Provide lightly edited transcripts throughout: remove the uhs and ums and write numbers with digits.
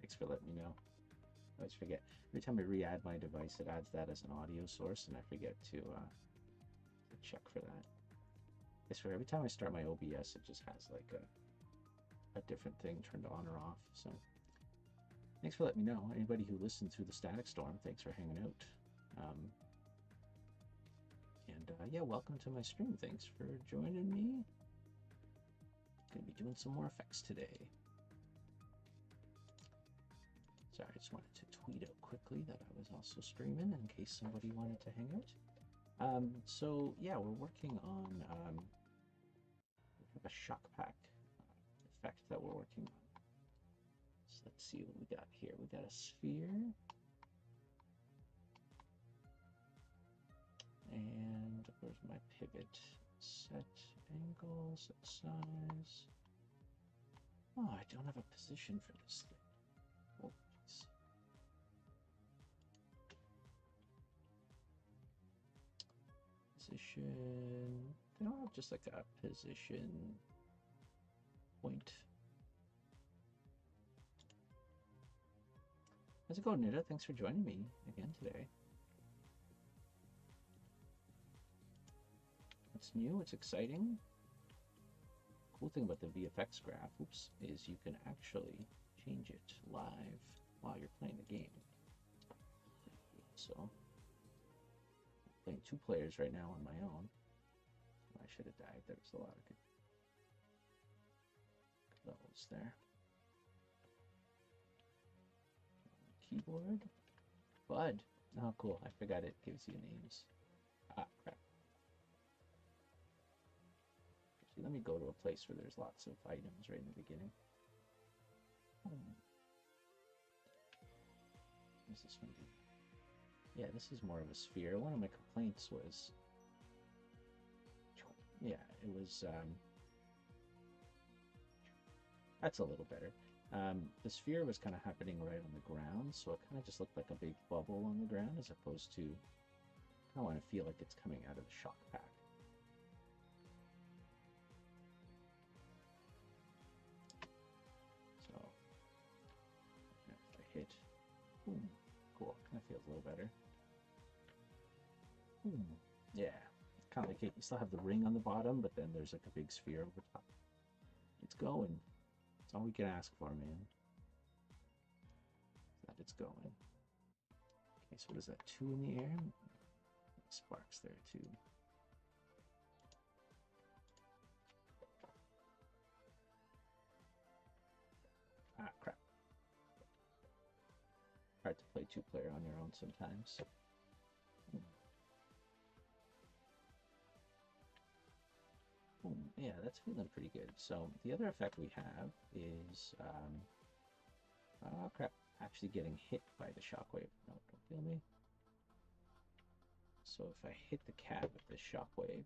Thanks for letting me know. I always forget. Every time I re-add my device, it adds that as an audio source, and I forget to check for that. I swear, every time I start my OBS, it just has like a different thing turned on or off. So thanks for letting me know. Anybody who listened through the static storm, thanks for hanging out. Yeah, welcome to my stream. Thanks for joining me. Gonna be doing some more effects today. Sorry, I just wanted to tweet out quickly that I was also streaming in case somebody wanted to hang out. So yeah, we're working on we have a shock pack effect that we're working on. So let's see what we got here. We got a sphere. And where's my pivot? Set angle, set size. Oh, I don't have a position for this thing. Oh, geez. Position. I don't have just like a position point. How's it going, Nita? Thanks for joining me again today. What's new? What's exciting? Cool thing about the VFX graph, oops, is you can actually change it live while you're playing the game. So, I'm playing 2 players right now on my own. I should have died. There was a lot of good levels there. Keyboard. Bud. Oh, cool. I forgot it gives you names. Ah, crap. Actually, let me go to a place where there's lots of items right in the beginning. What's this one do? Yeah, this is more of a sphere. One of my complaints was... Yeah, it was... That's a little better. The sphere was kind of happening right on the ground, so it kind of just looked like a big bubble on the ground, as opposed to, I want to feel like it's coming out of the shock pack. So, if I hit, boom, cool, kind of feels a little better. Boom, yeah, kind of like it, you still have the ring on the bottom, but then there's like a big sphere over top. It's going. That's all we can ask for, man. That it's going. Okay, so what is that? 2 in the air? Sparks there too. Ah, crap. Hard to play 2-player on your own sometimes. Yeah, that's feeling pretty good. So the other effect we have is, oh crap, actually getting hit by the shockwave. No, don't feel me. So if I hit the cat with the shockwave,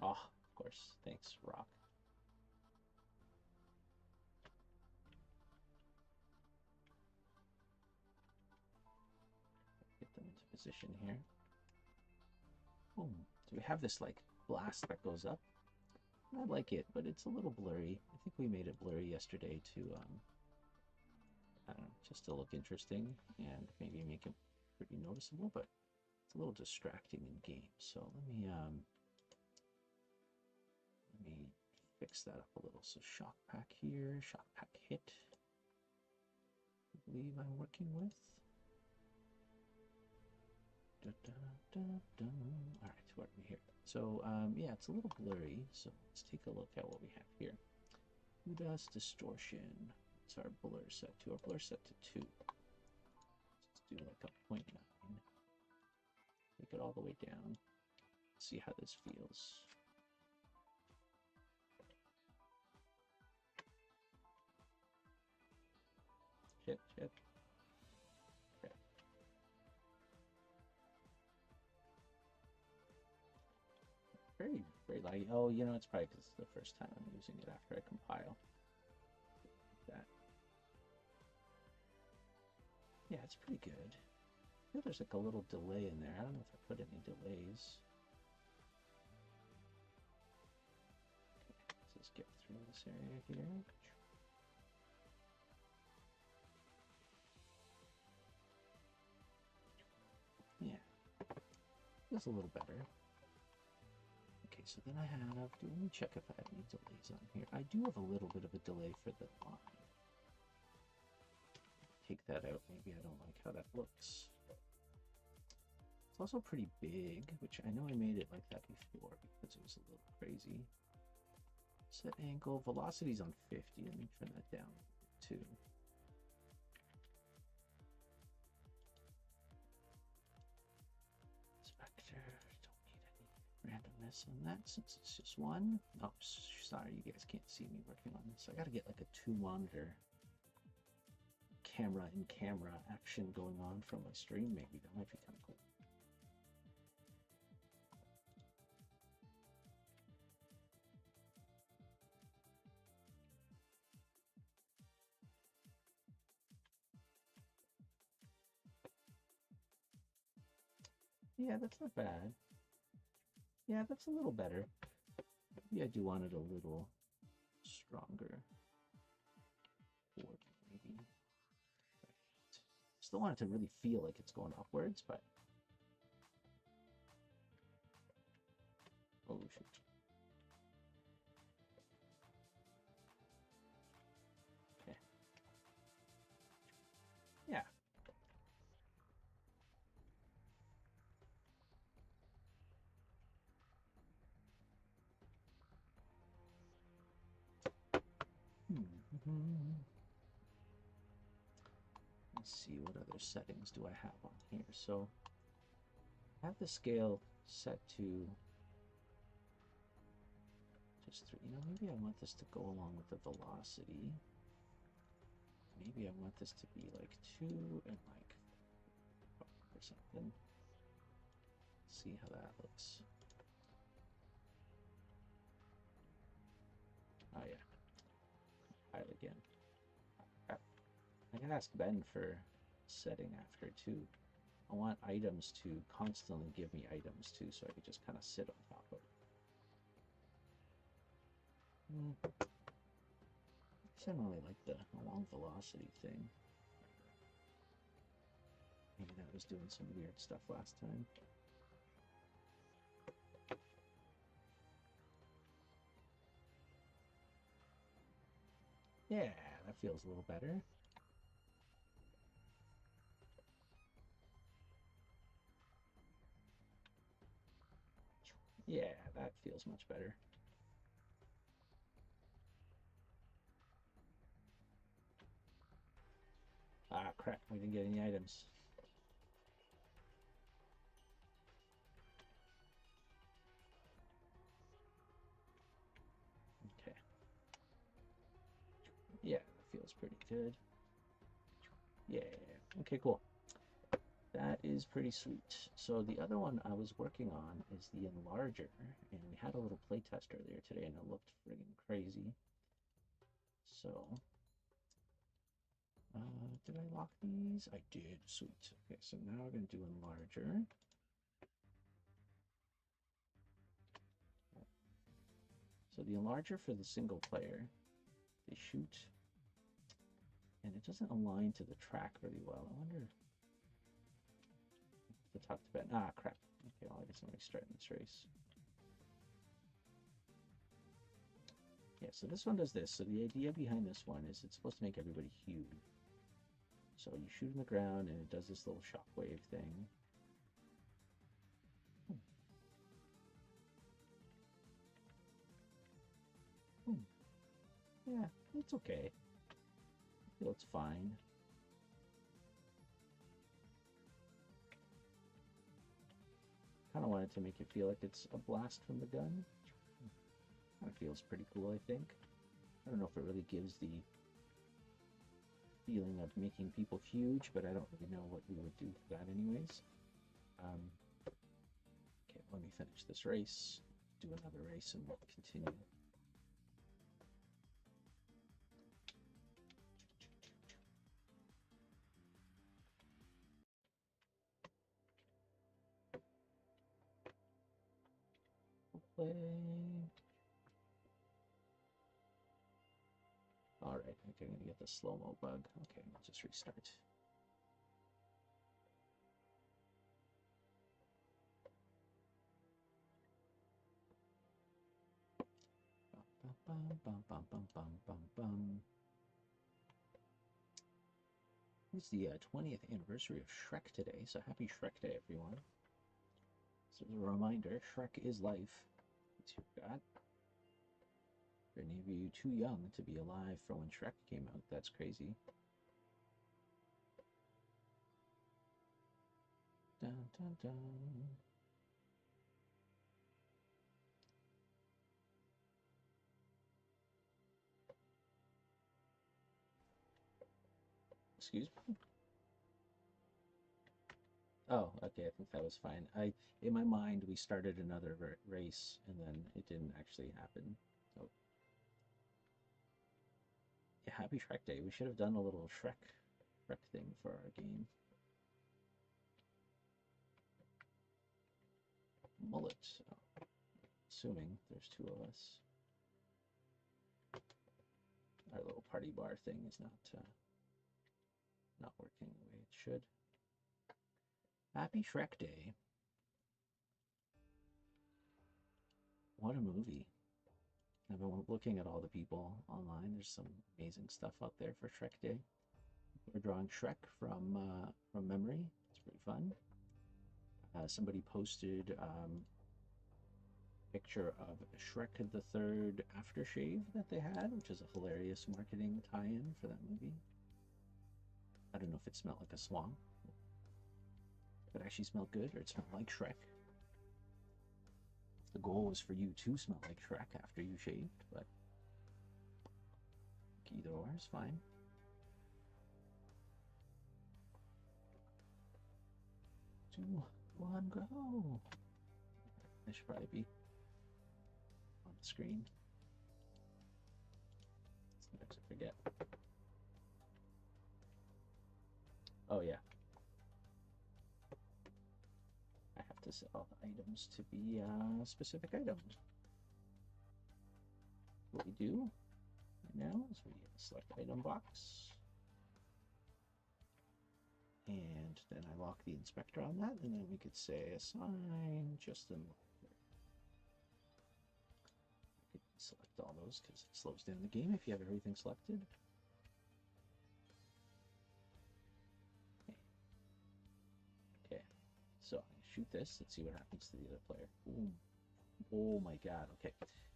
oh, of course, thanks, Rock. Get them into position here. Boom. So we have this like blast that goes up. I like it, but it's a little blurry. I think we made it blurry yesterday to, I don't know, just to look interesting and maybe make it pretty noticeable, but it's a little distracting in game. So let me fix that up a little. So shock pack here, shock pack hit. I believe I'm working with. All right, what are we here? So yeah, it's a little blurry. So let's take a look at what we have here. Who does distortion? It's our blur set to. Our blur set to 2. Let's do like a 0.9. Take it all the way down. See how this feels. Shit. Okay. Very light. Oh, you know, it's probably because it's the first time I'm using it after I compile. That. Yeah, it's pretty good. I feel there's like a little delay in there. I don't know if I put any delays. Okay, let's just get through this area here. Yeah, feels a little better. Okay, so then I have, let me check if I have any delays on here. I do have a little bit of a delay for the line. Take that out, maybe I don't like how that looks. It's also pretty big, which I know I made it like that before because it was a little crazy. Set angle. Velocity's on 50. Let me turn that down too. Spectre. Don't need any randomness on that since it's just one. Oh, sorry, you guys can't see me working on this. I gotta get like a 2-monitor camera in camera action going on from my stream. Maybe that might be kind of cool. Yeah, that's not bad. Yeah, that's a little better. Maybe I do want it a little stronger. Maybe. Still want it to really feel like it's going upwards, but oh shoot. Okay. Yeah. Let's see, what other settings do I have on here? So I have the scale set to just 3. You know, maybe I want this to go along with the velocity. Maybe I want this to be like 2 and like 5 or something. See how that looks. Oh yeah. Hide again. I can ask Ben for setting after too. I want items to constantly give me items too, so I could just kind of sit on top of it. I don't really like the long velocity thing. Maybe that was doing some weird stuff last time. Yeah, that feels a little better. Yeah, that feels much better. Ah, crap, we didn't get any items. Okay. Yeah, that feels pretty good. Yeah, okay, cool. That is pretty sweet. So the other one I was working on is the enlarger, and we had a little playtest earlier today, and it looked friggin' crazy. So, did I lock these? I did. Sweet. Okay, so now we're going to do enlarger. So the enlarger for the single player, they shoot, and it doesn't align to the track really well. I wonder to talk to Ben. Ah, crap. Okay, well, I guess I'm restarting this race. Yeah, so this one does this. So the idea behind this one is it's supposed to make everybody huge. So you shoot in the ground, and it does this little shockwave thing. Yeah, it's okay. I feel it's fine. Kind of wanted to make it feel like it's a blast from the gun. Kind of feels pretty cool, I think. I don't know if it really gives the feeling of making people huge, but I don't really know what we would do for that anyways. Okay, let me finish this race, do another race, and we'll continue. Play. All right, I think I'm gonna get the slow-mo bug. Okay, let's just restart. It's the 20th anniversary of Shrek today, so happy Shrek Day, everyone. So as a reminder, Shrek is life. It's your God. any of you too young to be alive for when Shrek came out? That's crazy. Dun, dun, dun. Excuse me? Oh, okay, I think that was fine. In my mind, we started another race, and then it didn't actually happen. So, yeah, happy Shrek Day. We should have done a little Shrek thing for our game. Mullet. Oh, assuming there's two of us. Our little party bar thing is not working the way it should. Happy Shrek Day. What a movie. I've been looking at all the people online. There's some amazing stuff out there for Shrek Day. We're drawing Shrek from memory. It's pretty fun. Somebody posted picture of Shrek the Third aftershave that they had, which is a hilarious marketing tie-in for that movie. I don't know if it smelled like a swan. If it actually smelled good or it smelled like Shrek. The goal was for you to smell like Shrek after you shaved, but either or is fine. Two, one, go. I should probably be on the screen. Sometimes I forget. Oh yeah. I have to set all the items to be specific items. What we do right now is we select item box. And then I lock the inspector on that, and then we could say assign Justin. I could select all those because it slows down the game if you have everything selected. Okay, so I'm gonna shoot this. Let's see what happens to the other player. Boom. Oh my god. Okay.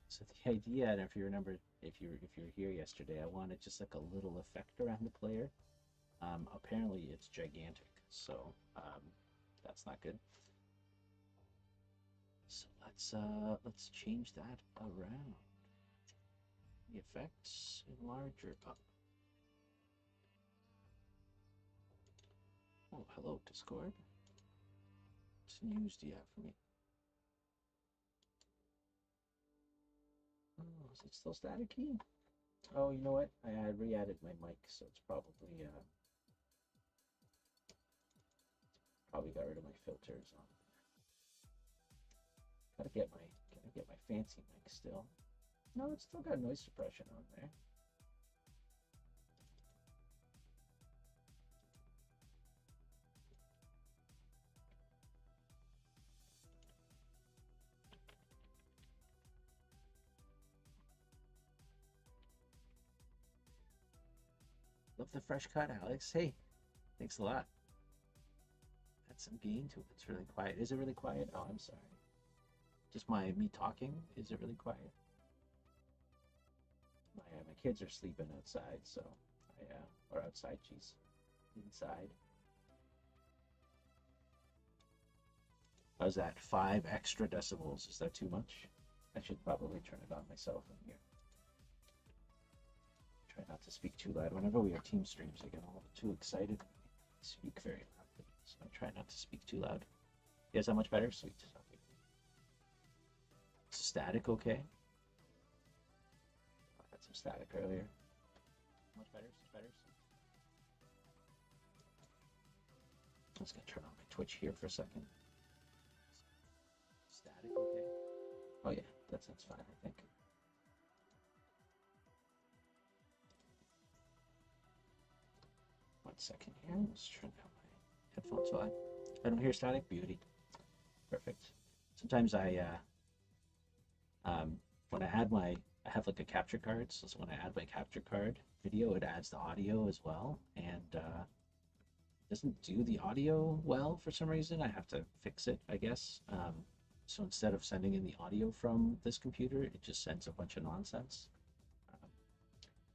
So the idea, and if you remember, if you were here yesterday, I wanted just like a little effect around the player. Apparently it's gigantic, so that's not good. So let's change that around. The effects enlarger up. Oh, hello Discord. What news do you have for me? Oh, is it still staticky? Oh, you know what? I re-added my mic, so it's probably got rid of my filters on. Gotta get my fancy mic still. No, it's still got noise suppression on there. Love the fresh cut, Alex. Hey, thanks a lot. Add some gain to it. It's really quiet. Is it really quiet? Oh, I'm sorry. Just me talking. Is it really quiet? My kids are sleeping outside, so or outside. Geez, inside. How's that? 5 extra decibels. Is that too much? I should probably turn it on myself in here. Try not to speak too loud. Whenever we have team streams, I get a little too excited. I speak very loudly, so I try not to speak too loud. You guys, how much better? Sweet. Okay. Static, okay. I had some static earlier. Much better. Better. I'm just gonna turn on my Twitch here for a second. Static, okay. Oh yeah, that sounds fine, I think. One second here. Let's turn down my headphones so I don't hear static. Beauty. Perfect. Sometimes when I add I have like a capture card, so when I add my capture card video, it adds the audio as well, and it doesn't do the audio well for some reason. I have to fix it, I guess. So instead of sending in the audio from this computer, it just sends a bunch of nonsense.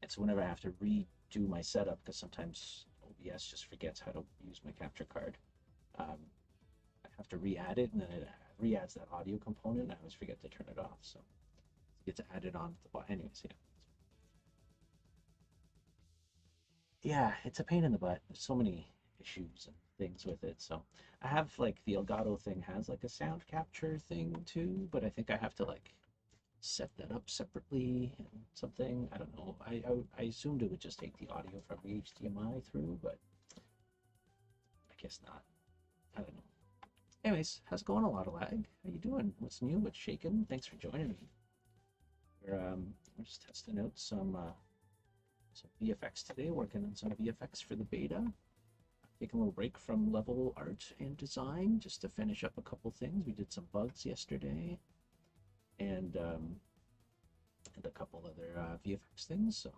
And so whenever I have to redo my setup, because sometimes OBS just forgets how to use my capture card, I have to re-add it, and then it re-adds that audio component, and I always forget to turn it off. So it gets added on at the bottom. Anyways, yeah. Yeah, it's a pain in the butt. There's so many issues and things with it. So I have like the Elgato thing has like a sound capture thing too, but I think I have to like set that up separately and something. I don't know. I assumed it would just take the audio from the HDMI through, but I guess not. I don't know. Anyways, how's it going? A lot of lag. How you doing? What's new? What's shaking? Thanks for joining me. We're just testing out some VFX today, working on some VFX for the beta. Taking a little break from level art and design just to finish up a couple things. We did some bugs yesterday, and a couple other VFX things. So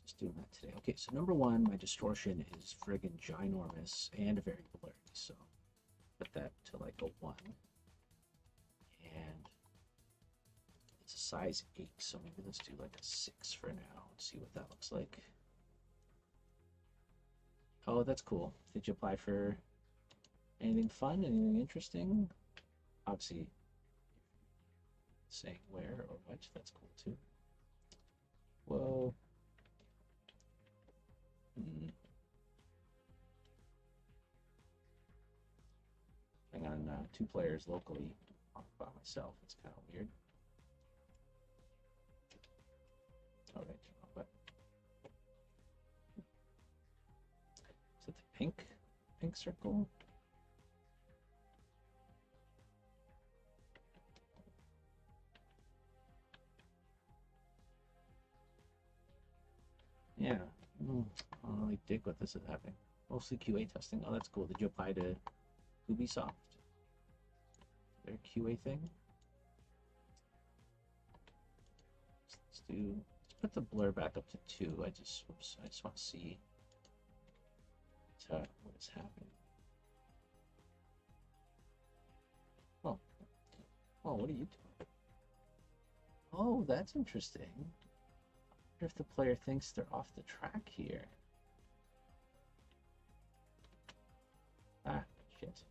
just doing that today. Okay, so number one, my distortion is friggin' ginormous and very blurry. So put that to like a 1, and it's a size 8. So maybe let's do like a 6 for now and see what that looks like. Oh, that's cool. Did you apply for anything fun, anything interesting? Obviously, saying where or what, that's cool too. Whoa. Playing on 2 players locally by myself. It's kind of weird. All right, but is it the pink circle? Yeah, I don't really dig what this is happening. Mostly QA testing. Oh, that's cool. Did you apply to Ubisoft? Their QA thing? Let's put the blur back up to 2. I just want to see what is happening. Oh, what are you doing? Oh, that's interesting. I wonder if the player thinks they're off the track here. Ah, shit.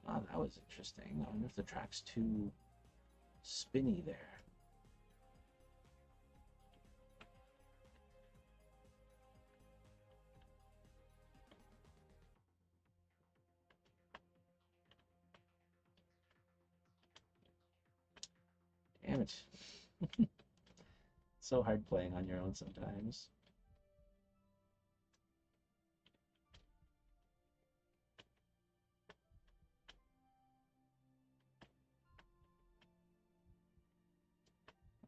Oh, that was interesting. I wonder if the track's too spinny there. Damn it. So hard playing on your own sometimes.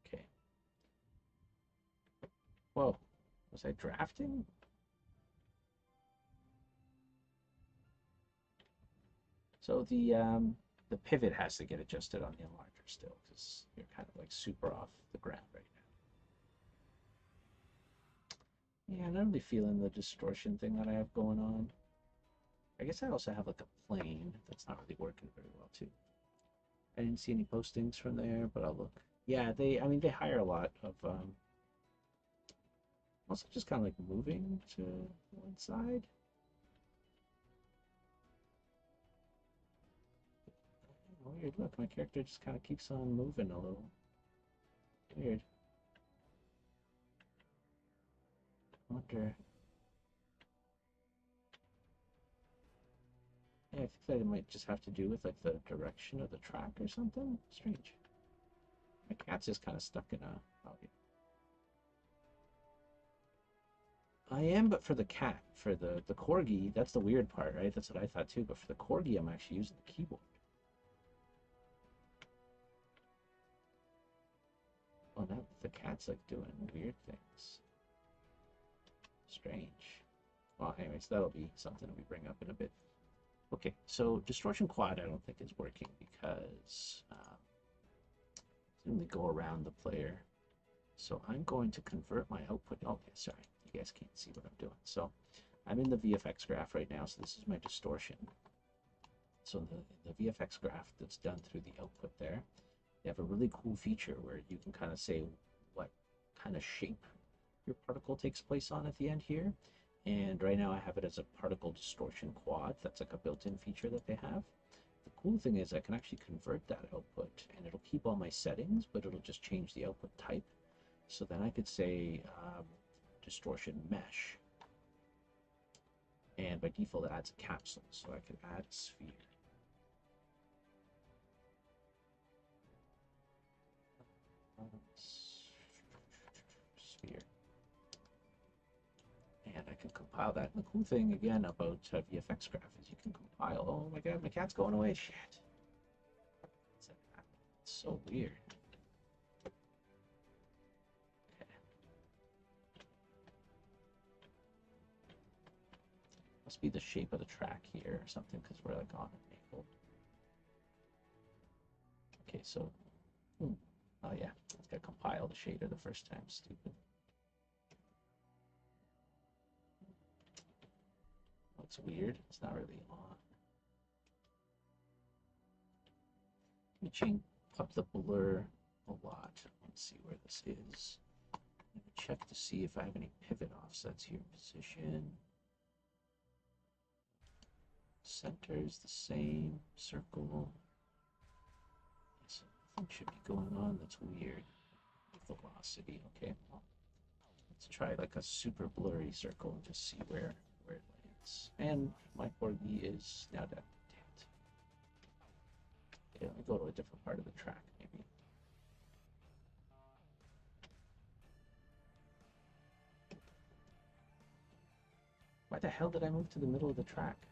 Okay. Whoa, was I drafting? So the pivot has to get adjusted on the enlarger still, because you're kind of like super off the ground right now. Yeah, I'm not really feeling the distortion thing that I have going on. I guess I also have like a plane that's not really working very well too. I didn't see any postings from there, but I'll look. Yeah, they hire a lot of also just kind of like moving to one side. Weird, look, my character just kind of keeps on moving a little. Weird. I wonder. Yeah, I think that it might just have to do with like the direction of the track or something. Strange. My cat's just kind of stuck in a. Oh, yeah. I am, but for the cat, for the corgi, that's the weird part, right? That's what I thought too. But for the corgi, I'm actually using the keyboard. Oh, now the cat's like doing weird things. Strange. Well, anyways, that'll be something that we bring up in a bit. Okay, so distortion quad I don't think is working because it doesn't really go around the player. So I'm going to convert my output. Okay, sorry, you guys can't see what I'm doing. So I'm in the VFX graph right now, so this is my distortion. So the VFX graph that's done through the output there, you have a really cool feature where you can kind of say what kind of shape your particle takes place on at the end here. And right now I have it as a particle distortion quad. That's like a built-in feature that they have. The cool thing is I can actually convert that output, and it'll keep all my settings, but it'll just change the output type. So then I could say distortion mesh, and by default it adds a capsule, so I could add a sphere. Sphere. And I can compile that. And the cool thing again about VFX Graph is you can compile. Oh my god, my cat's going away. Shit. It's so weird. Okay. Must be the shape of the track here or something, because we're like on an angle. Okay, so oh yeah, it's got to compile the shader the first time. Stupid. It's weird. It's not really on. Let me change up the blur a lot. Let's see where this is. Let me check to see if I have any pivot offsets here. Position. Center is the same. Circle. Something should be going on that's weird. Velocity. Okay. Well, let's try like a super blurry circle and just see where it lands. And my corgi is now dead. Damn it. Okay, let me go to a different part of the track, maybe. Why the hell did I move to the middle of the track?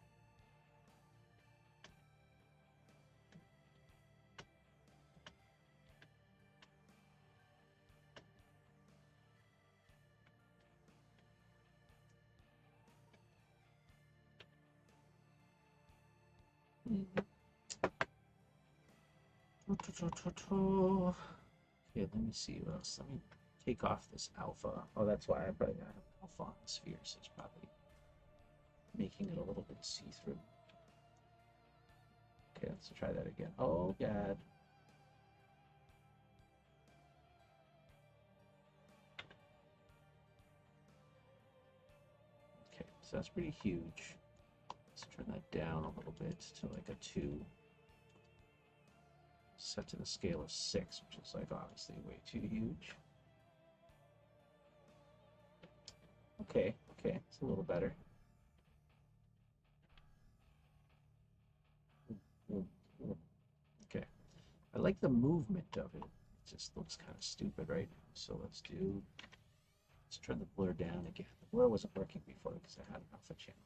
Okay, let me see what else. Let me take off this alpha. Oh, that's why I probably got alpha on the sphere, so it's probably making it a little bit see-through. Okay, let's try that again. Oh, God. Okay, so that's pretty huge. Let's turn that down a little bit to like a 2. Set to the scale of 6, which is like obviously way too huge. Okay, it's a little better. Okay, I like the movement of it. It just looks kind of stupid right now. So let's turn the blur down again. The blur wasn't working before because I had an alpha channel.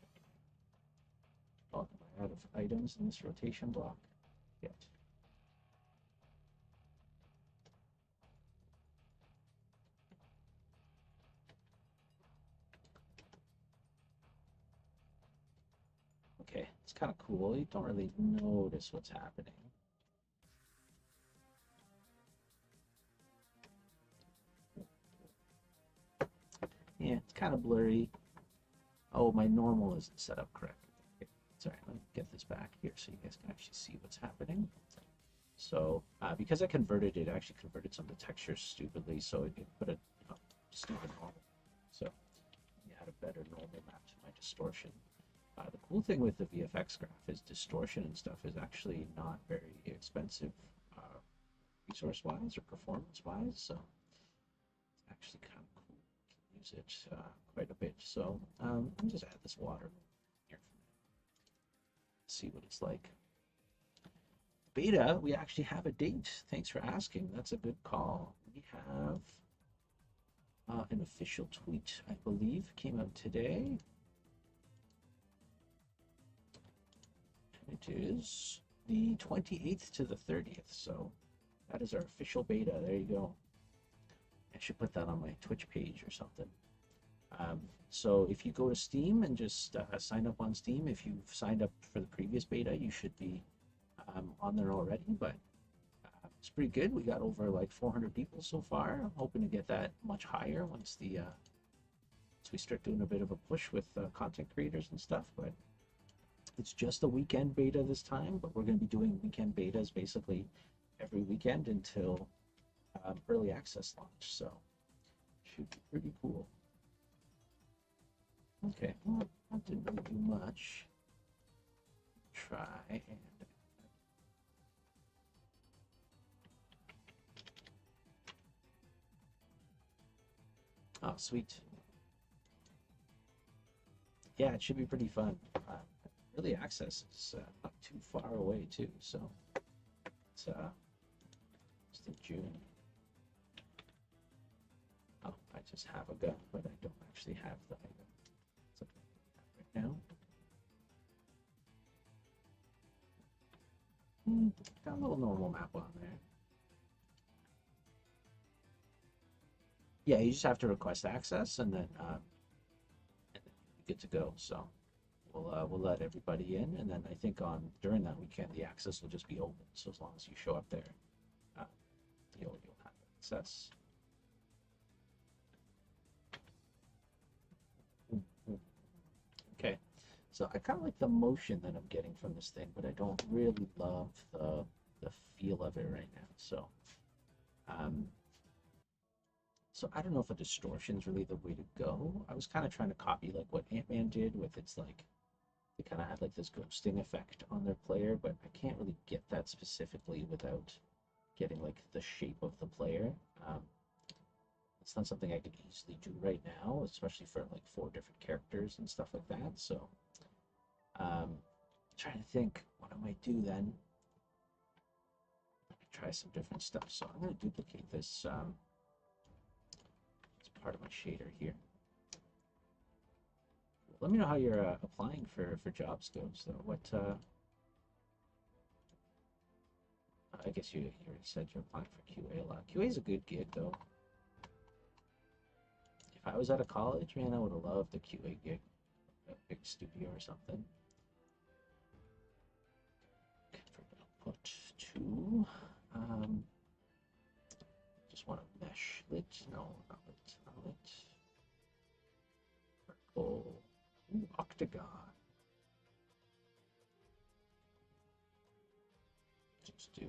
Oh, am I out of items in this rotation block? Yet. Okay, it's kind of cool. You don't really notice what's happening. Yeah, it's kind of blurry. Oh, my normal isn't set up correctly. Okay, sorry, let me get this back here so you guys can actually see what's happening. So, because I converted it, I actually converted some of the textures stupidly, so it put a stupid normal. So, you had a better normal map to my distortion. The cool thing with the VFX graph is distortion and stuff is actually not very expensive resource-wise or performance-wise, so it's actually kind of cool. You can use it quite a bit. So let me just add this water here for now. See what it's like. Beta, we actually have a date. Thanks for asking. That's a good call. We have an official tweet, I believe, came out today. It is the 28th to the 30th, so that is our official beta. There you go. I should put that on my Twitch page or something. So if you go to Steam and just sign up on Steam, if you've signed up for the previous beta, you should be on there already, but it's pretty good. We got over like 400 people so far. I'm hoping to get that much higher once we start doing a bit of a push with content creators and stuff, but it's just a weekend beta this time, but we're going to be doing weekend betas basically every weekend until early access launch. So should be pretty cool. Okay, well, that didn't really do much. Try and oh, sweet. Yeah, it should be pretty fun. Early access is not too far away too, so it's just in June. Oh, I just have a gun, but I don't actually have the item. So right now. Got a little normal map on there. Yeah, you just have to request access, and then you're good to go. So we'll let everybody in, and then I think during that weekend the access will just be open. So as long as you show up there, you'll have access. Okay, so I kind of like the motion that I'm getting from this thing, but I don't really love the feel of it right now. So so I don't know if a distortion is really the way to go. I was kind of trying to copy like what Ant-Man did with its like, they kind of had like this ghosting effect on their player, but I can't really get that specifically without getting like the shape of the player. It's not something I could easily do right now, especially for like 4 different characters and stuff like that. So trying to think what I might do then. Try some different stuff. So I'm going to duplicate this part of my shader here. Let me know how you're applying for jobs go. So what? I guess you already said you're applying for QA a lot. QA is a good gig though. If I was out of college, man, I would have loved the QA gig, a big studio or something. Convert output to. Just want to mesh lit. No, not lit. Not lit. Purple. Ooh, octagon. Just do.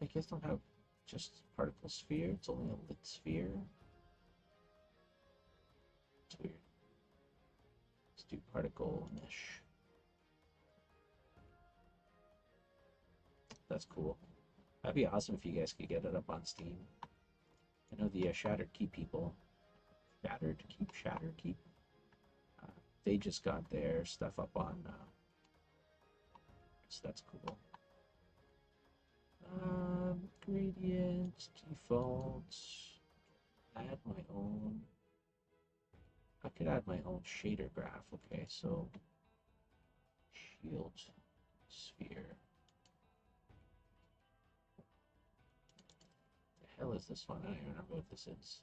I guess don't have just particle sphere. It's only a lit sphere. It's weird. Let's do particle mesh. That's cool. That'd be awesome if you guys could get it up on Steam. I know the Shattered Keep people. Shattered Keep. They just got their stuff up on. So that's cool. Gradient, defaults. Add my own. I could add my own shader graph. Okay, so shield sphere. The hell is this one? I don't even remember what this is.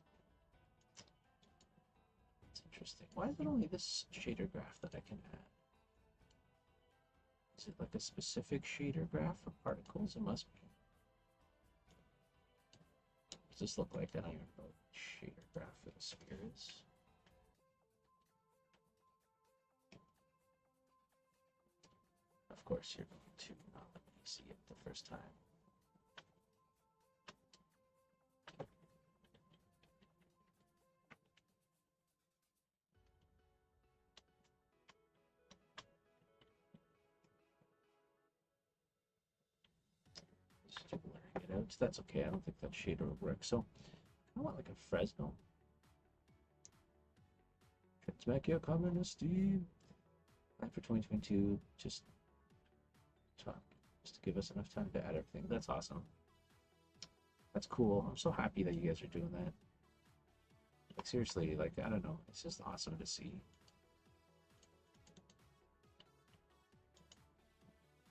It's interesting. Why is it only this shader graph that I can add? Is it like a specific shader graph for particles? It must be. Does this look like? I don't even know what shader graph for the sphere is. Of course, you're going to not let me see it the first time. Still blurring it out. That's okay. I don't think that shader will work. So I want like a Fresnel. Transmechia comment on Steam. Plan for 2022. Just to give us enough time to add everything. That's awesome. That's cool. I'm so happy that you guys are doing that. Like seriously, like I don't know. It's just awesome to see.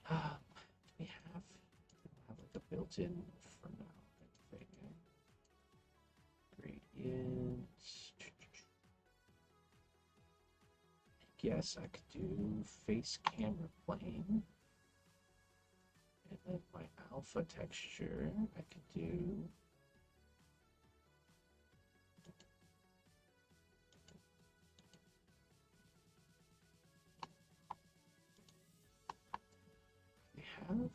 Do we have like a built-in for now? Gradients. I guess I could do face camera plane. And then my alpha texture, I could do have?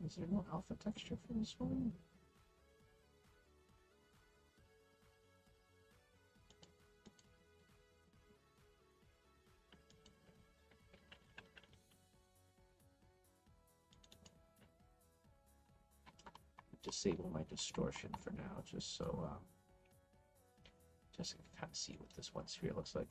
Is there no alpha texture for this one? Disable my distortion for now, just so just kind of see what this one sphere looks like.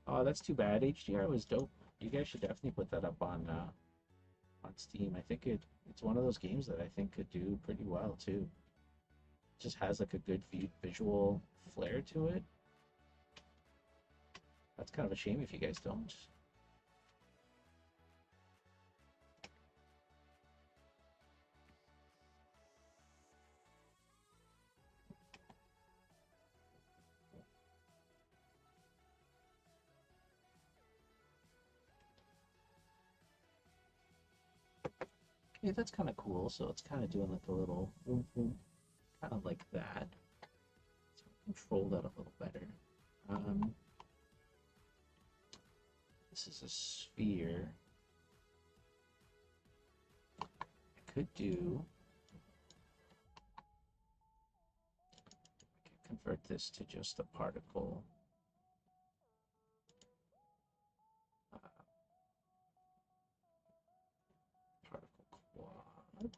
Oh, that's too bad. HDR was dope. You guys should definitely put that up on Steam. I think it's one of those games that I think could do pretty well too. It just has like a good visual flair to it. That's kind of a shame if you guys don't. Yeah, that's kind of cool. So it's kind of doing like a little, kind of like that. So control that a little better. This is a sphere. I could do. I could convert this to just a particle. Particle quad.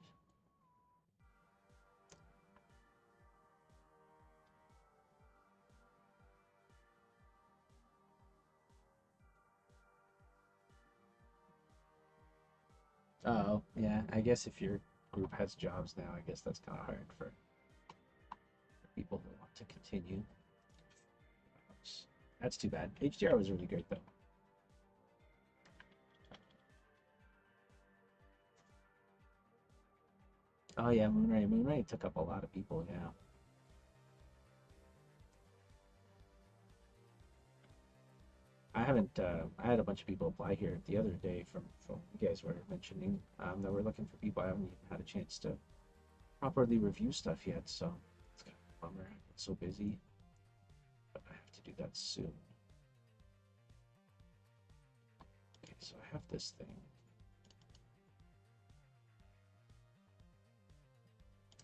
Oh, yeah. I guess if your group has jobs now, I guess that's kind of hard for people who want to continue. That's too bad. HDR was really great, though. Oh, yeah, Moonray. Moonray took up a lot of people, yeah. I haven't. I had a bunch of people apply here the other day from you guys were mentioning that we're looking for people. I haven't even had a chance to properly review stuff yet, so it's kind of a bummer. I've been so busy, but I have to do that soon. Okay, so I have this thing.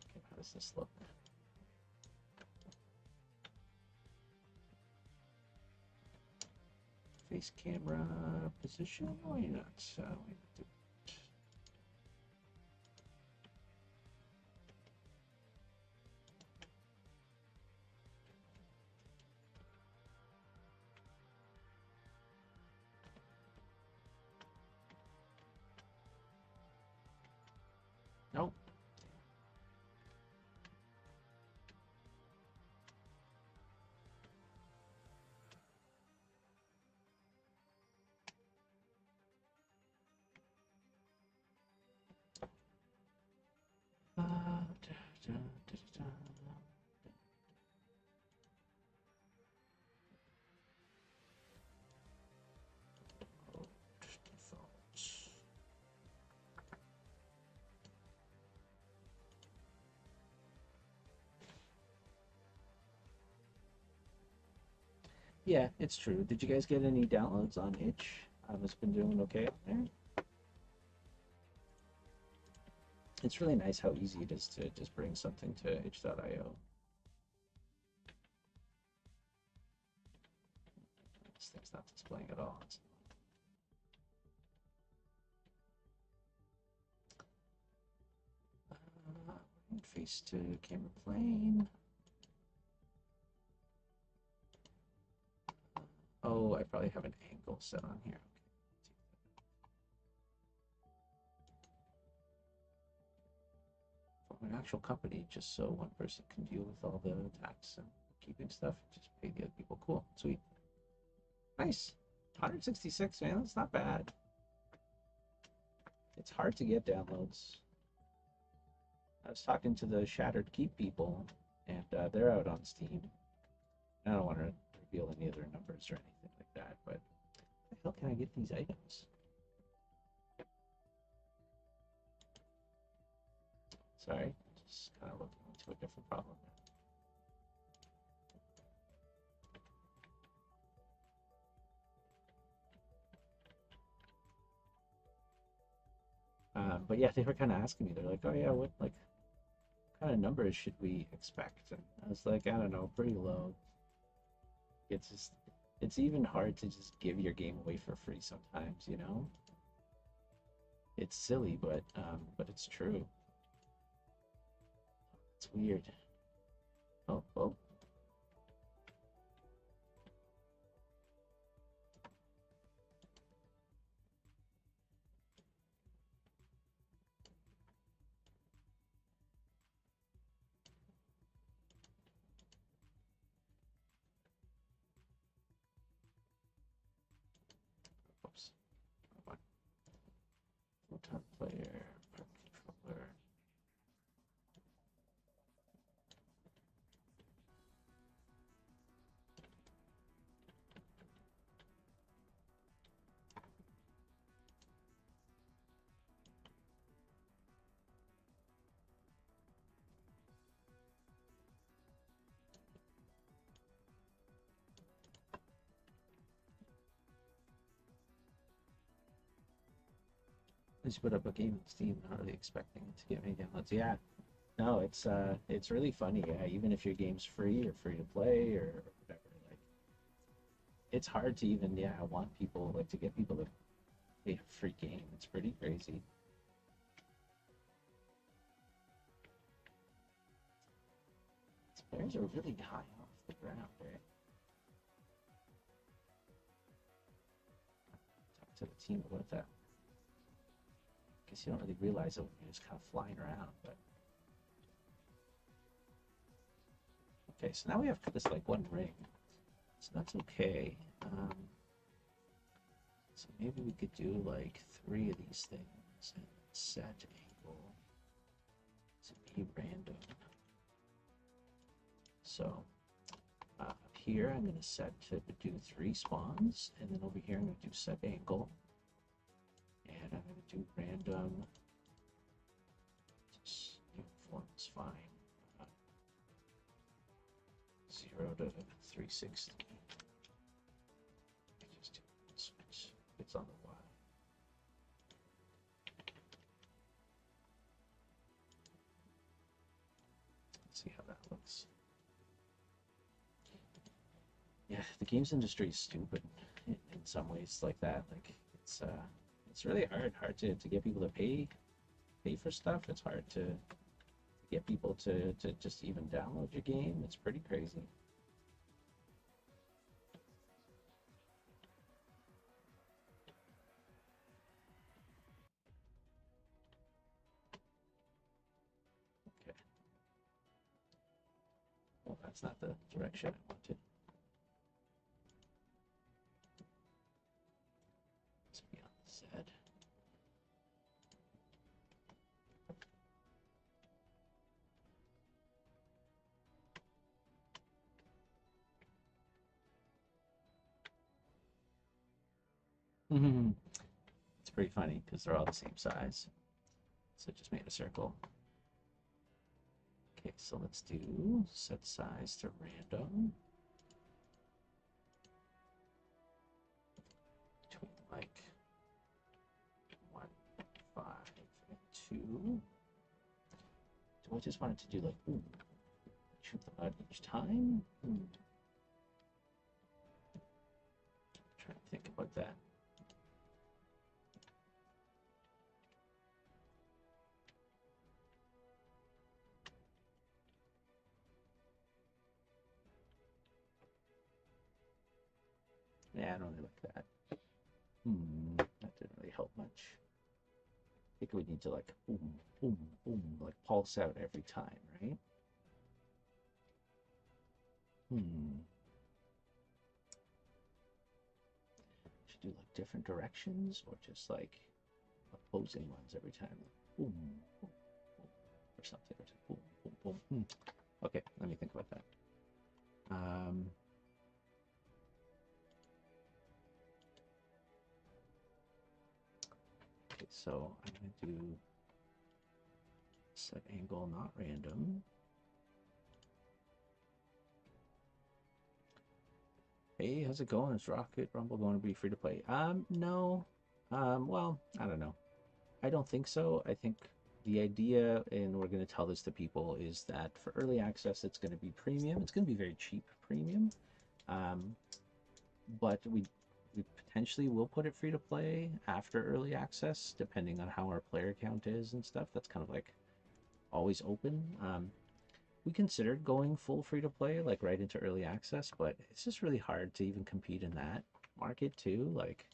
Okay, how does this look? Face camera position? Why not? Why not do it? Nope. Yeah, it's true. Did you guys get any downloads on itch? It's been doing okay up there. It's really nice how easy it is to just bring something to itch.io. This thing's not displaying at all. Face to camera plane. Oh, I probably have an angle set on here. From an actual company, just so one person can deal with all the tax and keeping stuff, just pay the other people. Cool, sweet, nice. 166, man, that's not bad. It's hard to get downloads. I was talking to the Shattered Keep people, and they're out on Steam. I don't want to reveal any of their numbers or anything like that, but how can I get these items? Sorry, just kind of looking into a different problem. But yeah, they were kind of asking me. They're like, "Oh yeah, what like kind of numbers should we expect?" And I was like, "I don't know, pretty low." It's just it's even hard to just give your game away for free sometimes, you know? It's silly, but it's true. It's weird. Oh, oh, oops. Come on. Full-time player, park controller. I just put up a game on Steam, not really expecting it to get many downloads. Yeah, no, it's really funny. Yeah, even if your game's free or free to play or whatever, like it's hard to even want people like to get people to pay a free game. It's pretty crazy. These bears are really high off the ground, right? Talk to the team about that. Guess you don't really realize it when you're just kind of flying around, but okay, so now we have this like one ring. So that's okay. So maybe we could do like 3 of these things and set angle to be random. So up here I'm going to set to do 3 spawns, and then over here I'm going to do set angle, and I'm going to do random. Just uniform is fine. 0 to 360. Just do switch. It's on the Y. Let's see how that looks. Yeah, the games industry is stupid in some ways like that. Like it's really hard to get people to pay for stuff. It's hard to get people to just even download your game. It's pretty crazy. Okay. Well, that's not the direction I wanted. Let's be on Z. It's pretty funny because they're all the same size. So it just made a circle. Okay, so let's do set size to random. Between like 1, 5, and 2. Do I just want it to do like, shoot them out each time? Trying to think about that. Yeah, I don't really like that. That didn't really help much. I think we need to like boom, boom, boom, like pulse out every time, right? Should do like different directions or just like opposing ones every time. Boom, boom, boom, or something. Or just boom, boom, boom. Okay, let me think about that. Okay, so I'm going to do set angle, not random. Hey, how's it going? Is Rocket Rumble going to be free to play? No. Well, I don't know. I don't think so. I think the idea, and we're going to tell this to people, is that for early access, it's going to be premium. It's going to be very cheap premium, um, but we potentially will put it free to play after early access, depending on how our player count is and stuff. That's kind of like always open. We considered going full free to play, like right into early access, but it's just really hard to even compete in that market too. Like,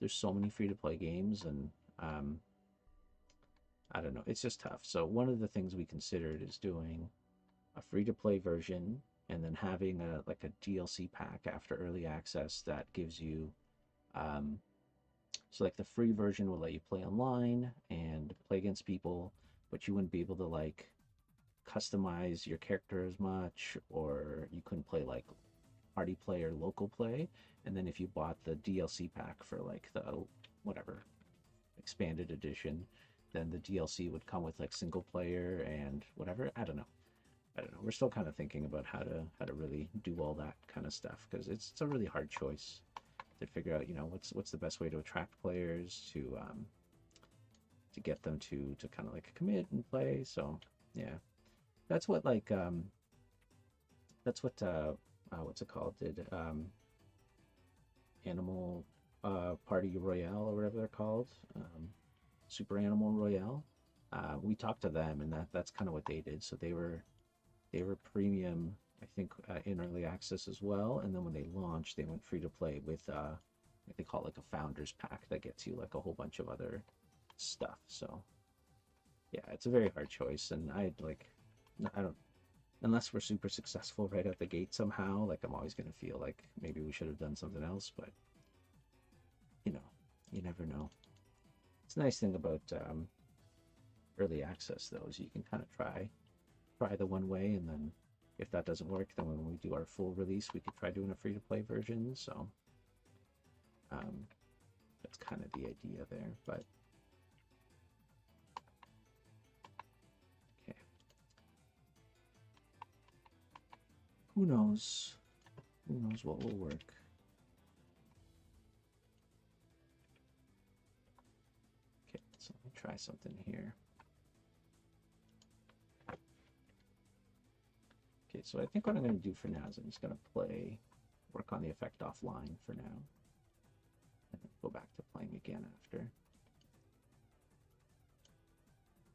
there's so many free to play games, and um, I don't know, it's just tough. So one of the things we considered is doing a free to play version and then having a like a DLC pack after early access that gives you um, so like the free version will let you play online and play against people, but you wouldn't be able to like customize your character as much, or you couldn't play like party play or local play. And then if you bought the DLC pack for like the whatever expanded edition, then the DLC would come with like single player and whatever. I don't know. We're still kind of thinking about how to really do all that kind of stuff, because it's a really hard choice to figure out, you know, what's the best way to attract players to get them to kind of like commit and play. So yeah, that's what like that's what what's it called? Did Animal Party Royale or whatever they're called, Super Animal Royale. We talked to them, and that's kind of what they did. So they were premium, I think, in early access as well. And then when they launched, they went free to play with like they call it like a founders pack that gets you like a whole bunch of other stuff. So yeah, it's a very hard choice, and I don't, unless we're super successful right out the gate somehow, like I'm always going to feel like maybe we should have done something else, but you know, you never know. It's a nice thing about early access though, is you can kind of try the one way, and then if that doesn't work, then when we do our full release, we could try doing a free to play version. So that's kind of the idea there. But okay, who knows? Who knows what will work? Okay, so let me try something here. Okay, so I think what I'm going to do for now is I'm just going to work on the effect offline for now, and then go back to playing again after.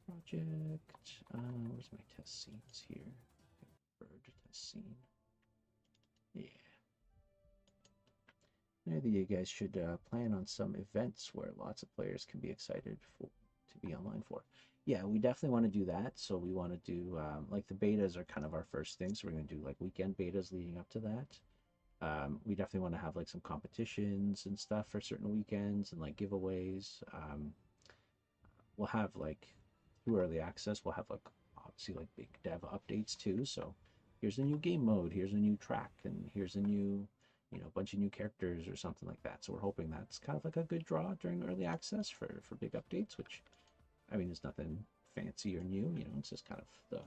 Project, where's my test scenes here? Bird test scene. Yeah. Maybe you guys should plan on some events where lots of players can be excited to be online for. Yeah, we definitely want to do that. So we want to do like the betas are kind of our first thing. So we're going to do like weekend betas leading up to that. We definitely want to have like some competitions and stuff for certain weekends and like giveaways. We'll have like through early access, we'll have like obviously like big dev updates too. So here's a new game mode, here's a new track, and here's a new, you know, bunch of new characters or something like that. So we're hoping that's kind of like a good draw during early access for big updates, which I mean is nothing fancy or new, you know, it's just kind of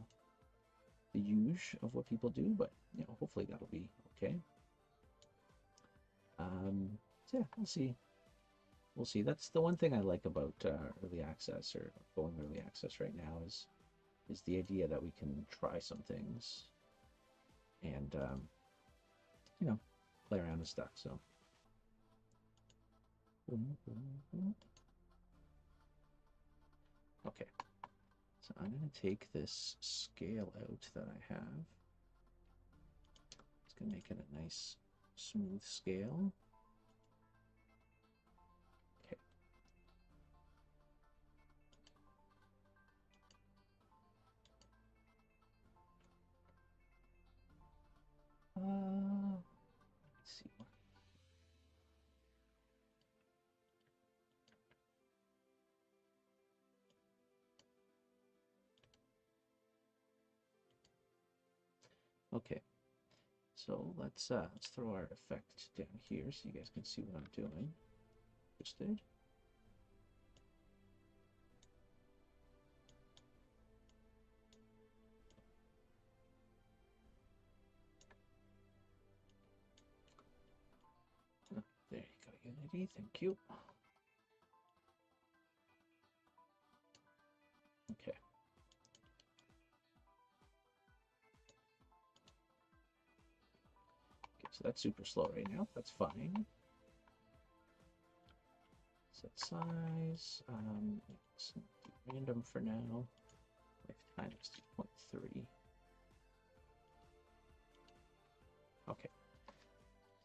the usual of what people do, but you know, hopefully that'll be okay. So yeah, we'll see. We'll see. That's the one thing I like about early access, or going early access right now, is the idea that we can try some things and you know, play around with stuff. So okay, so I'm going to take this scale out that I have. It's going to make it a nice smooth scale. Okay. Let's see. Okay, so let's throw our effect down here so you guys can see what I'm doing. Interested? Oh, there you go, Unity. Thank you. So that's super slow right now. That's fine. Set size. Let's do random for now. Lifetime is 2.3. Okay.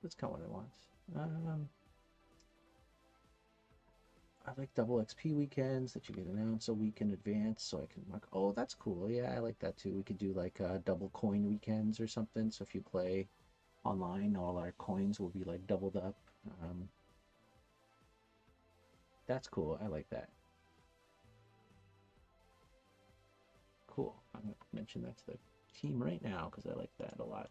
That's kind of what I want. I like double XP weekends that you get announced a week in advance, so I can mark. Oh, that's cool. Yeah, I like that too. We could do like double coin weekends or something. So if you play online, all our coins will be like doubled up. That's cool. I like that. Cool. I'm gonna mention that to the team right now because I like that a lot.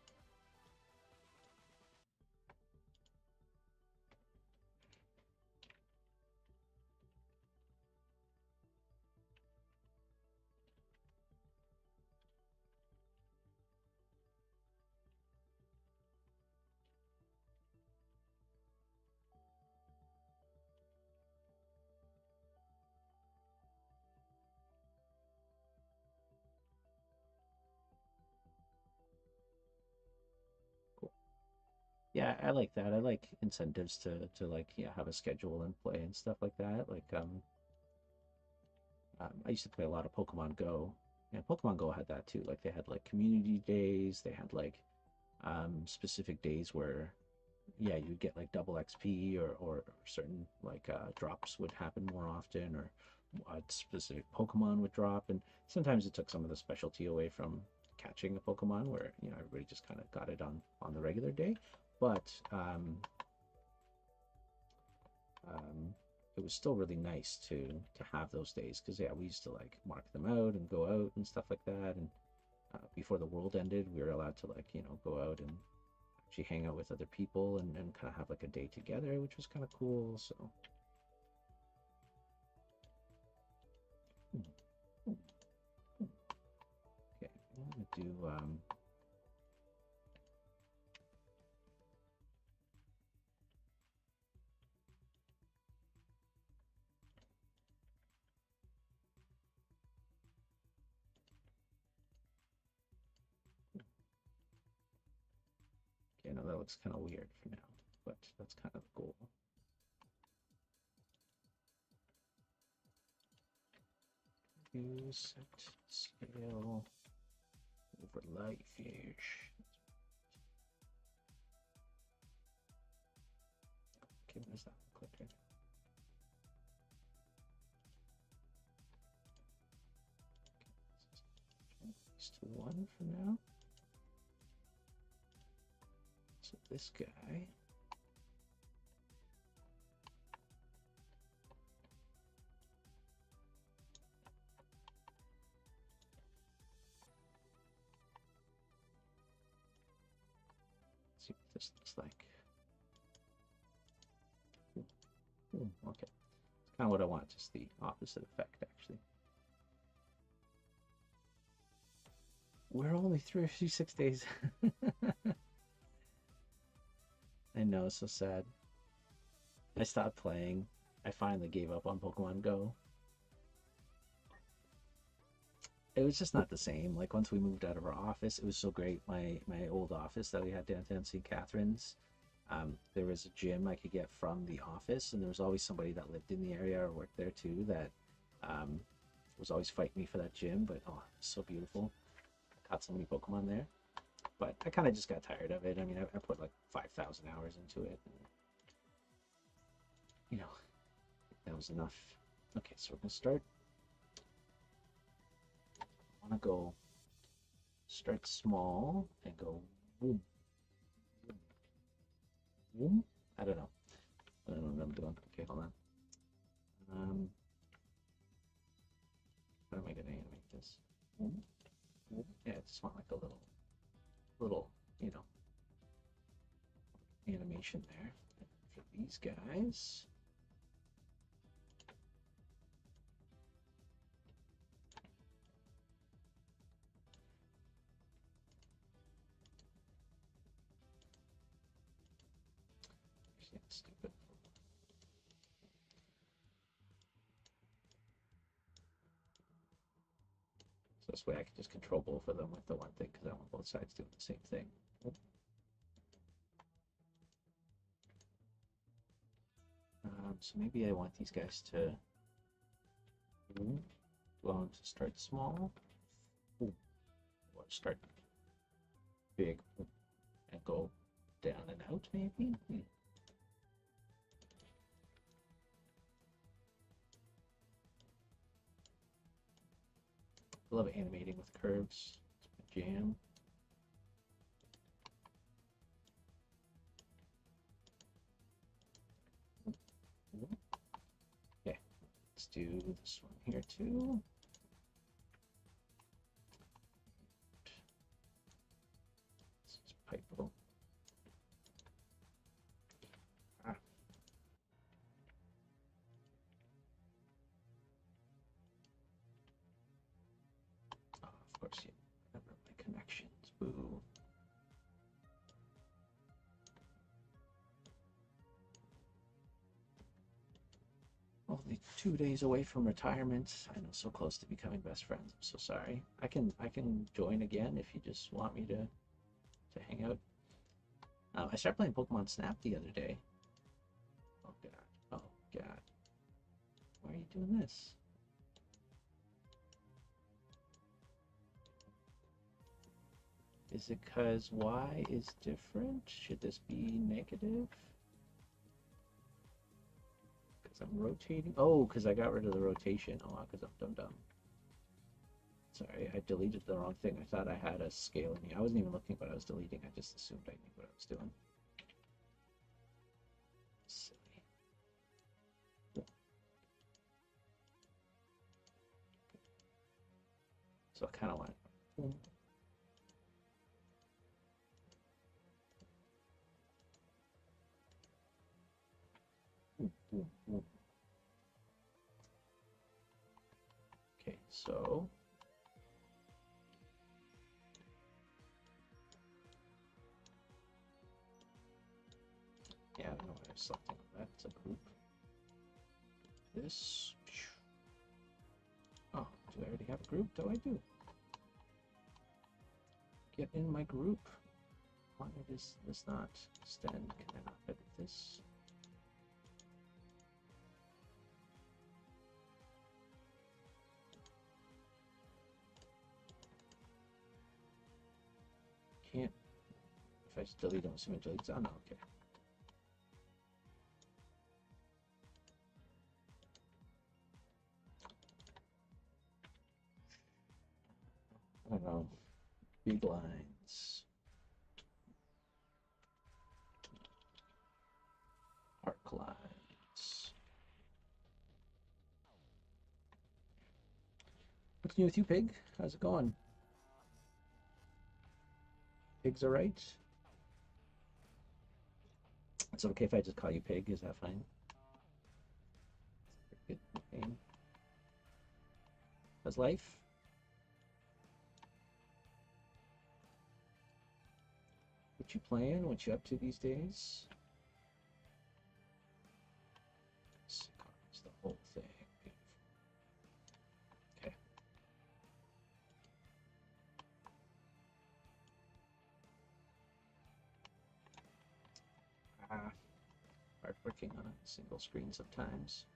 Yeah, I like that. I like incentives to like have a schedule and play and stuff like that. Like I used to play a lot of Pokemon Go, and Pokemon Go had that too. Like they had like community days. They had like specific days where yeah you'd get like double XP or certain like drops would happen more often or a specific Pokemon would drop, and sometimes it took some of the specialty away from catching a Pokemon where everybody just kind of got it on the regular day. But it was still really nice to have those days because yeah, we used to like mark them out and go out and stuff like that. And before the world ended, we were allowed to like go out and actually hang out with other people and kind of have like a day together, which was kind of cool. So okay, I'm gonna do okay, no, that looks kind of weird for now, but that's kind of the goal. Set scale over life years. Okay, what does that look like right now? Okay, just to 1 for now. So this guy. See what this looks like. Okay. It's kind of what I want, just the opposite effect, actually. We're only 36 days. I know, it's so sad. I stopped playing. I finally gave up on Pokemon Go. It was just not the same. Like once we moved out of our office, it was so great. My old office that we had downtown St. Catharines, there was a gym I could get from the office, and there was always somebody that lived in the area or worked there too that um, was always fighting me for that gym. But oh, it was so beautiful. I caught so many Pokemon there. But I kind of just got tired of it. I mean, I put like 5,000 hours into it. And, that was enough. Okay, so we're gonna start. I want to go start small and go boom, boom, boom. I don't know. I don't know what I'm doing. Okay, hold on. How am I gonna animate this? Boom, boom. Yeah, I just want like a little, animation there for these guys. Stupid. So this way I can just control both of them with the one thing because I want both sides doing the same thing. So maybe I want these guys to, well, to start small, or start big and go down and out, maybe? I love animating with curves. It's my jam. Okay, let's do this one here too. This is Piper. Of course, yeah. Remember my connections. Boo. Only 2 days away from retirement. I know, so close to becoming best friends. I'm so sorry. I can join again if you just want me to hang out. I started playing Pokemon Snap the other day. Oh god. Oh god. Why are you doing this? Is it because Y is different? Should this be negative? Because I'm rotating? Oh, because I got rid of the rotation. Oh, because I'm dumb. Sorry, I deleted the wrong thing. I thought I had a scaling. I wasn't even looking what I was deleting. I just assumed I knew what I was doing. Silly. So I kind of want it. Okay, so yeah, I don't know what I was selecting on that. It's a group. This. Oh, do I already have a group? Do I do? Get in my group. Why does this not extend? Can I not edit this? Can't. If I just delete them, assuming it deletes. Oh no, okay. I don't know. Big lines. Arc lines. What's new with you, Pig? How's it going? Pig's alright? Is it okay if I just call you Pig? Is that fine? Good name. How's life? What you playing? What you up to these days? It's the whole thing. Okay. Hard working on a single screen sometimes.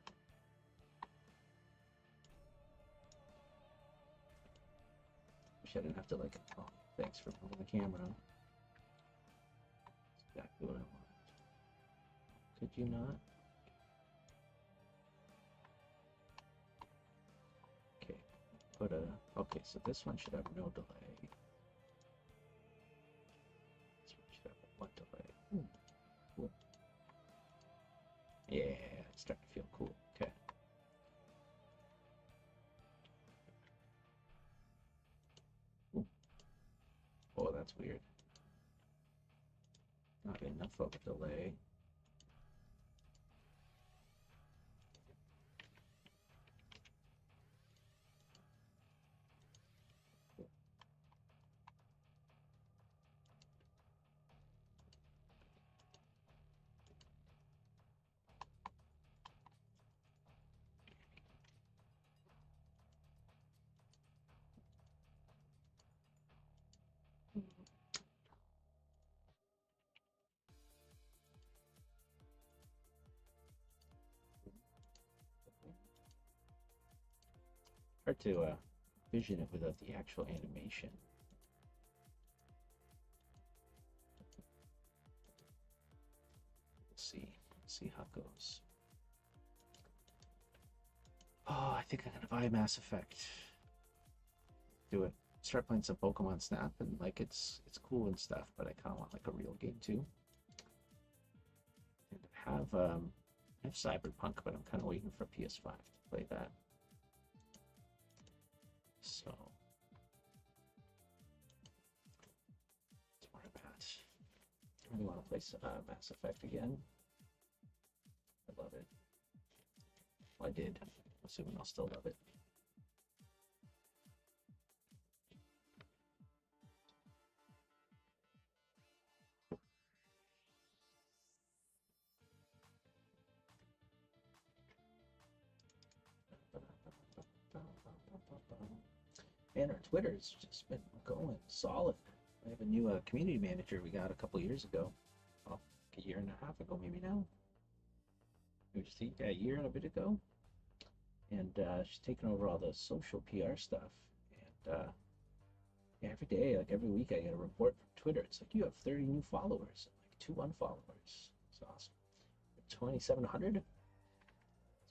Wish I didn't have to like. Oh, thanks for moving the camera. That's exactly what I wanted. Could you not? Okay. Put a. Okay, so this one should have no delay. This one should have one delay. Ooh. Cool. Yeah, it's starting to feel cool. Okay. Ooh. Oh, that's weird. Not enough of a delay. hard to vision it without the actual animation. We'll see how it goes. Oh, I think I'm gonna buy Mass Effect. Do it. Start playing some Pokemon Snap, and like it's cool and stuff, but I kind of want like a real game too. And I have Cyberpunk, but I'm kind of waiting for PS5 to play that. So that's where I'm at. I really want to play Mass Effect again. I love it. Well, I did. Assuming I'll still love it. And our Twitter's just been going solid. I have a new community manager we got a couple years ago. Well, a year and a half ago, maybe now. See, a year and a bit ago. And she's taken over all the social PR stuff. And yeah, every day, like every week, I get a report from Twitter. It's like, you have 30 new followers and like 2 unfollowers. It's awesome. 2,700.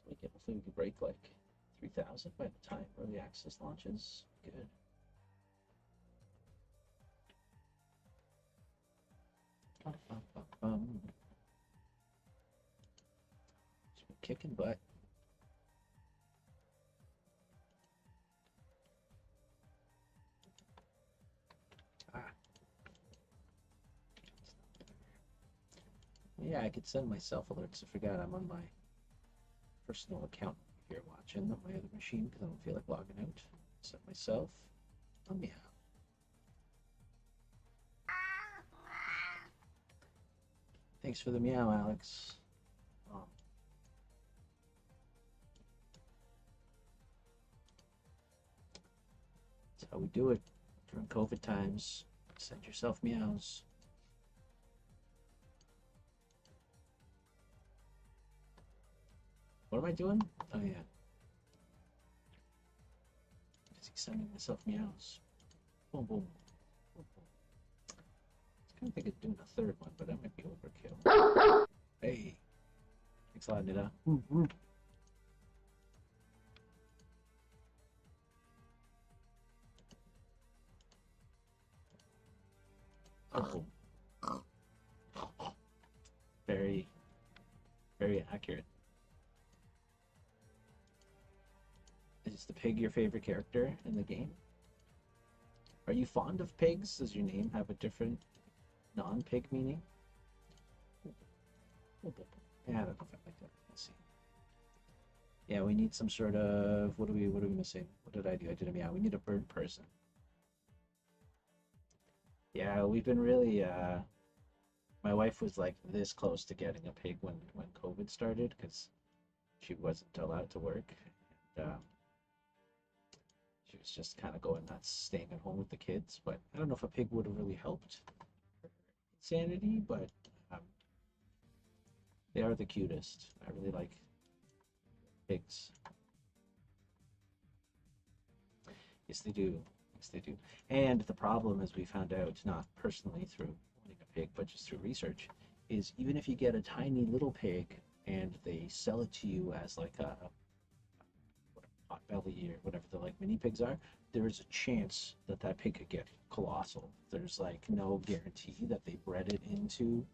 So hopefully we can break like 3,000 by the time early access launches. Good. Just been kicking butt. Yeah, I could send myself alerts. I forgot I'm on my personal account here watching on my other machine because I don't feel like logging out. Set myself a meow. Thanks for the meow, Alex. That's how we do it during COVID times. Send yourself meows. What am I doing? Oh yeah. Just sending myself meows. Boom, boom. Boom, boom. I was kind of thinking of doing a third one, but that might be overkill. Hey. Thanks a lot, Nita. Oh. Very, very accurate. Is the pig your favorite character in the game? Are you fond of pigs? Does your name have a different non-pig meaning? Yeah, I don't know if I like that. Let's see. Yeah, we need some sort of what are we missing? What did I do? I did a meow. We need a bird person. Yeah, we've been really my wife was like this close to getting a pig when COVID started because she wasn't allowed to work. And, she was just kind of going nuts, staying at home with the kids. But I don't know if a pig would have really helped her insanity, but they are the cutest. I really like pigs. Yes, they do. Yes, they do. And the problem, as we found out, not personally through owning a pig, but just through research, is even if you get a tiny little pig and they sell it to you as like a potbelly or whatever the like mini pigs are, there is a chance that that pig could get colossal. There's like no guarantee that they bred it into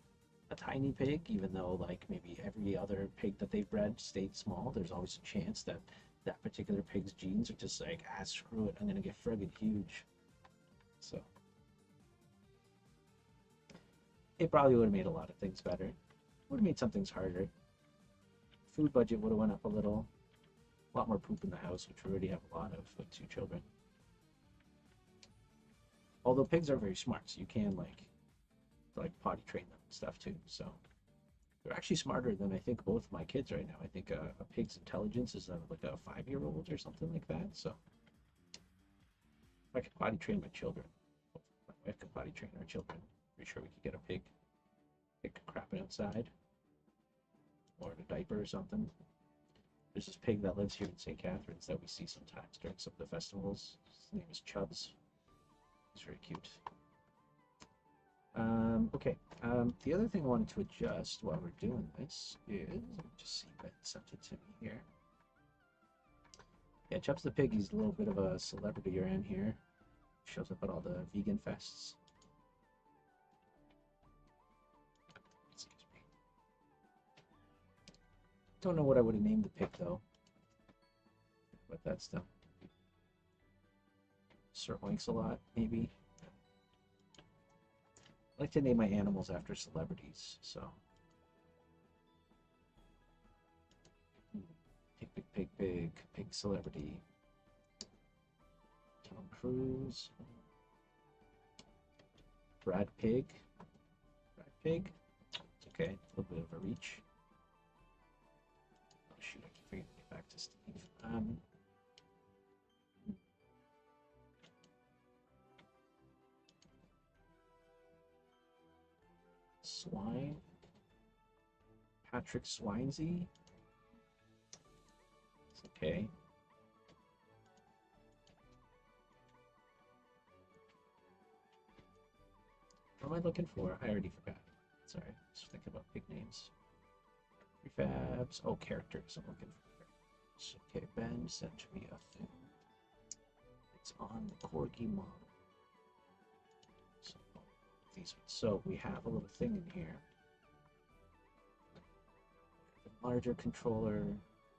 a tiny pig, even though like maybe every other pig that they've bred stayed small. There's always a chance that that particular pig's genes are just like, ah, screw it, I'm gonna get friggin' huge. So it probably would have made a lot of things better. Would have made some things harder. Food budget would have went up a little. A lot more poop in the house, which we already have a lot of with 2 children. Although pigs are very smart, so you can like potty train them and stuff too. So they're actually smarter than I think both my kids right now. I think a pig's intelligence is like a 5-year-old or something like that. So if I could potty train my children, my wife could potty train our children. Pretty sure we could get a pig crapping outside or in a diaper or something. There's this pig that lives here in St. Catharines that we see sometimes during some of the festivals. His name is Chubbs. He's very cute. Okay. The other thing I wanted to adjust while we're doing this is, let me just see if I sent it to me here. Yeah, Chubbs the pig, he's a little bit of a celebrity around here. Shows up at all the vegan fests. Excuse me. Don't know what I would have named the pig though. But that's the Sir Oinks-a-Lot, maybe. I like to name my animals after celebrities, so. Pig celebrity. Tom Cruise. Brad Pig. It's okay, a little bit of a reach. Oh shoot, I keep forgetting to get back to Steve. Swine. Patrick Swinesy. It's okay. What am I looking for? I already forgot. Sorry, just thinking about big names. Prefabs. Oh, characters. I'm looking for characters. Okay, Ben sent me a thing. It's on the Corgi model. So, so we have a little thing in here. The larger controller.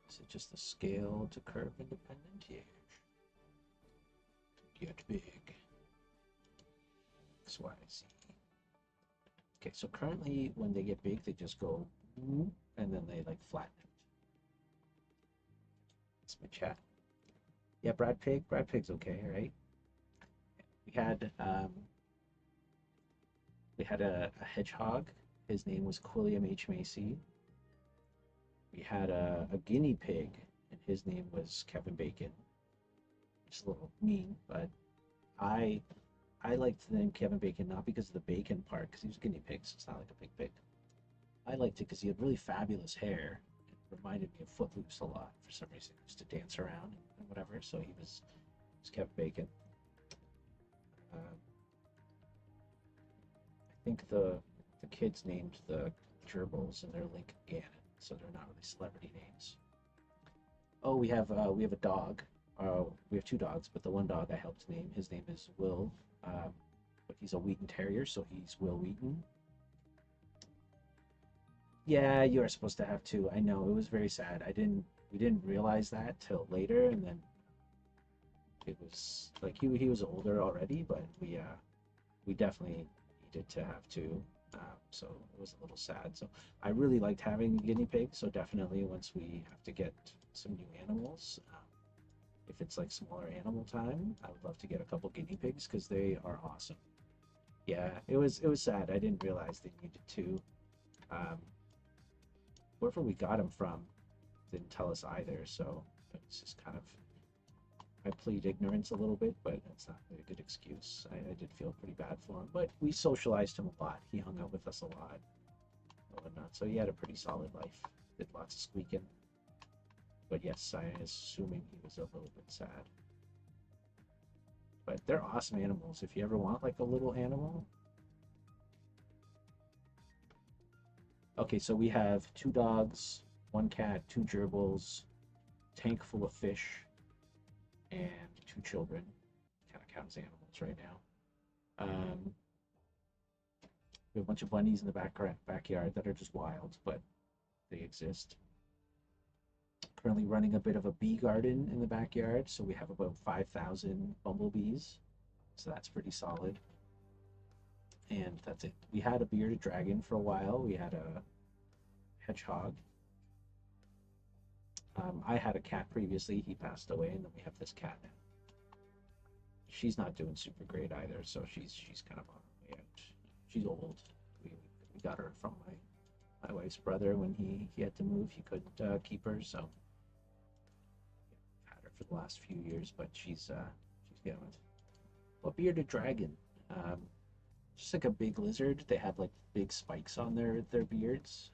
Is it just the scale to curve independent? Yeah. Get big. X, Y, Z. Okay, so currently when they get big, they just go and then they like flatten it. It's my chat. Yeah, Brad Pig's okay, right? We had a hedgehog. His name was Quilliam H. Macy. We had a guinea pig, and his name was Kevin Bacon. It's a little mean, but I liked the name Kevin Bacon not because of the bacon part, because he was a guinea pig, so it's not like a big pig. I liked it because he had really fabulous hair. It reminded me of Footloose a lot for some reason. He used to dance around and whatever, so he was Kevin Bacon. I think the kids named the gerbils, and they're Link and Ganon, so they're not really celebrity names. Oh, we have a dog. We have two dogs, but the one dog I helped name, his name is Will. But he's a Wheaton Terrier, so he's Will Wheaton. Yeah, you are supposed to have two. I know, it was very sad. We didn't realize that till later, and then it was like he was older already, but we definitely needed to have two. So it was a little sad. So I really liked having a guinea pig. So definitely once we have to get some new animals, if it's like smaller animal time, I would love to get a couple guinea pigs because they are awesome. Yeah, it was sad. I didn't realize they needed two. Wherever we got them from didn't tell us either. So it's just kind of, I plead ignorance a little bit, but it's not really a good excuse. I did feel pretty bad for him, but we socialized him a lot. He hung out with us a lot and whatnot. So he had a pretty solid life. Did lots of squeaking. But yes, I'm assuming he was a little bit sad. But they're awesome animals. If you ever want like a little animal. Okay, so we have 2 dogs, 1 cat, 2 gerbils, tank full of fish, and 2 children. Kind of counts animals right now. We have a bunch of bunnies in the backyard that are just wild, but they exist. Currently running a bit of a bee garden in the backyard, so we have about 5,000 bumblebees, so that's pretty solid. And that's it. We had a bearded dragon for a while. We had a hedgehog. I had a cat previously. He passed away, and then we have this cat now. She's not doing super great either, so she's kind of on her way out. She's old. We got her from my wife's brother when he had to move. He couldn't keep her, so had her for the last few years, but she's getting it. Well, bearded dragon. Just like a big lizard. They have like big spikes on their beards.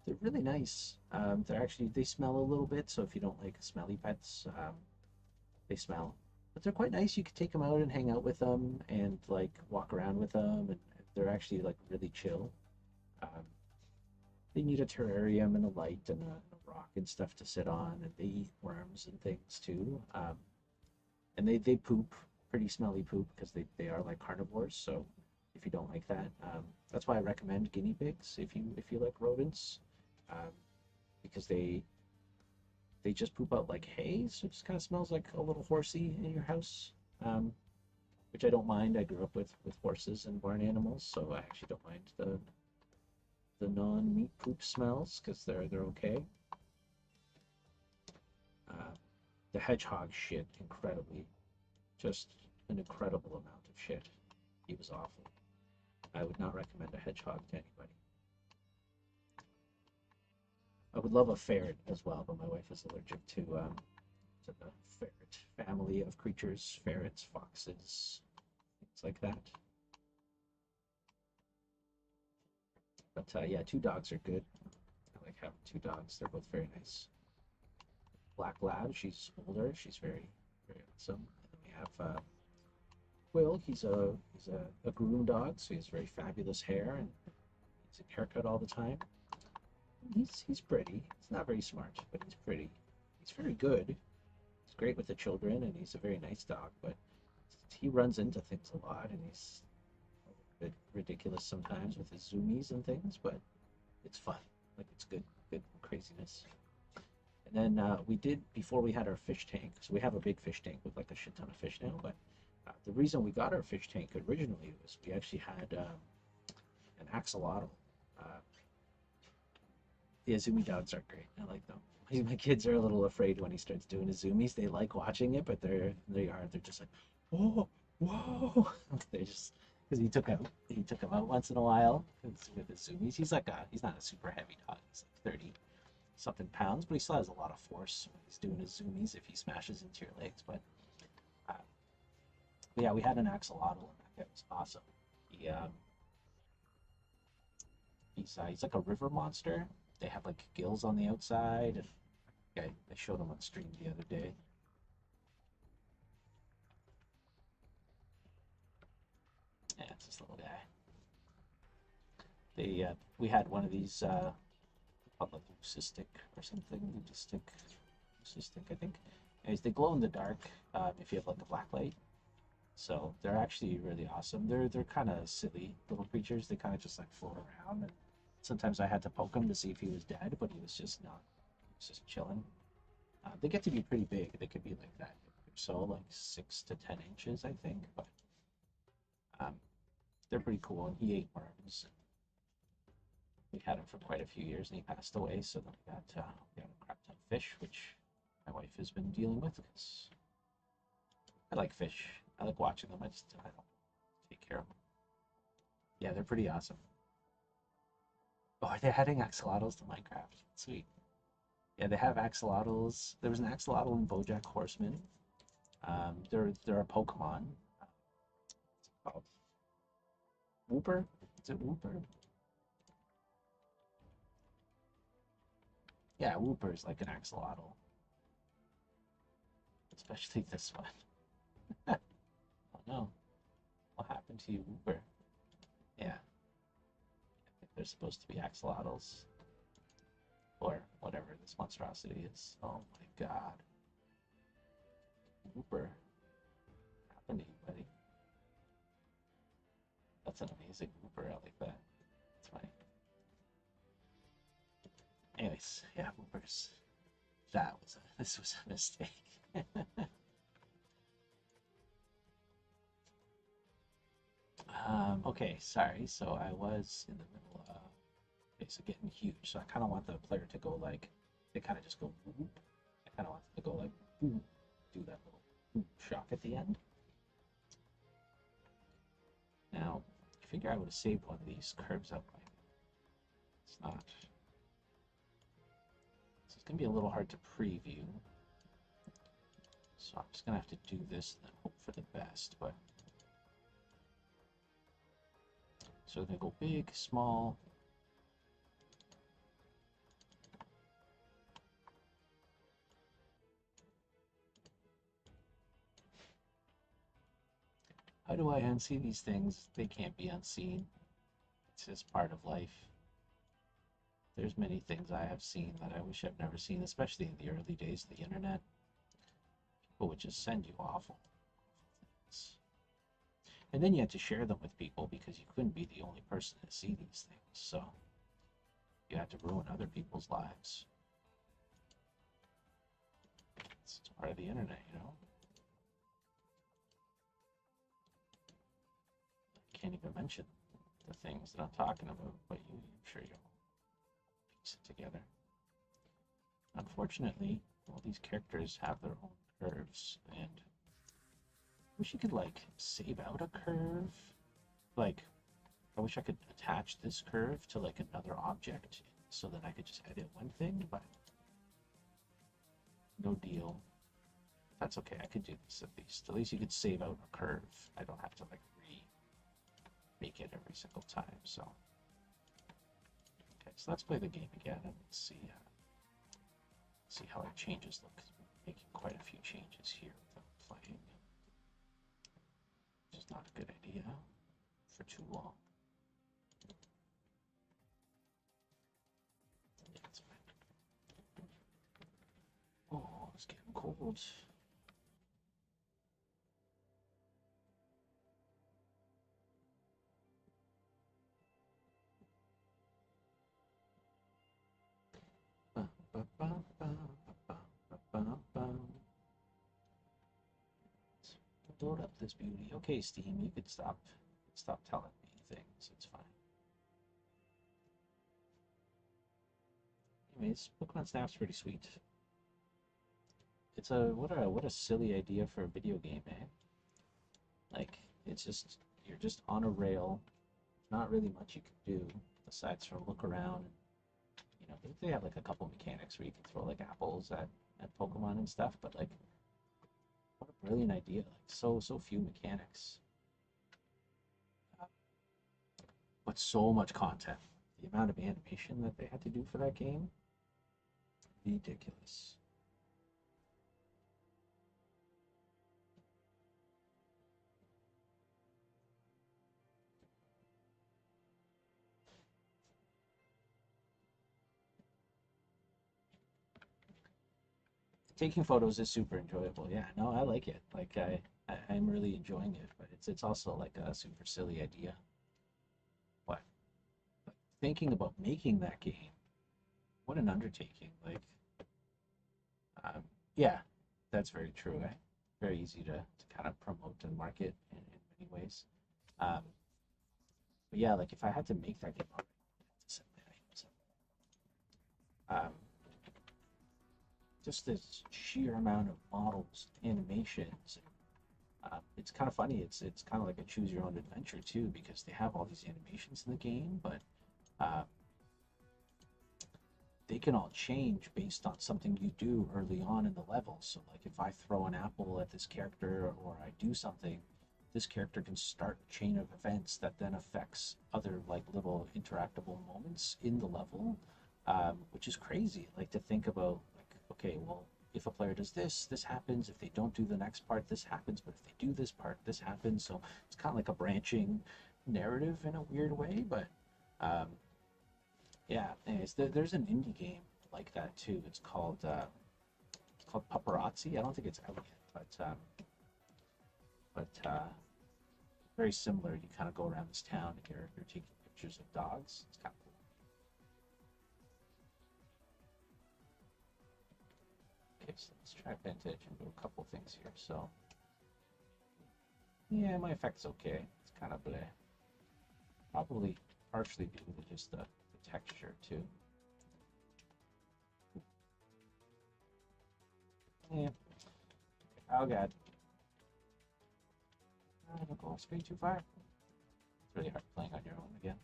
They're really nice. They smell a little bit, so if you don't like smelly pets, they smell. But they're quite nice. You could take them out and hang out with them and like walk around with them, and they're actually like really chill. Um, they need a terrarium and a light and a rock and stuff to sit on, and they eat worms and things too. And they poop, pretty smelly poop because they are like carnivores. So if you don't like that, that's why I recommend guinea pigs if you like rodents, um, because they just poop out like hay, so it just kind of smells like a little horsey in your house, which I don't mind. I grew up with horses and barn animals, so I actually don't mind the non-meat poop smells because they're okay. Uh, the hedgehog shit incredibly, just an incredible amount of shit. He was awful. I would not recommend a hedgehog to anybody. I would love a ferret as well, but my wife is allergic to the ferret family of creatures, ferrets, foxes, things like that. But yeah, two dogs are good. I like having two dogs. They're both very nice. Black Lab, she's older. She's very awesome. And then we have Quill. He's a groom dog, so he has very fabulous hair and he's a haircut all the time. He's pretty. He's not very smart, but he's pretty. He's very good. He's great with the children, and he's a very nice dog. But he runs into things a lot, and he's a bit ridiculous sometimes with his zoomies and things. But it's fun. Like it's good craziness. And then we did before we had our fish tank. So we have a big fish tank with like a shit ton of fish now. But the reason we got our fish tank originally was we actually had an axolotl. Uh, The Azumi dogs are great. I like them. My kids are a little afraid when he starts doing his zoomies. They like watching it, but they're just like, whoa, whoa. They're just because he took him out once in a while with his zoomies. He's not a super heavy dog. He's like 30 something pounds, but he still has a lot of force when he's doing his zoomies if he smashes into your legs. Uh, but yeah, we had an axolotl, and that guy was awesome. He he's like a river monster. They have like gills on the outside, and yeah, I showed him on stream the other day. Yeah, it's this little guy. We had one of these called like leucistic or something, leucistic, I think. Anyways, they glow in the dark if you have like a black light. So they're actually really awesome. They're kind of silly little creatures. They kind of just like float around, and sometimes I had to poke him to see if he was dead, but he was just not. He was just chilling. They get to be pretty big. They could be like that, so like 6 to 10 inches, I think. But um, they're pretty cool. And he ate worms. We had him for quite a few years, and he passed away. So then we got a crap ton of fish, which my wife has been dealing with because I like fish. I like watching them. I don't take care of them. Yeah, they're pretty awesome. Oh, are they adding axolotls to Minecraft? Sweet. Yeah, they have axolotls. There was an axolotl in BoJack Horseman. They're a Pokemon. What's it called? Wooper? Is it Wooper? Yeah, Wooper is like an axolotl. Especially this one. Oh no. What happened to you, Wooper? Yeah. I think they're supposed to be axolotls. Or whatever this monstrosity is. Oh my god. Wooper. What happened to you, buddy? That's an amazing Wooper. I like that. It's funny. Anyways, yeah, Woopers. This was a mistake. Okay, sorry. So I was in the middle of basically getting huge. So I kind of want the player to go like, they kind of just go whoop. I kind of want them to go like, whoop, do that little whoop shock at the end. Now, I figure I would have saved one of these curves up. It's not. So it's going to be a little hard to preview. So I'm just going to have to do this and then hope for the best. But so they're going to go big, small, How do I unsee these things? They can't be unseen. It's just part of life. There's many things I have seen that I wish I've never seen, especially in the early days of the internet. People would just send you awful things. And then you had to share them with people because you couldn't be the only person to see these things. So you had to ruin other people's lives. It's part of the internet, you know? I can't even mention the things that I'm talking about, but I'm sure you'll piece it together. Unfortunately, all these characters have their own curves, and I wish you could, like, save out a curve. Like, I wish I could attach this curve to, like, another object so that I could just edit one thing, but no deal. That's okay, I could do this at least. At least you could save out a curve. I don't have to, like, make it every single time, so. Okay, so let's play the game again and see how our changes look. We're making quite a few changes here without playing, which is not a good idea for too long. Yeah, it's fine. Oh, it's getting cold. Load up this beauty. Okay, Steam, you could stop telling me things. It's fine. Anyways, Pokemon Snap's pretty sweet. It's what a silly idea for a video game, eh? Like, it's just, you're just on a rail. Not really much you can do aside from look around. You know, they have like a couple mechanics where you can throw like apples at Pokemon and stuff, but like, what a brilliant idea! Like, so few mechanics, but so much content. The amount of animation that they had to do for that game, ridiculous. Taking photos is super enjoyable. Yeah, no, I like it. Like I'm really enjoying it, but it's also like a super silly idea. But thinking about making that game, what an undertaking. Like, yeah, that's very true. Eh? Very easy to kind of promote and market in many ways. Um, but yeah, like if I had to make that game, just this sheer amount of models, animations. It's kind of funny. It's kind of like a choose your own adventure too, because they have all these animations in the game, but they can all change based on something you do early on in the level. So like if I throw an apple at this character or I do something, this character can start a chain of events that then affects other like little interactable moments in the level, which is crazy. Like to think about like, okay, well, if a player does this, this happens. If they don't do the next part, this happens. But if they do this part, this happens. So it's kind of like a branching narrative in a weird way, but yeah, anyways, there's an indie game like that too. It's called Paparazzi. I don't think it's out yet, but very similar. You kind of go around this town and you're taking pictures of dogs. It's kind of cool. Okay, so let's try vintage and do a couple things here. So yeah, my effect's okay. It's kind of bleh. Probably partially due to just the texture too. Yeah. Oh god. Oh, don't go off screen too far. It's really hard playing on your own again.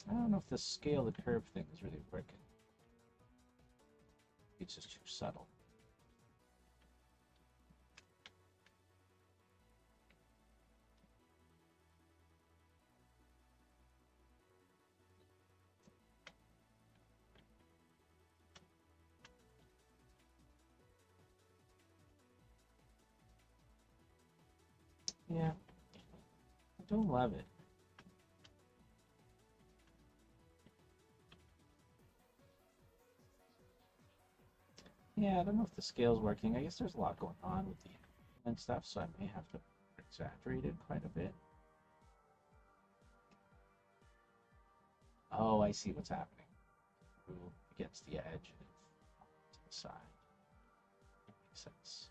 I don't know if the scale of the curve thing is really working. It's just too subtle. Yeah, I don't love it. Yeah, I don't know if the scale's working. I guess there's a lot going on with the and stuff, so I may have to exaggerate it quite a bit. Oh, I see what's happening. Move against the edge and to the side. Makes sense.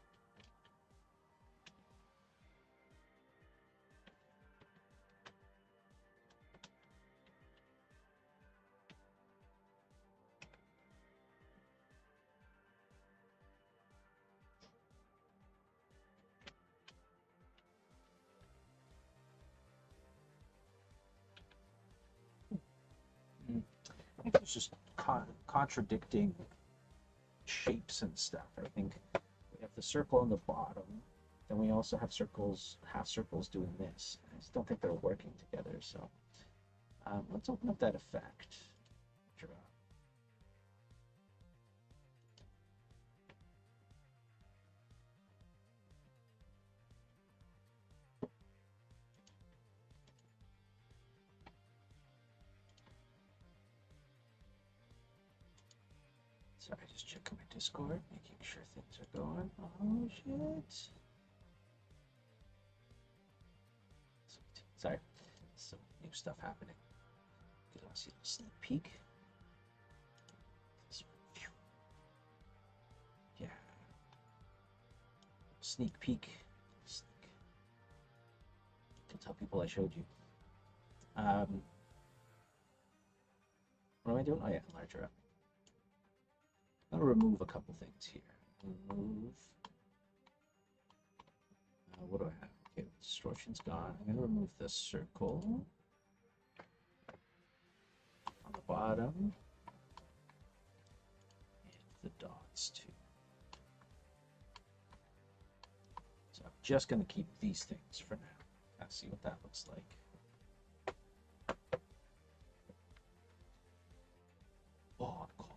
I think it's just contradicting shapes and stuff. I think we have the circle on the bottom, then we also have circles, half circles doing this. I just don't think they're working together. So let's open up that effect. Draw. Sorry, just checking my Discord, making sure things are going. Oh shit. Sorry, some new stuff happening. You want to see a sneak peek? Yeah. Sneak peek. Sneak. To tell people I showed you. What am I doing? Oh yeah, larger up. I'm gonna remove a couple things here. Remove. What do I have? Okay, distortion's gone. I'm gonna remove the circle on the bottom and the dots too. So I'm just gonna keep these things for now. Let's see what that looks like. Oh, I'm cold.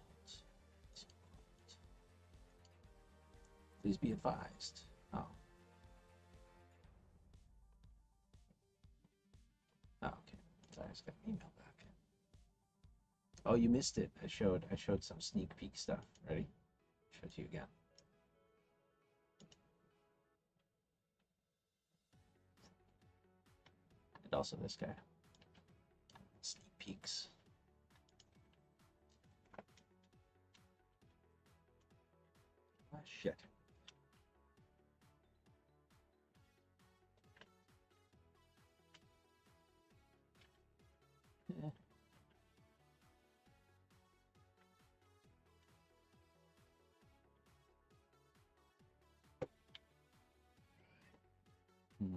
Please be advised. Oh. Oh, okay. Sorry, I just got an email back. Oh, you missed it. I showed some sneak peek stuff. Ready? Show it to you again. And also this guy. Sneak peeks. Ah, shit. Eh. Hmm.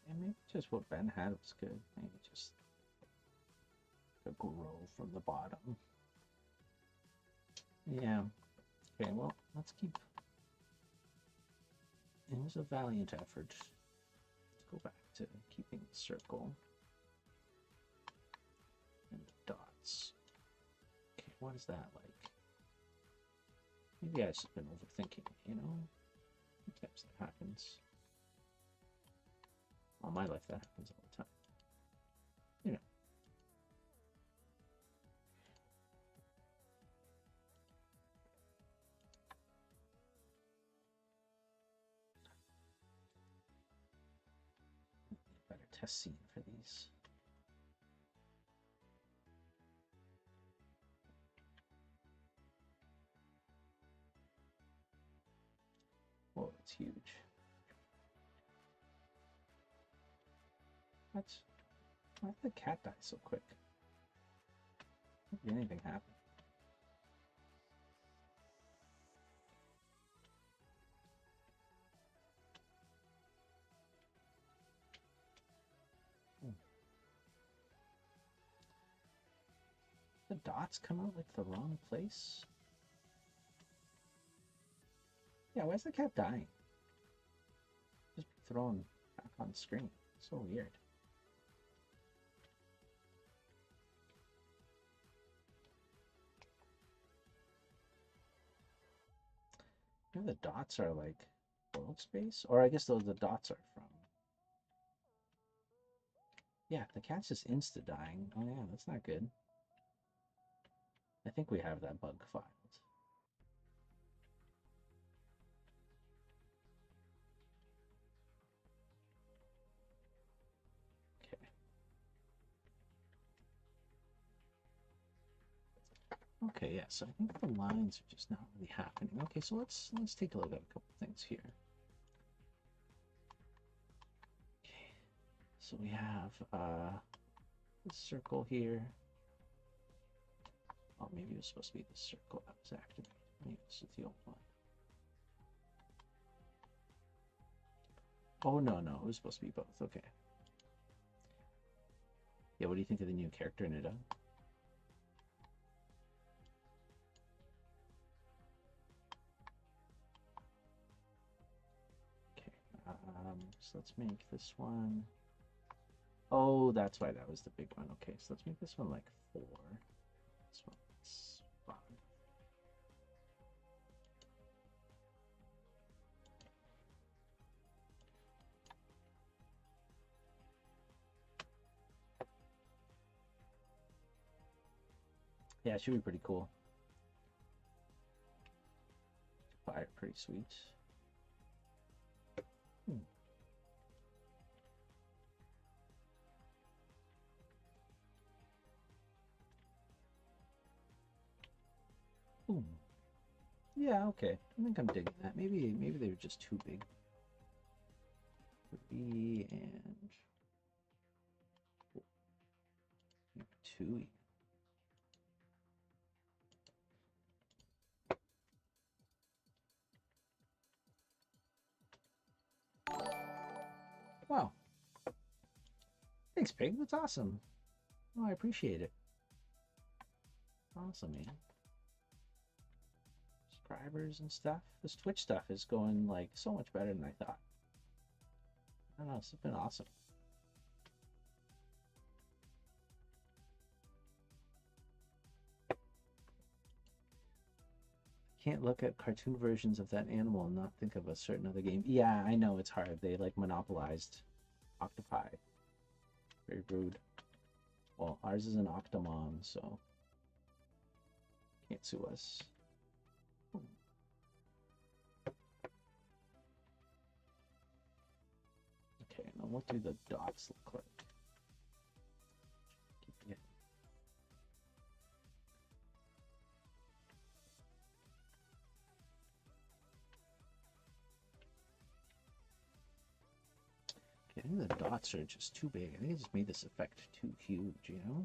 Yeah, maybe just what Ben had was good. Maybe just to grow from the bottom. Yeah. Okay, well, let's keep. It was a valiant effort. Let's go back to keeping the circle and the dots. Okay, what is that like? Maybe I've just been overthinking, you know? Sometimes that happens. All my life, that happens all the time. You know. Better test scene for these. Whoa, it's huge. Why did the cat die so quick? How did anything happen? The dots come out like the wrong place? Yeah, why is the cat dying? Just be thrown back on the screen. So weird. Maybe the dots are like world space, or I guess those the dots are from. Yeah, the cat's just insta dying. Oh yeah, that's not good. I think we have that bug filed. Okay, yeah, so I think the lines are just not really happening. Okay, so let's take a look at a couple things here. Okay, so we have this circle here. Oh, maybe it was supposed to be the circle that was activated. Maybe this is the old one. Oh, no, it was supposed to be both. Okay. Yeah, what do you think of the new character, Nida? Okay, so let's make this one. Oh, that's why that was the big one. Okay, so let's make this one like 4. This one's 5. Yeah, it should be pretty cool. Fire, pretty sweet. Boom. Yeah, okay. I think I'm digging that. Maybe they were just too big. 3 and 2. Wow. Thanks, Pig. That's awesome. Oh, I appreciate it. Awesome, man. Subscribers and stuff. This Twitch stuff is going like so much better than I thought. I don't know, it's been awesome. Can't look at cartoon versions of that animal and not think of a certain other game. Yeah, I know it's hard. They like monopolized octopi. Very rude. Well, ours is an octomom, so can't sue us. Okay, now what do the dots look like? I think the dots are just too big. I think it just made this effect too huge, you know?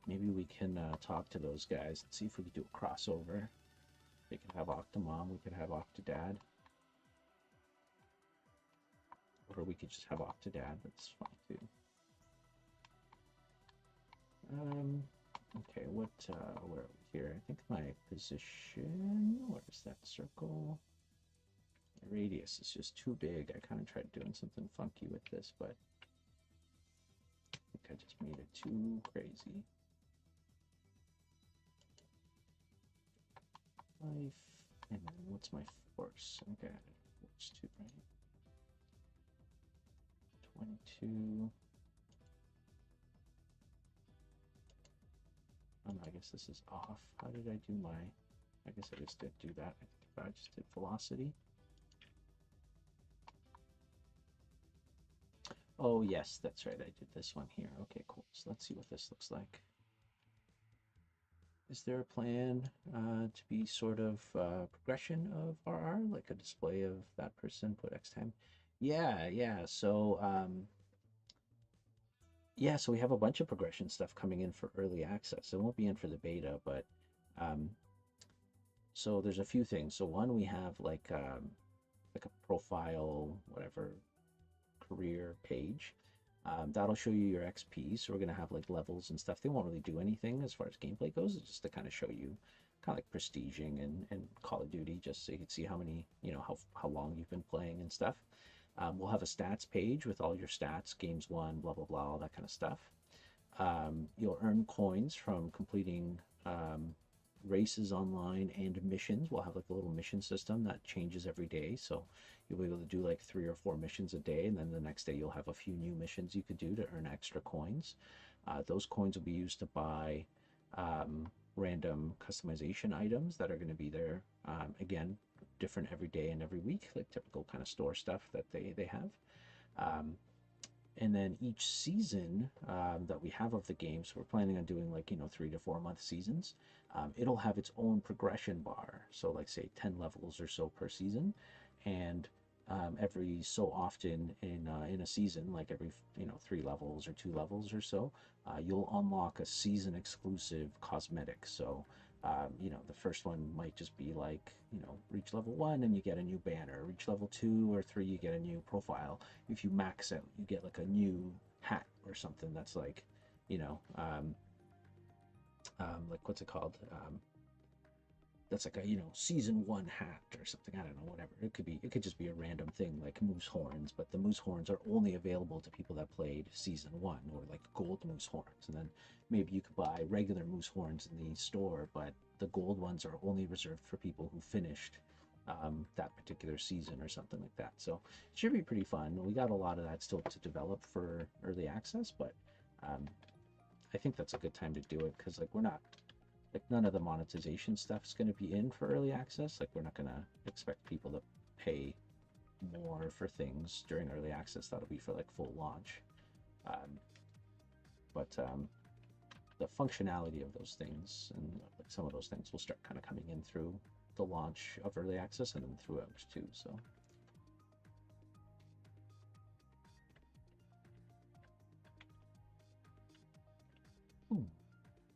Maybe we can talk to those guys and see if we could do a crossover. They could have Octomom, we could have Octodad. Or we could just have Octodad, that's fine too. Okay, where are we here? I think my position, where's that circle? The radius is just too big. I kind of tried doing something funky with this, but I think I just made it too crazy. Life, and then what's my force? Okay, force 2, right? 22. Oh, I guess this is off. How did I do my... I guess I just did do that. I just did velocity. Oh, yes, that's right. I did this one here. Okay, cool. So let's see what this looks like. Is there a plan to be sort of progression of RR, like a display of that person, put X time? Yeah. So, yeah, so we have a bunch of progression stuff coming in for early access. It won't be in for the beta, but so there's a few things. So one, we have like a profile, whatever, career page. That'll show you your XP. So we're gonna have like levels and stuff. They won't really do anything as far as gameplay goes. It's just to kind of show you, kind of like prestiging and Call of Duty, just so you can see how many, you know, how long you've been playing and stuff. We'll have a stats page with all your stats, games won, blah blah blah, all that kind of stuff. You'll earn coins from completing races online and missions. We'll have like a little mission system that changes every day. So you'll be able to do like 3 or 4 missions a day, and then the next day you'll have a few new missions you could do to earn extra coins. Those coins will be used to buy random customization items that are going to be there. Again, different every day and every week, like typical kind of store stuff that they have. And then each season that we have of the game, so we're planning on doing like 3 to 4 month seasons. It'll have its own progression bar, so like say 10 levels or so per season, and every so often in a season, like every 3 levels or 2 levels or so, you'll unlock a season exclusive cosmetic. So the first one might just be like, reach level 1 and you get a new banner. Reach level 2 or 3, you get a new profile. If you max out, you get like a new hat or something that's like, like what's it called? That's like a season 1 hat or something. I don't know, whatever. It could just be a random thing like moose horns, but the moose horns are only available to people that played season 1, or like gold moose horns. And then maybe you could buy regular moose horns in the store, but the gold ones are only reserved for people who finished that particular season or something like that. So it should be pretty fun. We got a lot of that still to develop for early access, but I think that's a good time to do it, because like we're not, like, none of the monetization stuff is going to be in for early access. Like, we're not going to expect people to pay more for things during early access. That'll be for like full launch. But the functionality of those things, and like some of those things, will start kind of coming in through the launch of early access and then throughout too. So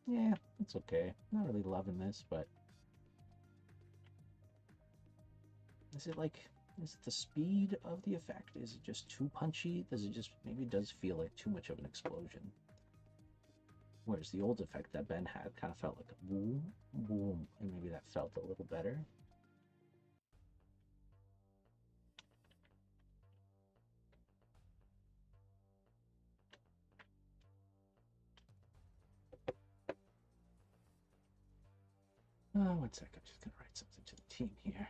yeah, it's okay. Not really loving this, but is it the speed of the effect? Is it just too punchy? Maybe it does feel like too much of an explosion. Whereas the old effect that Ben had kind of felt like a boom, boom, and maybe that felt a little better. Oh, 1 sec, I'm just gonna write something to the team here.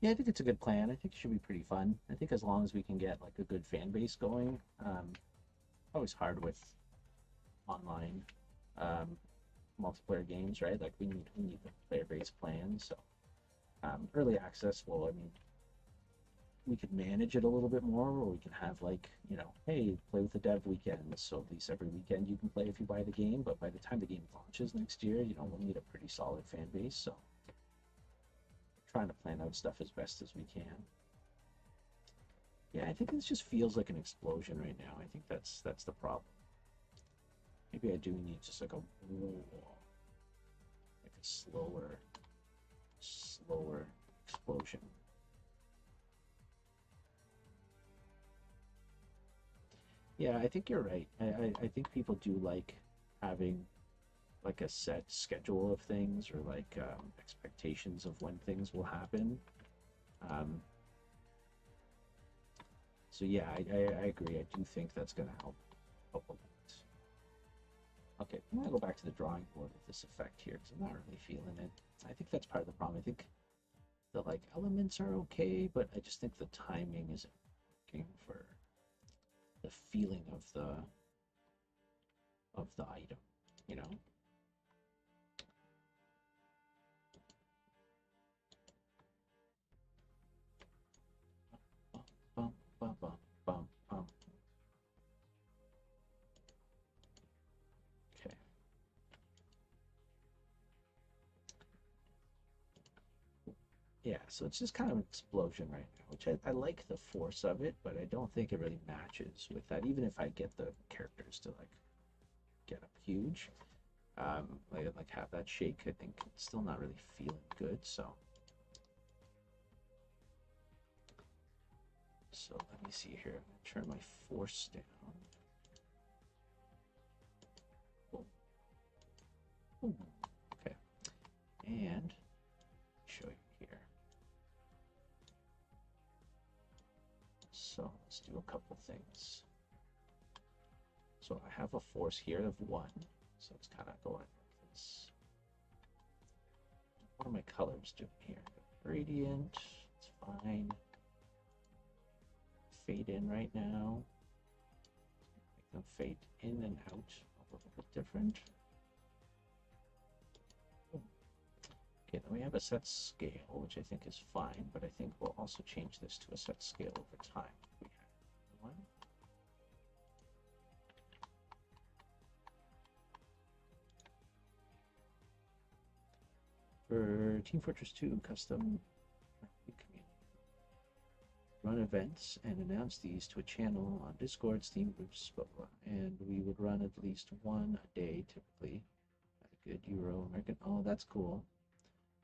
Yeah, I think it's a good plan. I think it should be pretty fun. I think as long as we can get like a good fan base going, always hard with online multiplayer games, right? Like we need the player base plans. So early access, well, I mean, we could manage it a little bit more, or we can have like, hey, play with the dev weekends. So at least every weekend you can play if you buy the game. But by the time the game launches next year, we'll need a pretty solid fan base. So trying to plan out stuff as best as we can. Yeah, I think this just feels like an explosion right now. I think that's the problem. Maybe I do need just like a slower explosion. Yeah, I think you're right. I think people do like having like a set schedule of things, or like expectations of when things will happen. So yeah, I agree. I do think that's going to help a lot. Okay, I'm going to go back to the drawing board with this effect here, because I'm not really feeling it. I think that's part of the problem. I think the like elements are okay, but I just think the timing isn't working for the feeling of the item, Bum, bum, bum, bum, bum. Okay. Yeah, so it's just kind of an explosion right now, which I like the force of it, but I don't think it really matches with that. Even if I get the characters to like get up huge, like have that shake, I think it's still not really feeling good. So let me see here. I'm gonna turn my force down. Oh, oh, okay, and show you here. So let's do a couple things. So I have a force here of 1, so it's kind of going like this. What are my colors doing here? Gradient, it's fine. Fade in right now. Make them fade in and out a little bit different. Okay, then we have a set scale, which I think is fine, but I think we'll also change this to a set scale over time. We have 1. For Team Fortress 2 custom, run events and announce these to a channel on Discord, Steam groups, blah, blah, and we would run at least 1 a day, typically. A good Euro American. Oh, that's cool.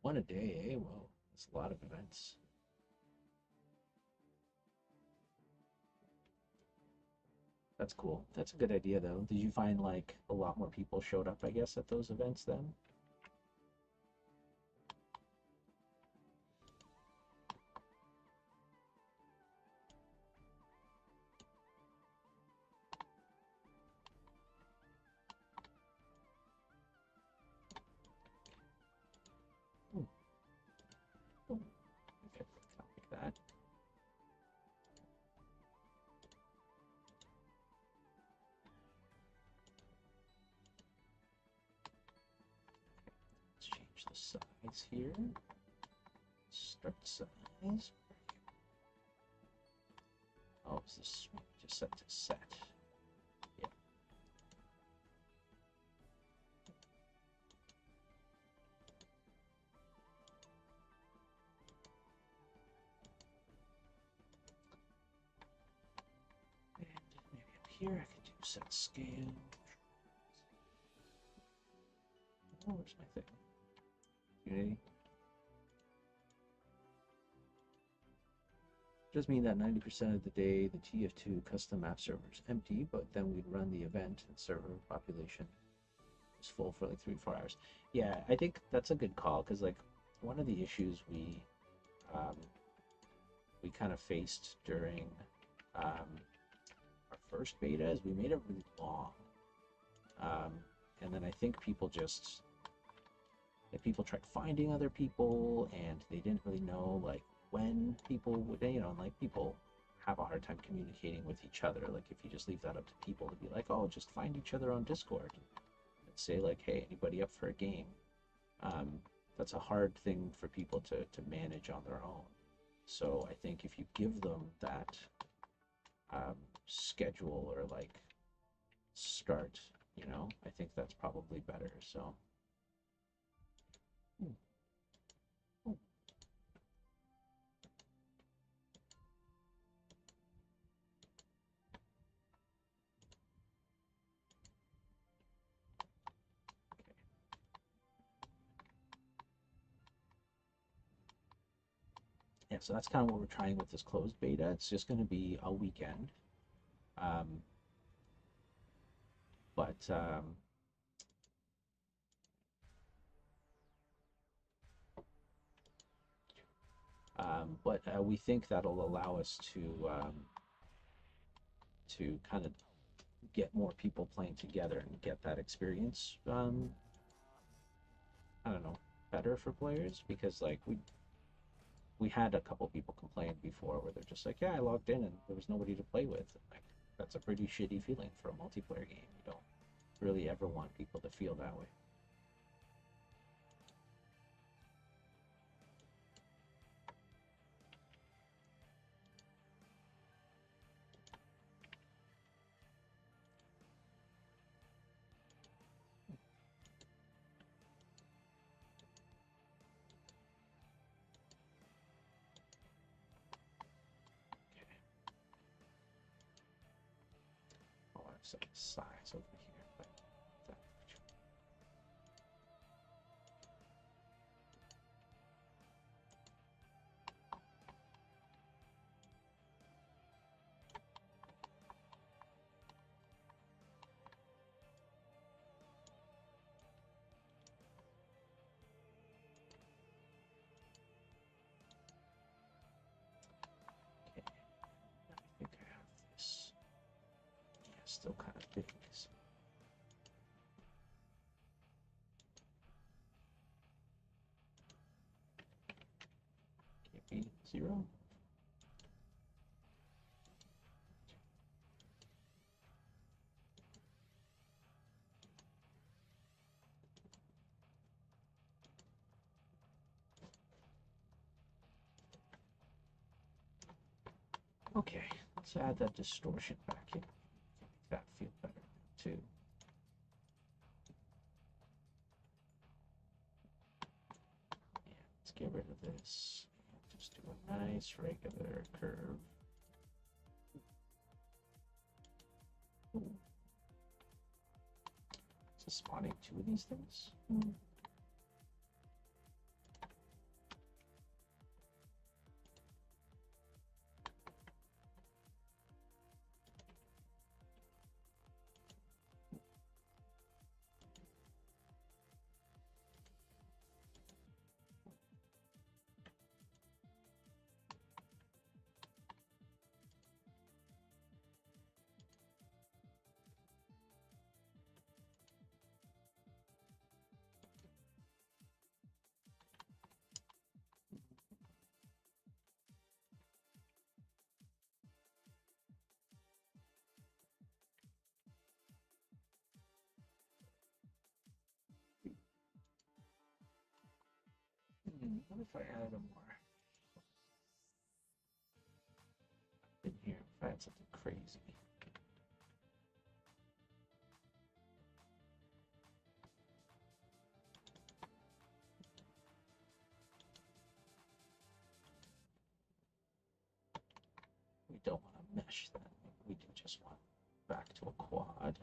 1 a day, eh? Whoa, that's a lot of events. That's cool. That's a good idea, though. Did you find like a lot more people showed up, I guess, at those events then? Okay, like that. Let's change the size here. Start size. Oh, is this just set to set? Yeah. And maybe up here I can do set scale. Oh, where's my thing? Unity. Just mean that 90% of the day the TF2 custom app server is empty, but then we'd run the event and server population is full for like 3 to 4 hours. Yeah, I think that's a good call because like one of the issues we kind of faced during our first beta is we made it really long, and then I think people just like people tried finding other people and they didn't really know like when people would, and like people have a hard time communicating with each other. Like if you just leave that up to people to be like, oh, just find each other on Discord and say like, hey, anybody up for a game? That's a hard thing for people to manage on their own. So I think if you give them that schedule or like start, I think that's probably better. So. Yeah, so that's kind of what we're trying with this closed beta. It's just going to be a weekend. Um, but we think that'll allow us to kind of get more people playing together and get that experience. I don't know, better for players because like we had a couple people complain before where they're just like, yeah, I logged in and there was nobody to play with. Like that's a pretty shitty feeling for a multiplayer game. You don't really ever want people to feel that way. looks like the size over here, but that. Okay, I think I have this. Yeah, still kind of big. So. Can't be 0. Okay, let's add that distortion back in. Make that feel better now too. Yeah, let's get rid of this. Just do a nice regular curve. Ooh. Is it spawning 2 of these things? What if I added a more in here? If I had something crazy. We don't want to mesh that. We do just want back to a quad.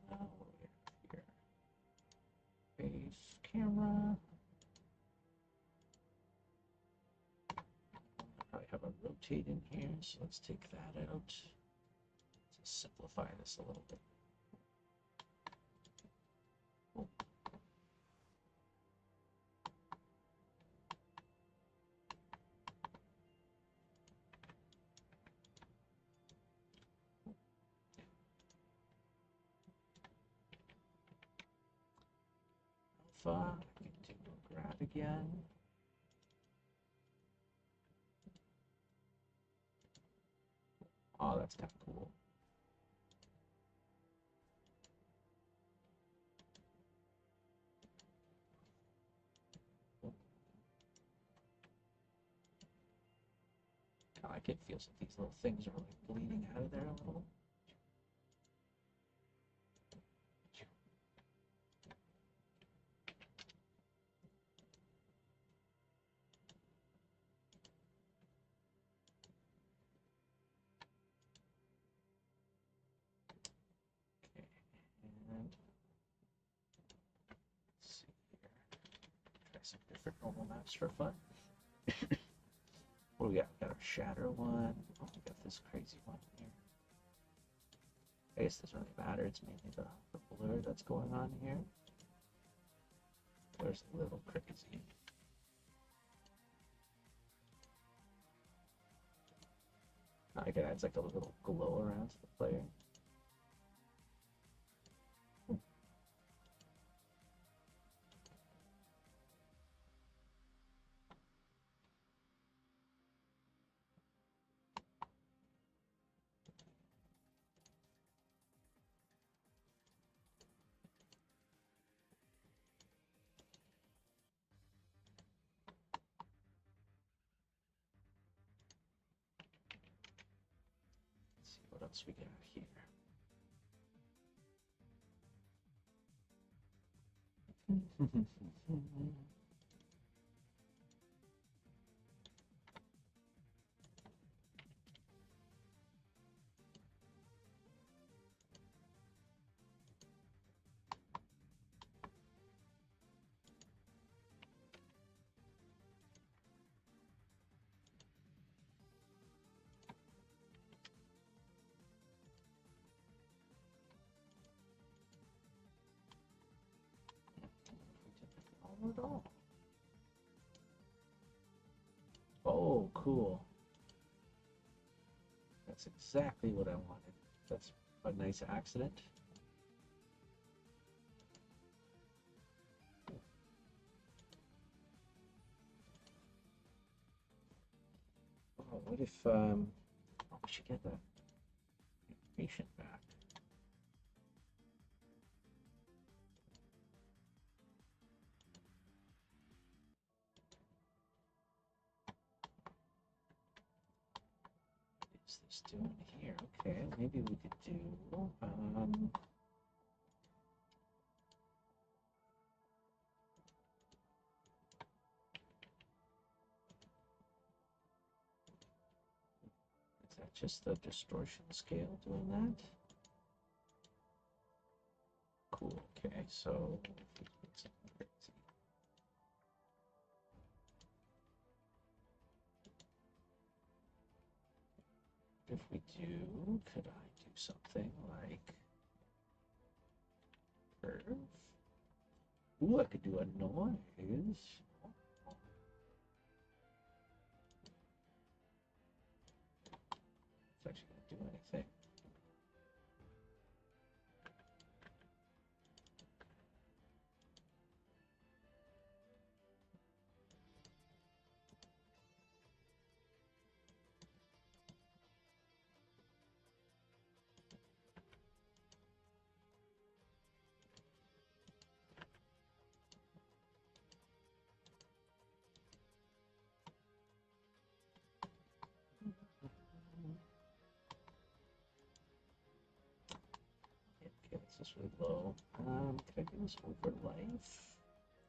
Now we're here. Base camera. Probably have a rotate in here, so let's take that out. Let's simplify this a little bit. Oh. Alpha, I can do a grab again. Oh, that's kind of cool. I like it. Feels like these little things are like bleeding out of there a little. And let's see here. Try some different normal maps for fun. What do we got? We got our shatter one. Oh, we got this crazy one here. I guess it doesn't really matter. It's mainly the blur that's going on here. Blur's a little crazy. I like it adds like a little glow around to the player. What else we got here? at all. Oh, cool. That's exactly what I wanted. That's a nice accident. Oh, what if oh, we should get that information back. What is this doing here? Okay, maybe we could do is that just the distortion scale doing that? Cool, okay, so something crazy. If we do, could I do something like curve? Ooh, I could do a noise. It's actually gonna do anything. Okay, this is really low. Can I do this over life?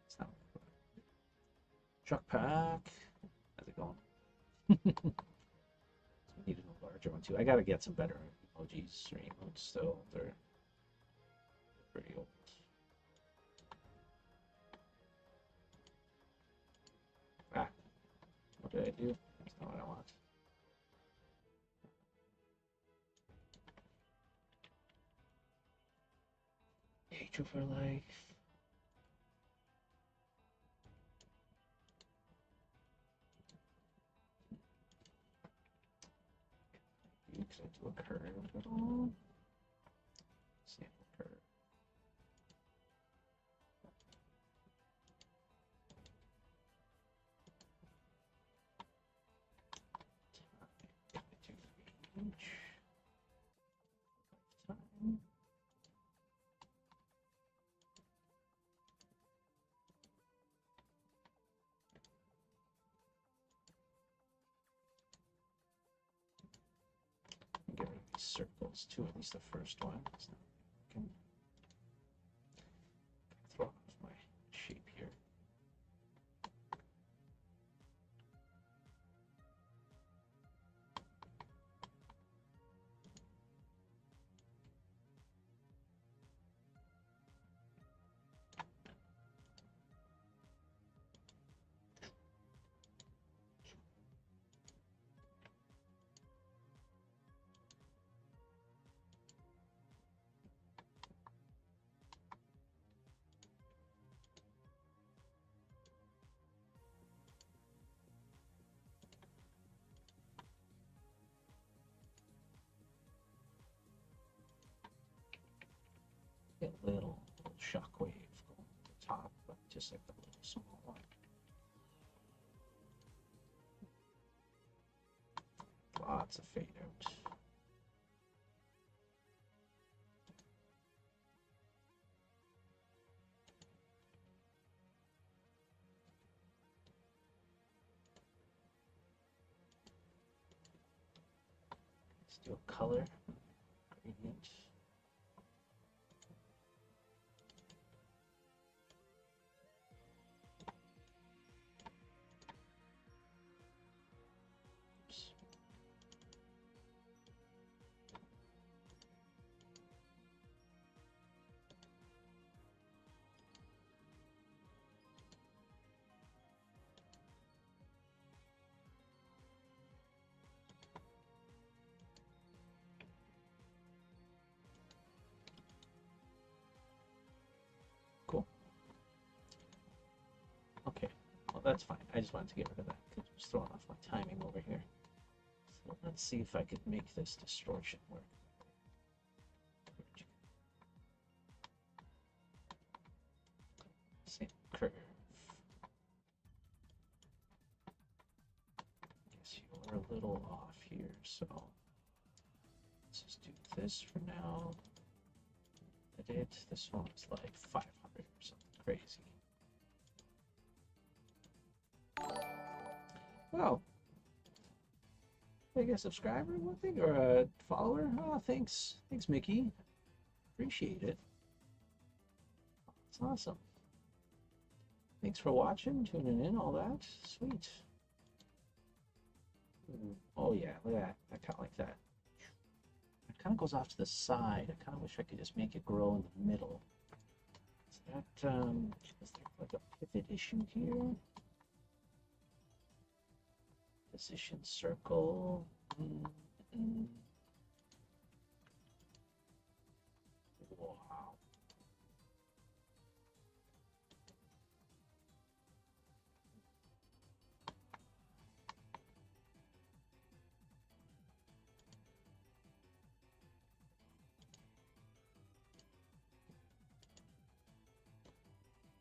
It's not. Truck pack. How's it going? We needed a larger one too. I gotta get some better emojis or emotes still. They're pretty old. Ah, what did I do? That's not what I want. Hatred for life. Could I do a curve at all? Sample curve. Range. Time. Get rid of these circles too, at least the first one. It's not working. Throw off my shape here. Get a little shockwave going at the top, but just like the little small one. Lots of fade out. Let's do a color gradient. Oh, that's fine. I just wanted to get rid of that because it was throwing off my timing over here. So let's see if I could make this distortion work. Same curve. Guess you're a little off here, so let's just do this for now. Edit. This one's like 500 or something crazy. Well, like a subscriber, one thing, or a follower. Oh, thanks, Mickey. Appreciate it. It's awesome. Thanks for watching, tuning in, all that. Sweet. Oh yeah, look at that. I kind of like that. It kind of goes off to the side. I kind of wish I could just make it grow in the middle. Is that is there like a pivot issue here? Position circle. Wow.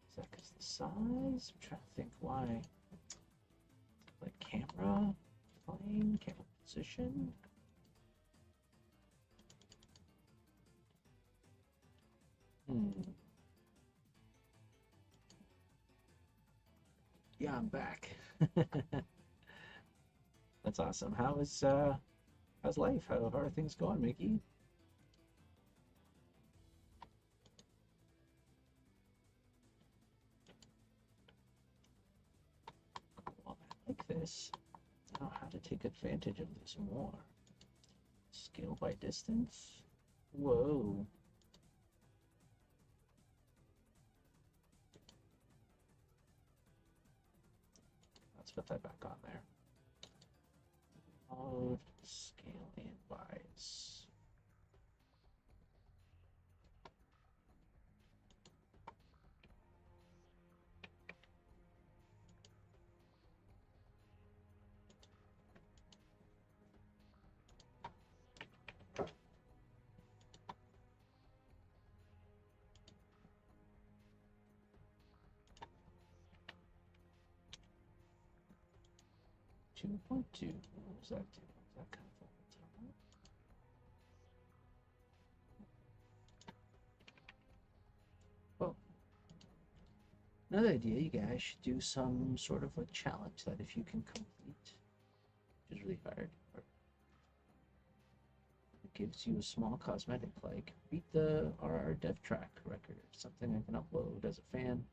Is that because the size? I'm trying to think why. Like camera, plane, camera position. Yeah, I'm back. That's awesome. How's life? How are things going, Mickey? Well, I like this. I know how to take advantage of this more. Scale by distance. Whoa. Let's put that back on there. Mode, scale and bias. Two point two. What was that do? Was that kind of over time? Well, another idea, you guys should do some sort of a challenge that if you can complete, which is really hard, or it gives you a small cosmetic, like beat the RR dev track record, something I can upload as a fan,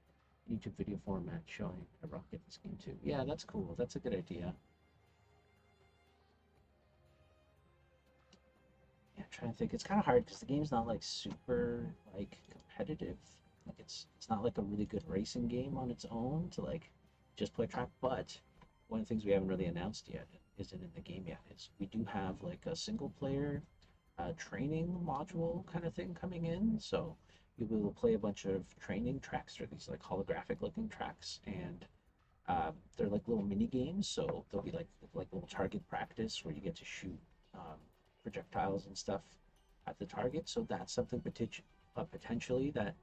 YouTube video format showing a rocket this game too. Yeah, that's cool. That's a good idea. Yeah, I'm trying to think. It's kind of hard because the game's not like super like competitive. Like it's not like a really good racing game on its own to like just play track. But one of the things we haven't really announced yet, isn't in the game yet, is we do have like a single player training module kind of thing coming in. So you'll be able to play a bunch of training tracks or these like holographic looking tracks, and they're like little mini games. So there'll be like little target practice where you get to shoot projectiles and stuff at the target. So that's something potentially that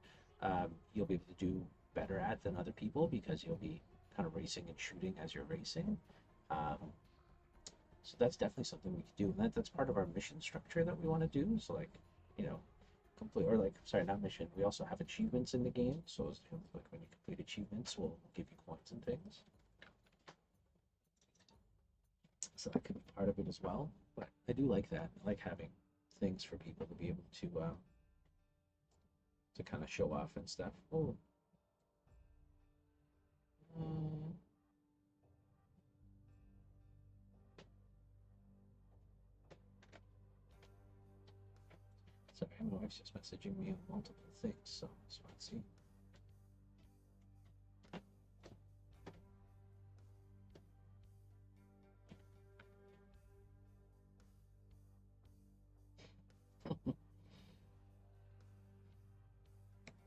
you'll be able to do better at than other people because you'll be kind of racing and shooting as you're racing. So that's definitely something we could do. And that's part of our mission structure that we want to do. So like, you know, complete, or like, sorry, not mission. We also have achievements in the game. So like when you complete achievements, we'll give you coins and things. So that could be part of it as well. But I do like that. I like having things for people to be able to kind of show off and stuff. Oh. Sorry, my wife's just messaging me on multiple things, so I just want to see.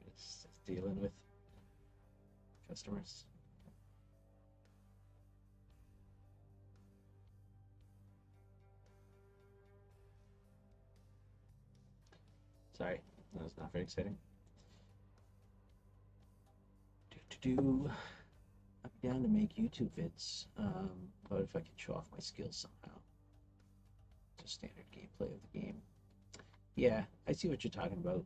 It's dealing with customers. Sorry, that was not very exciting. Do. I'm down to make YouTube vids, but if I could show off my skills somehow. Just standard gameplay of the game. Yeah, I see what you're talking about.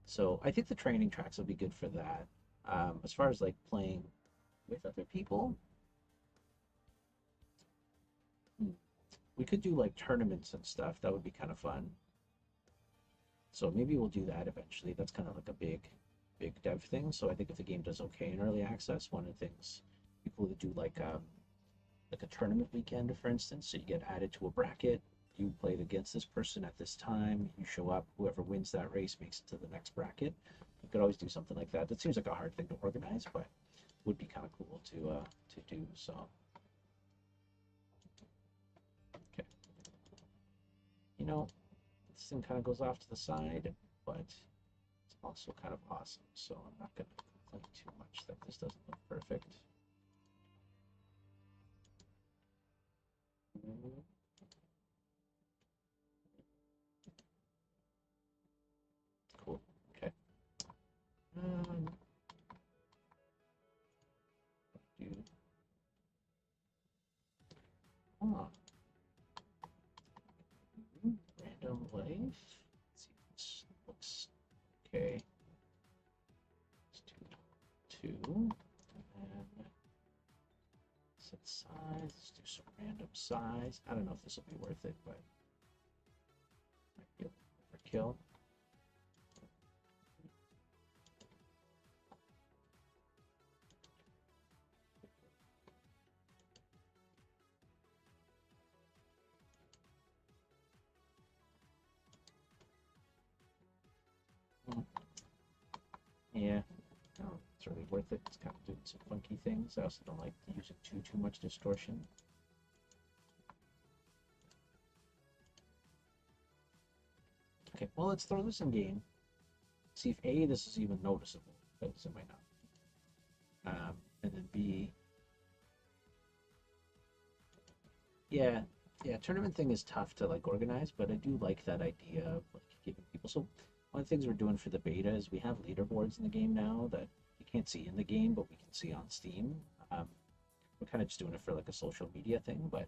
So I think the training tracks will be good for that. As far as like playing with other people, we could do like tournaments and stuff. That would be kind of fun. So maybe we'll do that eventually. That's kind of like a big dev thing. So I think if the game does okay in early access, one of the things people would do like a tournament weekend, for instance. So you get added to a bracket. You play against this person at this time. You show up. Whoever wins that race makes it to the next bracket. You could always do something like that. That seems like a hard thing to organize, but would be kind of cool to do. So. Okay. You know, this thing kind of goes off to the side, but it's also kind of awesome. So I'm not going to complain too much that this doesn't look perfect. Cool. Okay. Dude. Random life. Let's see if this looks okay. Let's do 2. And then set size. Let's do some random size. I don't know if this will be worth it, but might be overkill. Yeah, no, it's really worth it. It's kind of doing some funky things. I also don't like using too much distortion. Okay, well, let's throw this in game. See if A, this is even noticeable, because it might not. And then B, yeah, tournament thing is tough to like organize, but I do like that idea of like giving people. So one of the things we're doing for the beta is we have leaderboards in the game now that you can't see in the game, but we can see on Steam. We're kind of just doing it for like a social media thing, but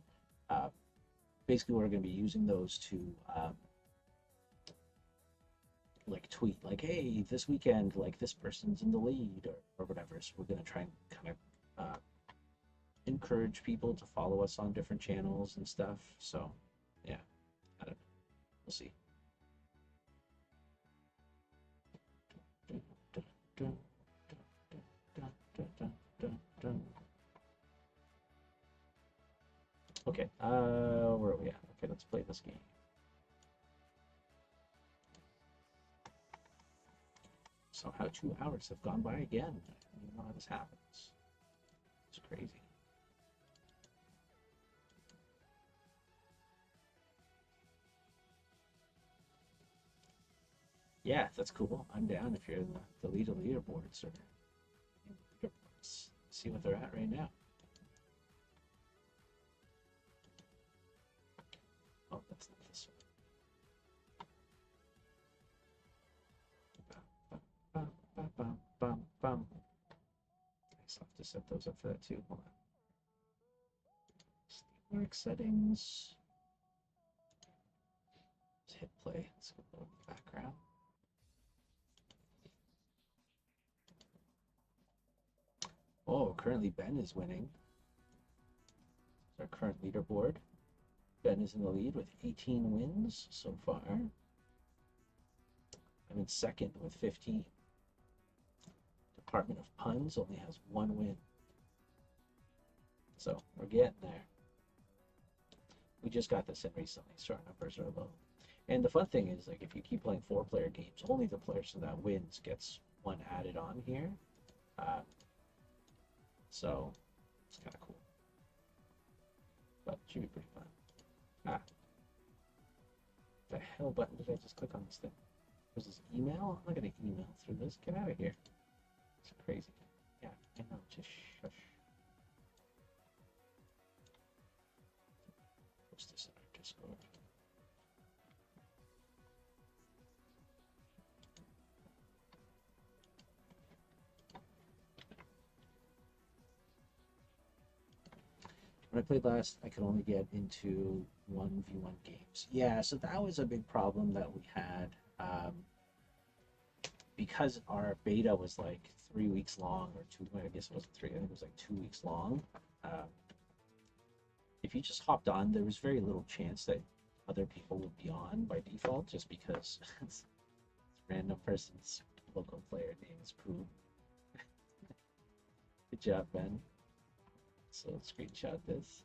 basically we're going to be using those to like tweet like, hey, this weekend, like this person's in the lead or whatever. So we're going to try and kind of encourage people to follow us on different channels and stuff. So yeah, I don't know. We'll see. Okay, where are we at? Okay, let's play this game. Somehow 2 hours have gone by again. I don't even know how this happens. It's crazy. Yeah, that's cool. I'm down if you're in the lead of leaderboards or leaderboards. See what they're at right now. Oh, that's not this one. I still have to set those up for that too. Hold on. Work settings. Let's hit play. Let's go to the background. Oh, currently Ben is winning. Our current leaderboard. Ben is in the lead with 18 wins so far. I'm in second with 15. Department of Puns only has 1 win. So we're getting there. We just got this in recently, so our numbers are low. And the fun thing is, like, if you keep playing 4-player games, only the person that wins gets 1 added on here. So it's kind of cool. But it should be pretty fun. Ah. The hell button did I just click on this thing? Was this email? I'm not going to email through this. Get out of here. It's crazy. Yeah, I know. Just shush. Post this in our Discord. when I played last, I could only get into 1v1 games. Yeah, so that was a big problem that we had. Because our beta was like 3 weeks long, or two, I guess it wasn't three, I think it was like 2 weeks long. If you just hopped on, there was very little chance that other people would be on by default, just because it's random person's local player name is Pooh. Good job, Ben. So let's screenshot this.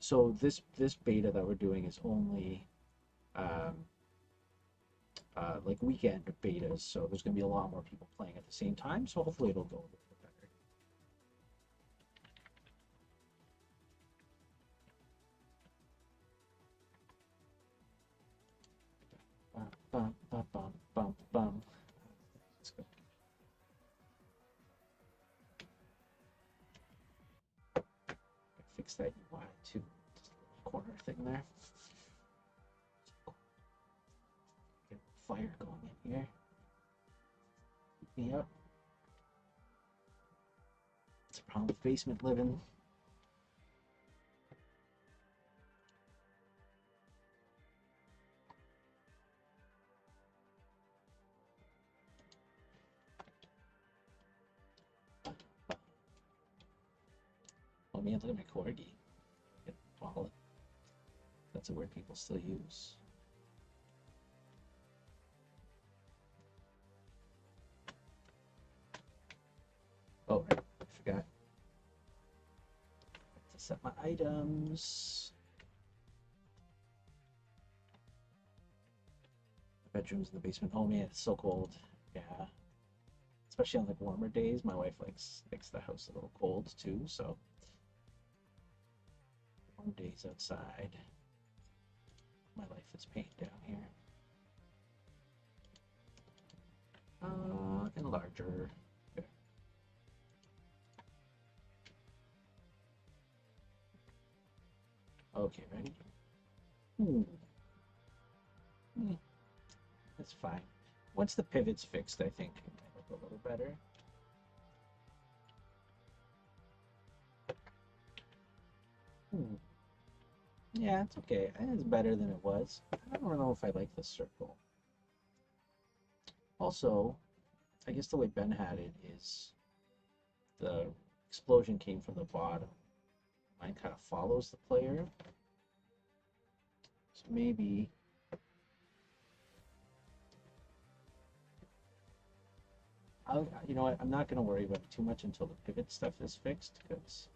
So this beta that we're doing is only like weekend betas, so there's going to be a lot more people playing at the same time. So hopefully it'll go a little bit better. Bum, bum, bum, bum, bum. Let's go. Fix that UI too. Just a little corner thing there. Get fire going in here. Keep me up. It's a problem with basement living. Oh man, look at my corgi. Wallet. That's a word people still use. Oh, right. I forgot to set my items. My bedroom's in the basement. Oh man, it's so cold. Yeah. Especially on like warmer days. My wife likes the house a little cold too, so warm days outside. My life is pain down here. And larger. Okay. Okay, ready? That's fine. Once the pivot's fixed, I think it might look a little better. Yeah, it's okay. It's better than it was. I don't know if I like the circle. Also, I guess the way Ben had it is the explosion came from the bottom. Mine kind of follows the player. So maybe you know what? I'm not going to worry about it too much until the pivot stuff is fixed, because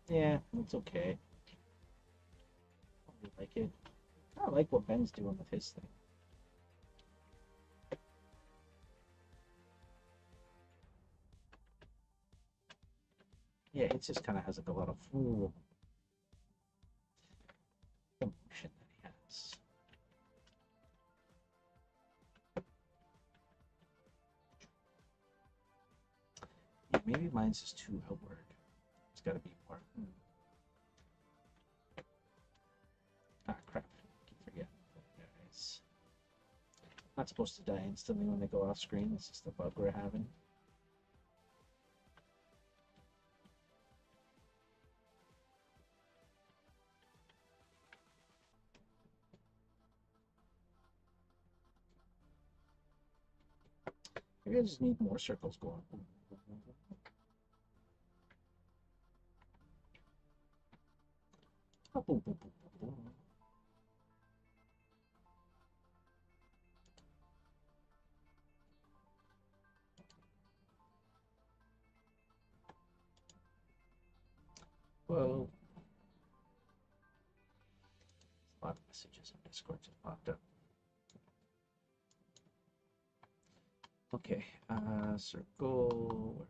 yeah, it's okay. I really like it. I kind of like what Ben's doing with his thing. Yeah, it just kind of has like a lot of emotion that he has. Yeah, maybe mine's just too outward. It's got to be more. Ah, crap. I keep forgetting. Guys. Not supposed to die instantly when they go off screen. It's just a bug we're having. Maybe I just need more circles going. Oh, boom, boom, boom, boom, boom. Whoa. A lot of messages on Discord just popped up. Okay, circle.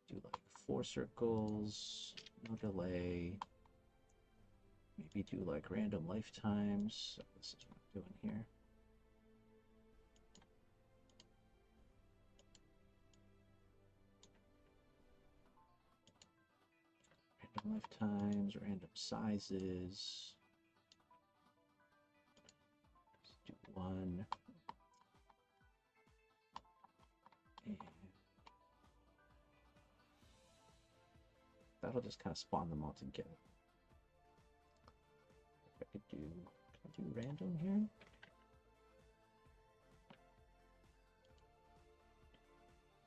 Do like 4 circles, no delay. Maybe do like random lifetimes. So this is what I'm doing here. lifetimes, random sizes. Let's do 1. And that'll just kind of spawn them all together. If I could do, can I do random here?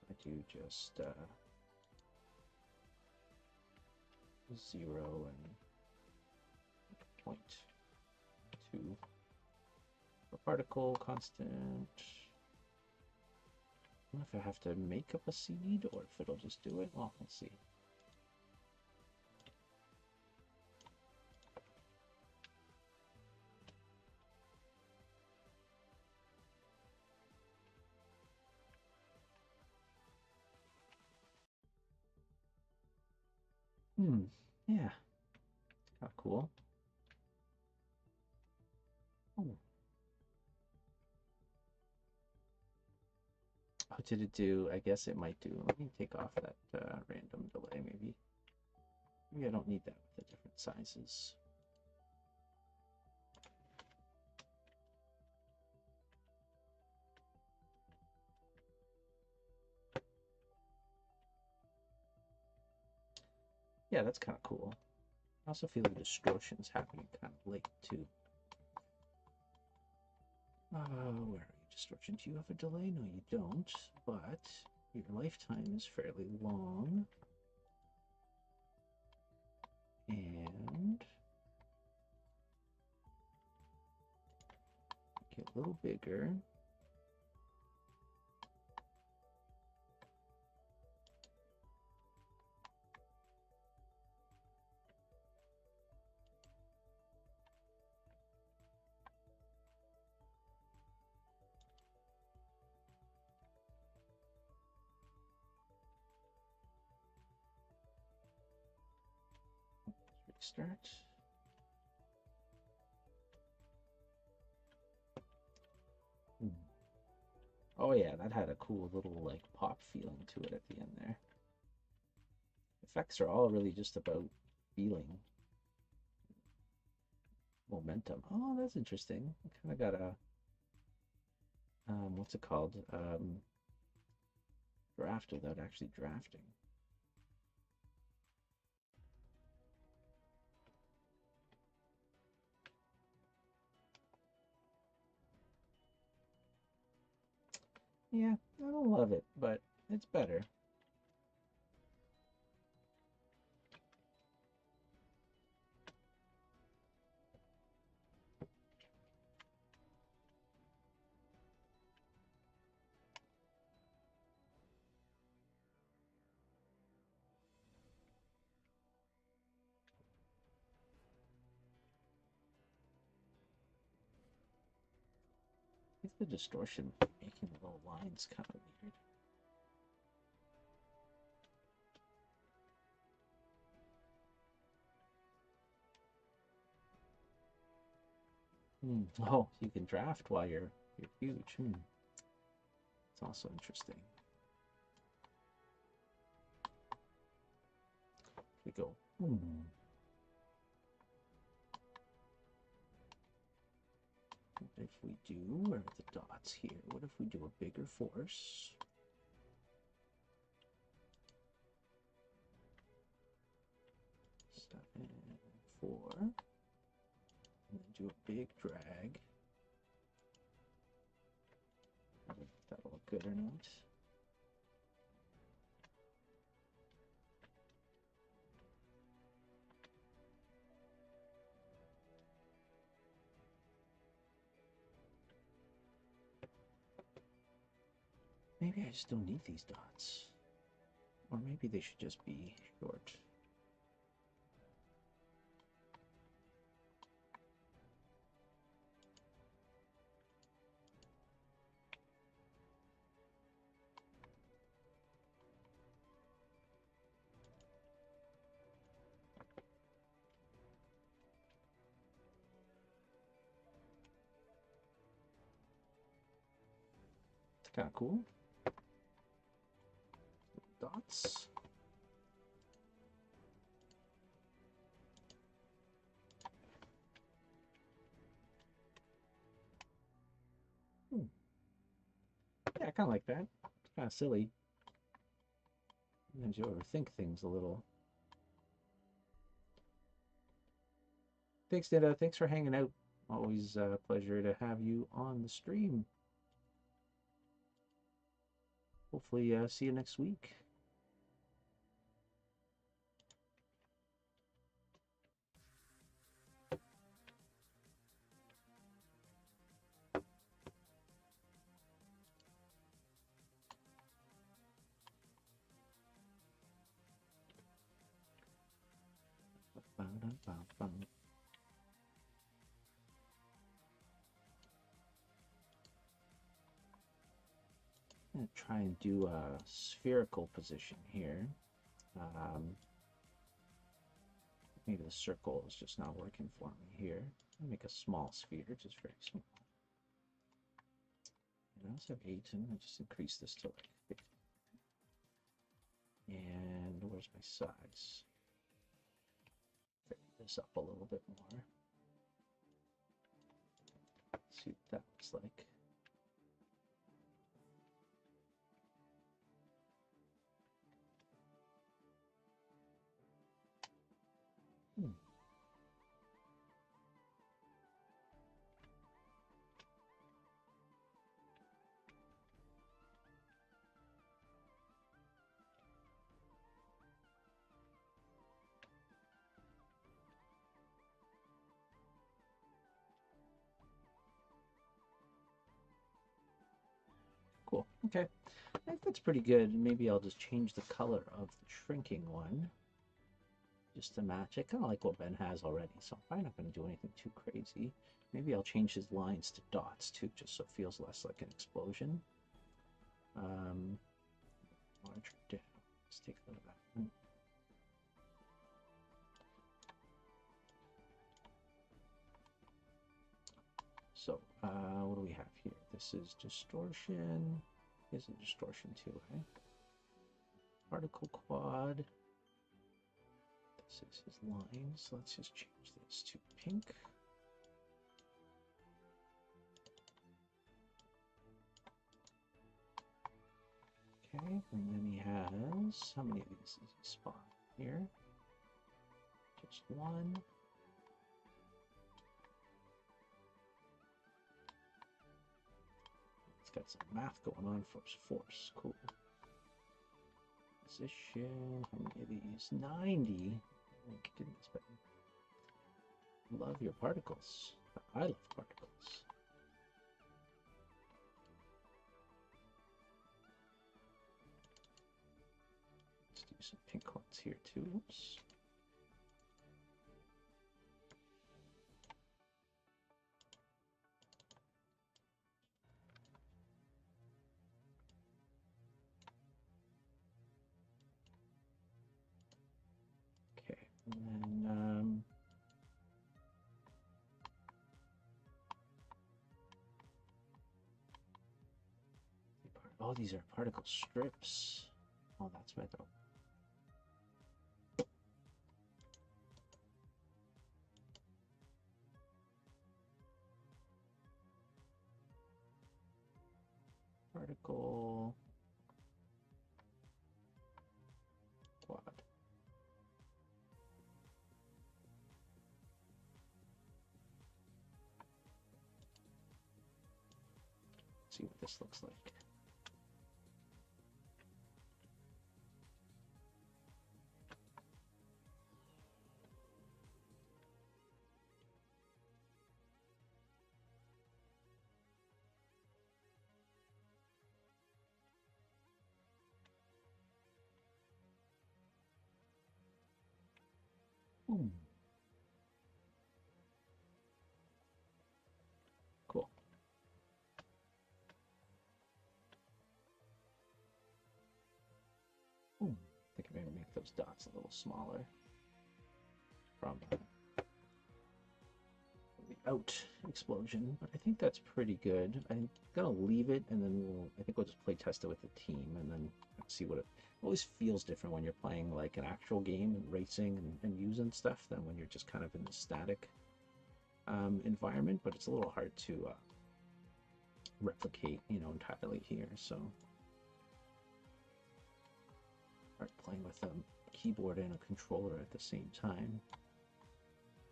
I do just 0 and 0.2 for particle constant. I don't know if I have to make up a seed or if it'll just do it. Well, let's see. Yeah. Kind of cool. Oh. Oh, did it do? I guess it might do. Let me take off that random delay, maybe. Maybe I don't need that with the different sizes. Yeah, that's kind of cool. I also feel the distortion's happening kind of late, too. Where are you, distortion? Do you have a delay? No, you don't, but your lifetime is fairly long. And get a little bigger. Restart. Oh yeah, that had a cool little like pop feeling to it at the end there. Effects are all really just about feeling. Momentum. Oh, that's interesting. I kind of got a what's it called? Draft without actually drafting. Yeah, I don't love it, but it's better. I think the distortion making the little lines kind of weird. Oh, you can draft while you're huge. It's also interesting. We go. What if we do? Where are the dots here? What if we do a bigger force? Seven, 4. And then do a big drag. I don't know if that'll look good or not. Maybe I just don't need these dots. Or maybe they should just be short. It's kind of cool. Dots. Yeah, I kind of like that. It's kind of silly. Sometimes you overthink things a little. Thanks, Dita. Thanks for hanging out. Always a pleasure to have you on the stream. Hopefully, see you next week. I'm going to try and do a spherical position here. Maybe the circle is just not working for me here. I'll make a small sphere, just very small. And I also have 8, and I just increase this to like 50. And where's my size? Figure this up a little bit more. Let's see what that looks like. Cool. Okay. I think that's pretty good. Maybe I'll just change the color of the shrinking one just to match it. Kind of like what Ben has already, so I'm probably not going to do anything too crazy. Maybe I'll change his lines to dots too, just so it feels less like an explosion. Larger down. Let's take a look at that one. So, what do we have here? This is distortion. Here's a distortion too, right? Particle quad. This is his lines. Let's just change this to pink. Okay, and then he has, how many of these does he spawn here? Just one. It's got some math going on for his force. Cool. Position, how many of these? 90. Oh my goodness, but love your particles. I love particles. Let's do some pink ones here too. Oops. Okay, and then oh, these are particle strips. Oh, that's my though. Particle quad. Let's see what this looks like. Ooh. Cool. Ooh. I think I'm going to make those dots a little smaller from the out explosion, but I think that's pretty good. I'm gonna leave it, and then I think we'll just play test it with the team, and then see what it always feels different when you're playing like an actual game and racing and using stuff than when you're just kind of in the static environment. But it's a little hard to replicate, you know, entirely here. So start playing with a keyboard and a controller at the same time.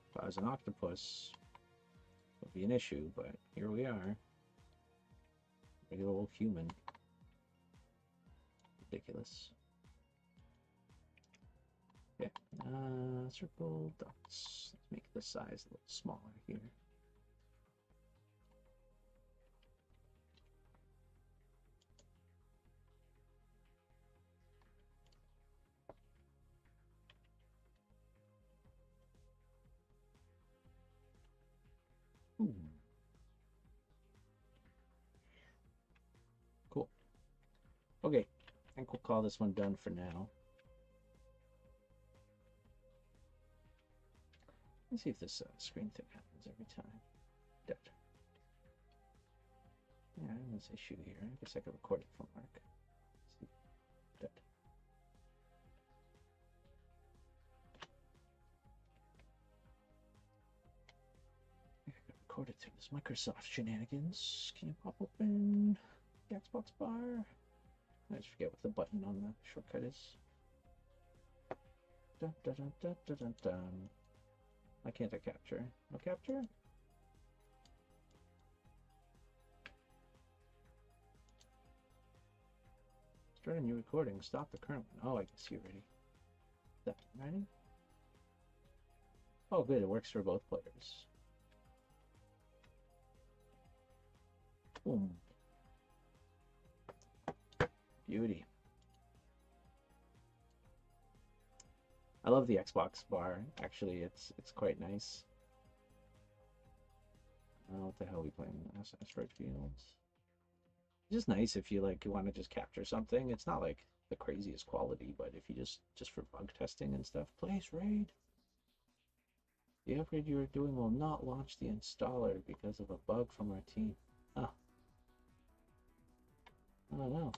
If I was an octopus, it would be an issue, but here we are. Regular old human. Ridiculous. Okay, circle dots. Let's make the size a little smaller here. Cool. Okay, I think we'll call this one done for now. Let's see if this screen thing happens every time. Dead. Yeah, I have this issue here. I guess I could record it from work. See. Dead. I could record it through this Microsoft shenanigans. Can you pop open the Xbox bar? I just forget what the button on the shortcut is. Dun, dun, dun, dun, dun, dun, dun. Why can't I capture? No capture? Start a new recording. Stop the current one. Oh, I guess you're ready. That ready? Oh, good. It works for both players. Boom. Beauty. I love the Xbox bar. Actually, it's quite nice. What the hell are we playing? Asteroid Fields. It's just nice if you like you want to just capture something. It's not like the craziest quality, but if you just for bug testing and stuff, place RAID. The upgrade you are doing will not launch the installer because of a bug from our team. Oh. I don't know.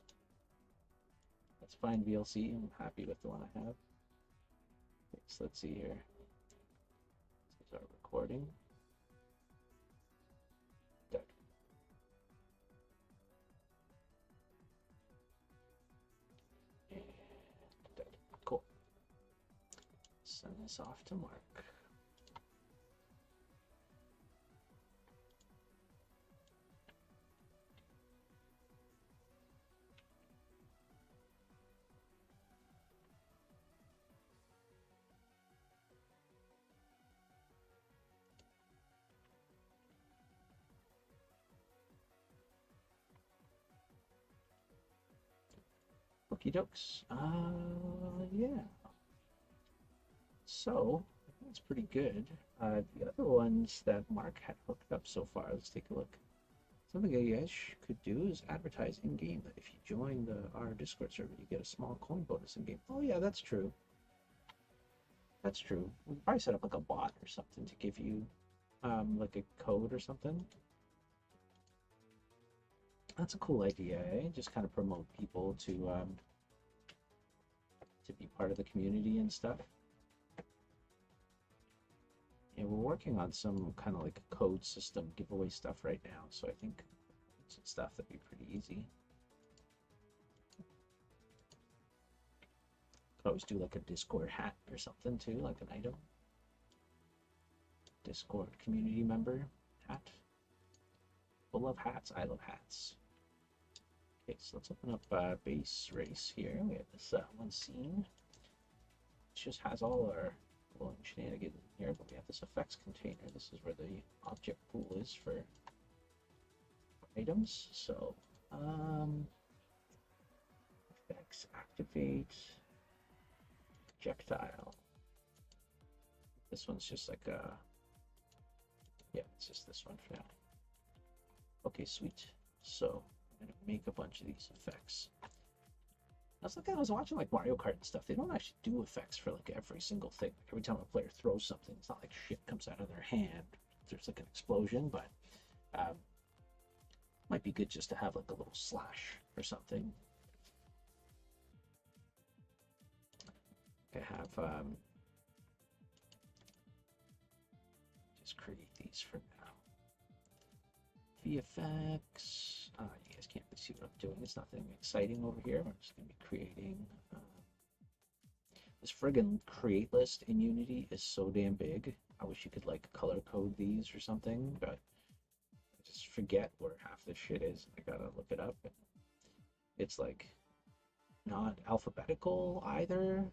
That's fine, VLC. I'm happy with the one I have. Okay, so let's see here. This is our recording. Dead. And dead. Cool. Send this off to Mark. Okie dokes. Yeah. So, that's pretty good. The other ones that Mark had hooked up so far, let's take a look. Something that you guys could do is advertise in-game that if you join our Discord server, you get a small coin bonus in-game. Oh yeah, that's true. That's true. We could probably set up like a bot or something to give you like a code or something. That's a cool idea, eh? Just kind of promote people to be part of the community and stuff. Yeah, we're working on some kind of like a code system giveaway stuff right now, so I think some stuff that'd be pretty easy. Could always do like a Discord hat or something too, like an item. Discord community member hat. People love hats. I love hats. Okay, so let's open up base race here. We have this one scene. It just has all our little shenanigans in here, but we have this effects container. This is where the object pool is for items. So, effects activate projectile. This one's just like a, yeah, it's just this one for now. Okay, sweet. So I'm gonna make a bunch of these effects. I was watching like Mario Kart and stuff. They don't actually do effects for like every single thing. Every time a player throws something, it's not like shit comes out of their hand. There's like an explosion, but might be good just to have like a little slash or something. I have just create these for now. VFX. You guys can't really see what I'm doing. It's nothing exciting over here. I'm just going to be creating. This friggin' create list in Unity is so damn big. I wish you could like color code these or something, but I just forget where half this shit is. I gotta look it up. It's like not alphabetical either,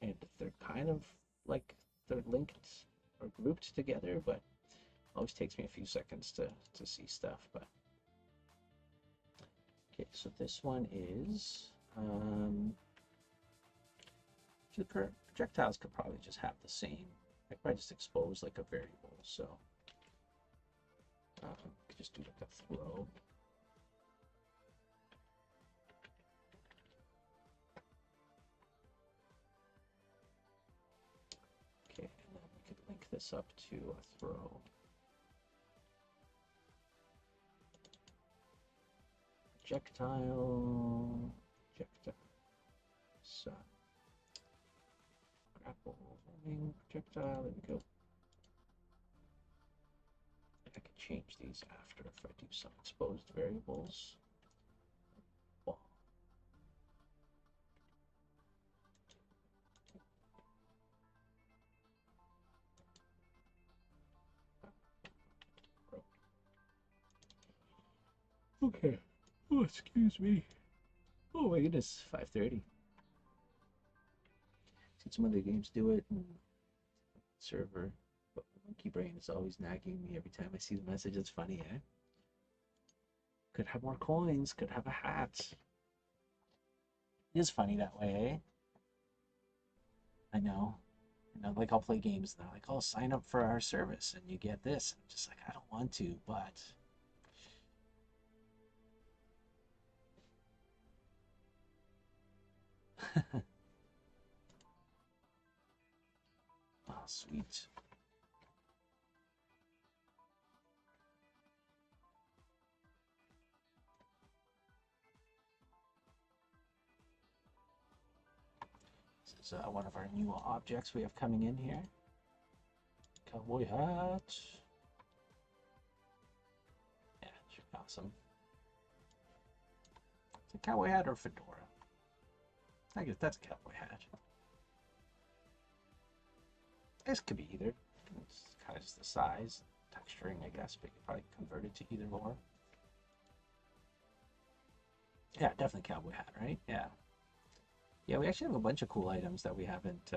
and they're kind of like they're linked or grouped together, but it always takes me a few seconds to see stuff. But okay, so this one is the projectiles could probably just have the same. I could probably just expose like a variable, so could just do like a throw. Okay, and then we could link this up to a throw. Projectile, so grapple, running, projectile, there we go. I can change these after if I do some exposed variables. Ball. Okay. Oh, excuse me. Oh my goodness, 5:30. See some other games do it. Server. But Monkey Brain is always nagging me every time I see the message. It's funny, eh? Could have more coins, could have a hat. It is funny that way, eh? I know. Like I'll play games and they're like, oh, sign up for our service and you get this. I'm just like, I don't want to, but oh, sweet. This is one of our new objects we have coming in here. Cowboy hat. Yeah, it's awesome. It's a cowboy hat or fedora. I guess that's a cowboy hat. This could be either. It's kind of just the size, texturing, I guess, but you could probably convert it to either or. Yeah, definitely cowboy hat, right? Yeah. Yeah, we actually have a bunch of cool items that we haven't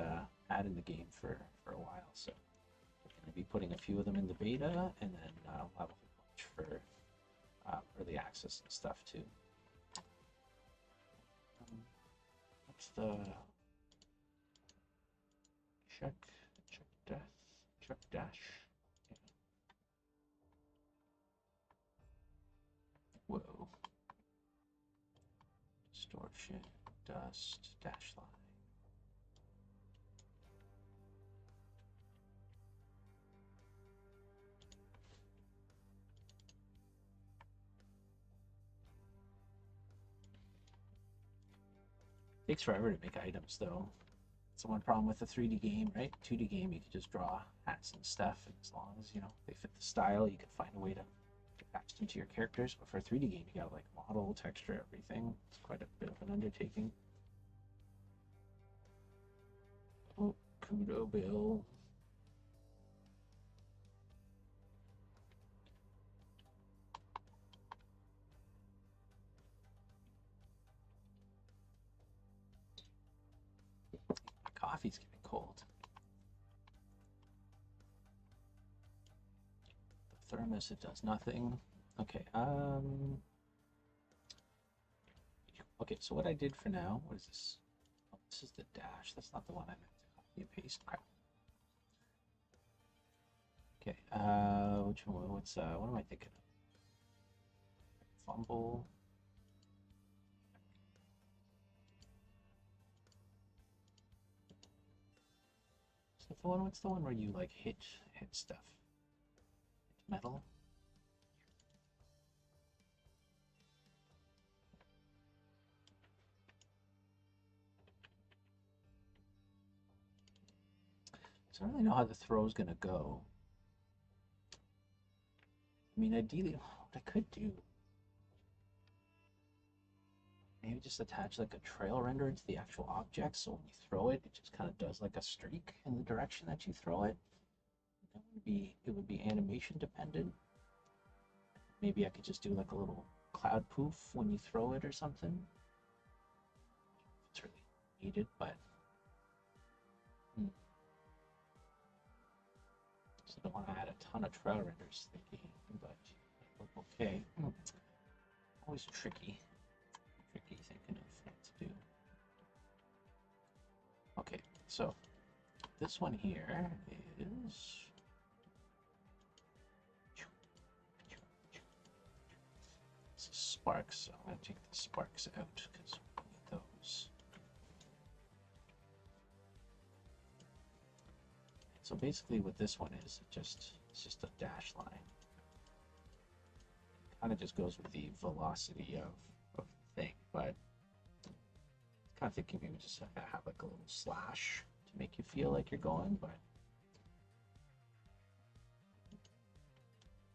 had in the game for a while, so we're going to be putting a few of them in the beta, and then we'll have a whole bunch for early access and stuff too. What's the check dash? Yeah. Whoa. Distortion, dust, dash line. Takes forever to make items though. That's the one problem with the 3D game, right? 2D game, you can just draw hats and stuff, and as long as, they fit the style, you can find a way to attach them to your characters. But for a 3D game, you gotta like model, texture, everything. It's quite a bit of an undertaking. Oh, Kudo Bill. My coffee's getting cold. The thermos, it does nothing. Okay, okay, so what I did for now, what is this? Oh, this is the dash. That's not the one I meant to copy and paste. Crap. Okay, which one? What am I thinking of? Fumble. Is that the one? What's the one where you like hit stuff? Hit metal. So I don't really know how the throw is gonna go. I mean, ideally, what I could do, maybe just attach like a trail renderer to the actual object, so when you throw it, it just kind of does like a streak in the direction that you throw it. It would be animation dependent. Maybe I could just do like a little cloud poof when you throw it or something. It's really needed, but so I don't want to add a ton of trail renders to the game, but it look okay. Always tricky thinking of what to do. Okay, so this one here is sparks, so I'm going to take the sparks out because we need those. So basically what this one is, it's just a dash line. It kind of just goes with the velocity of the thing, but kind of thinking maybe just have like a little slash to make you feel like you're going, but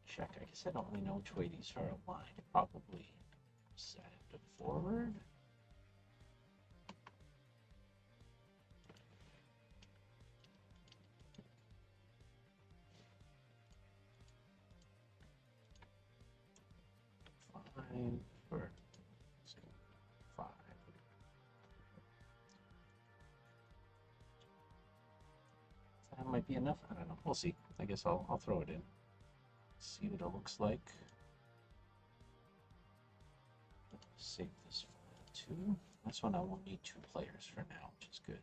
check. I guess I don't really know which way these are aligned. Probably set it forward. Fine for 5. That might be enough. I don't know. We'll see. I guess I'll throw it in. See what it looks like. Save this file too. This one I won't need 2 players for now, which is good.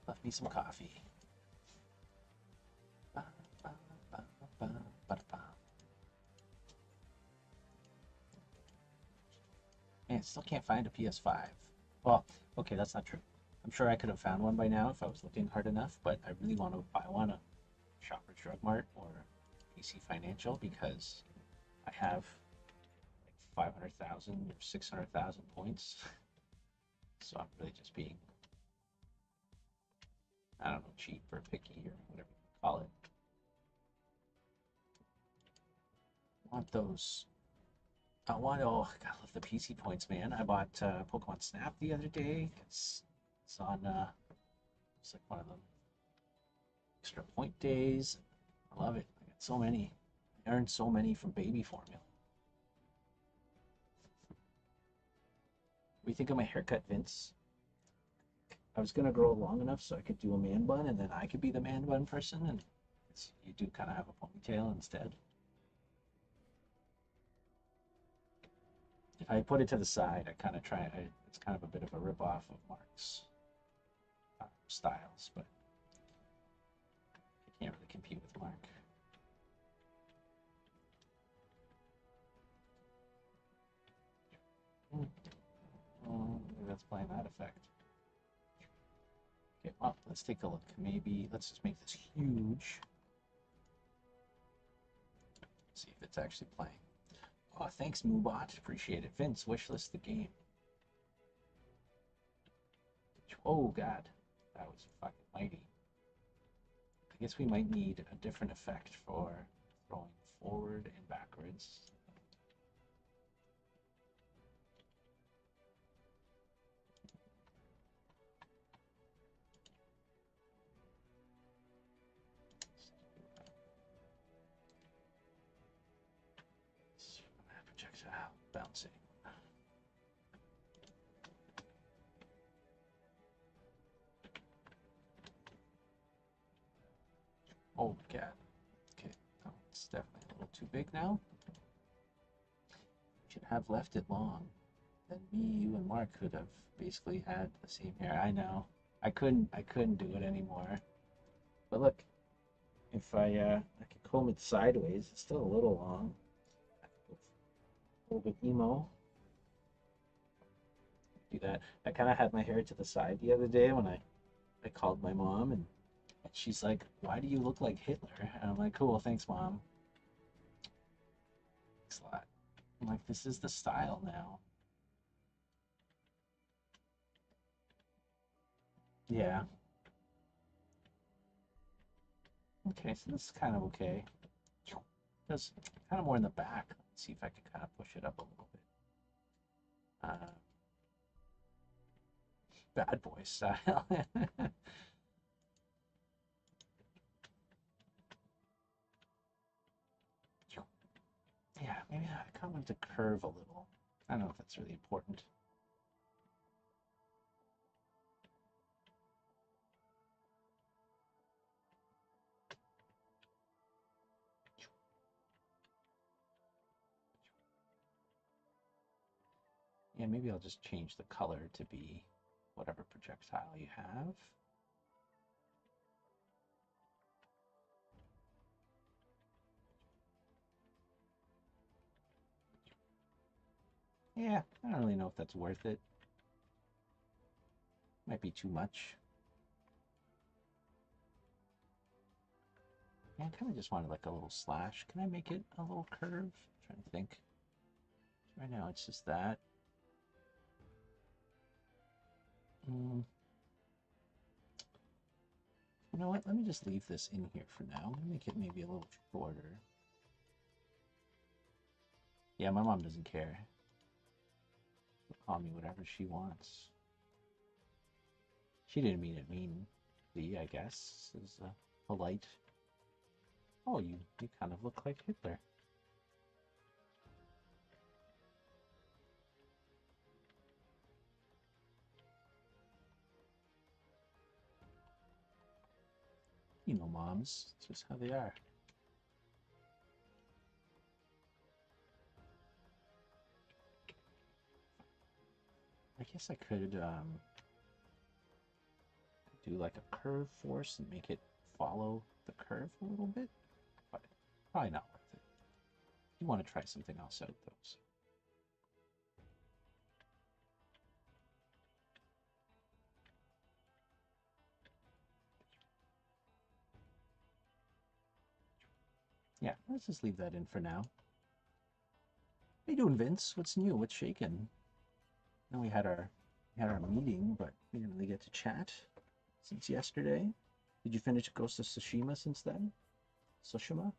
Left me some coffee. Man, still can't find a PS5. Well, okay, that's not true. I'm sure I could have found one by now if I was looking hard enough, but I really want to buy one at Shoppers Drug Mart or PC Financial because I have like 500,000 or 600,000 points. So I'm really just being, I don't know, cheap or picky or whatever you call it. I want those. Oh, God, I love the PC points, man. I bought Pokemon Snap the other day. It's on, it's like one of them extra point days. I love it. I got so many. I earned so many from baby formula. What do you think of my haircut, Vince? I was gonna grow long enough so I could do a man bun, and then I could be the man bun person, and you do kind of have a ponytail instead. If I put it to the side, I kind of it's kind of a bit of a rip-off of Mark's styles, but I can't really compete with Mark. Maybe that's playing that effect. Okay, well, let's take a look. Maybe let's just make this huge. See if it's actually playing. Oh, thanks, Moobot. Appreciate it. Vince, wishlist the game. Oh, God. That was fucking mighty. I guess we might need a different effect for throwing forward and backwards. Projectile bouncing. Oh, God. Okay, oh, it's definitely a little too big now. Should have left it long. Then me, you, and Mark could have basically had the same hair. I know. I couldn't do it anymore. But look, if I could comb it sideways, it's still a little long. A little bit emo. Do that. I kind of had my hair to the side the other day when I called my mom, and she's like, "Why do you look like Hitler?" And I'm like, "Cool, thanks, Mom." Thanks a lot. like this is the style now. Yeah. Okay, so this is kind of okay. Just kind of more in the back. Let's see if I can kind of push it up a little bit. Bad boy style. Yeah, maybe I kind of want to curve a little. I don't know if that's really important. Yeah, maybe I'll just change the color to be whatever projectile you have. Yeah, I don't really know if that's worth it. Might be too much. Yeah, I kind of just wanted like a little slash. Can I make it a little curve? I'm trying to think. Right now it's just that. You know what? Let me just leave this in here for now. Let me make it maybe a little shorter. Yeah, my mom doesn't care. She'll call me whatever she wants. She didn't mean it meanly, I guess. It's polite. Oh, you kind of look like Hitler. You know, moms. It's just how they are. I guess I could do like a curve force and make it follow the curve a little bit, but probably not worth it. You want to try something else out, though. So. Yeah, let's just leave that in for now. How you doing, Vince? What's new? What's shaking? I know we had our meeting, but we didn't really get to chat since yesterday. Did you finish Ghost of Tsushima since then? Tsushima?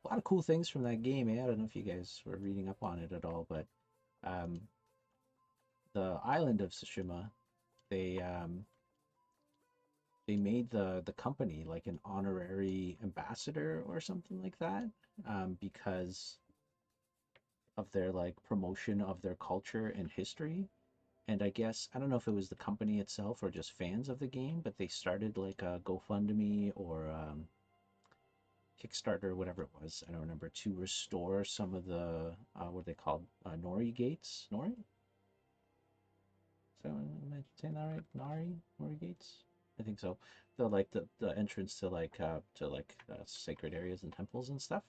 A lot of cool things from that game, eh? I don't know if you guys were reading up on it at all, but the island of Tsushima, they made the company like an honorary ambassador or something like that, because of their like promotion of their culture and history. And I guess I don't know if it was the company itself or just fans of the game, but they started like a GoFundMe or Kickstarter, or whatever it was. I don't remember, to restore some of the what are they called, Nori gates. Nori? So am I saying that right? Nori gates. I think so. The entrance to sacred areas and temples and stuff.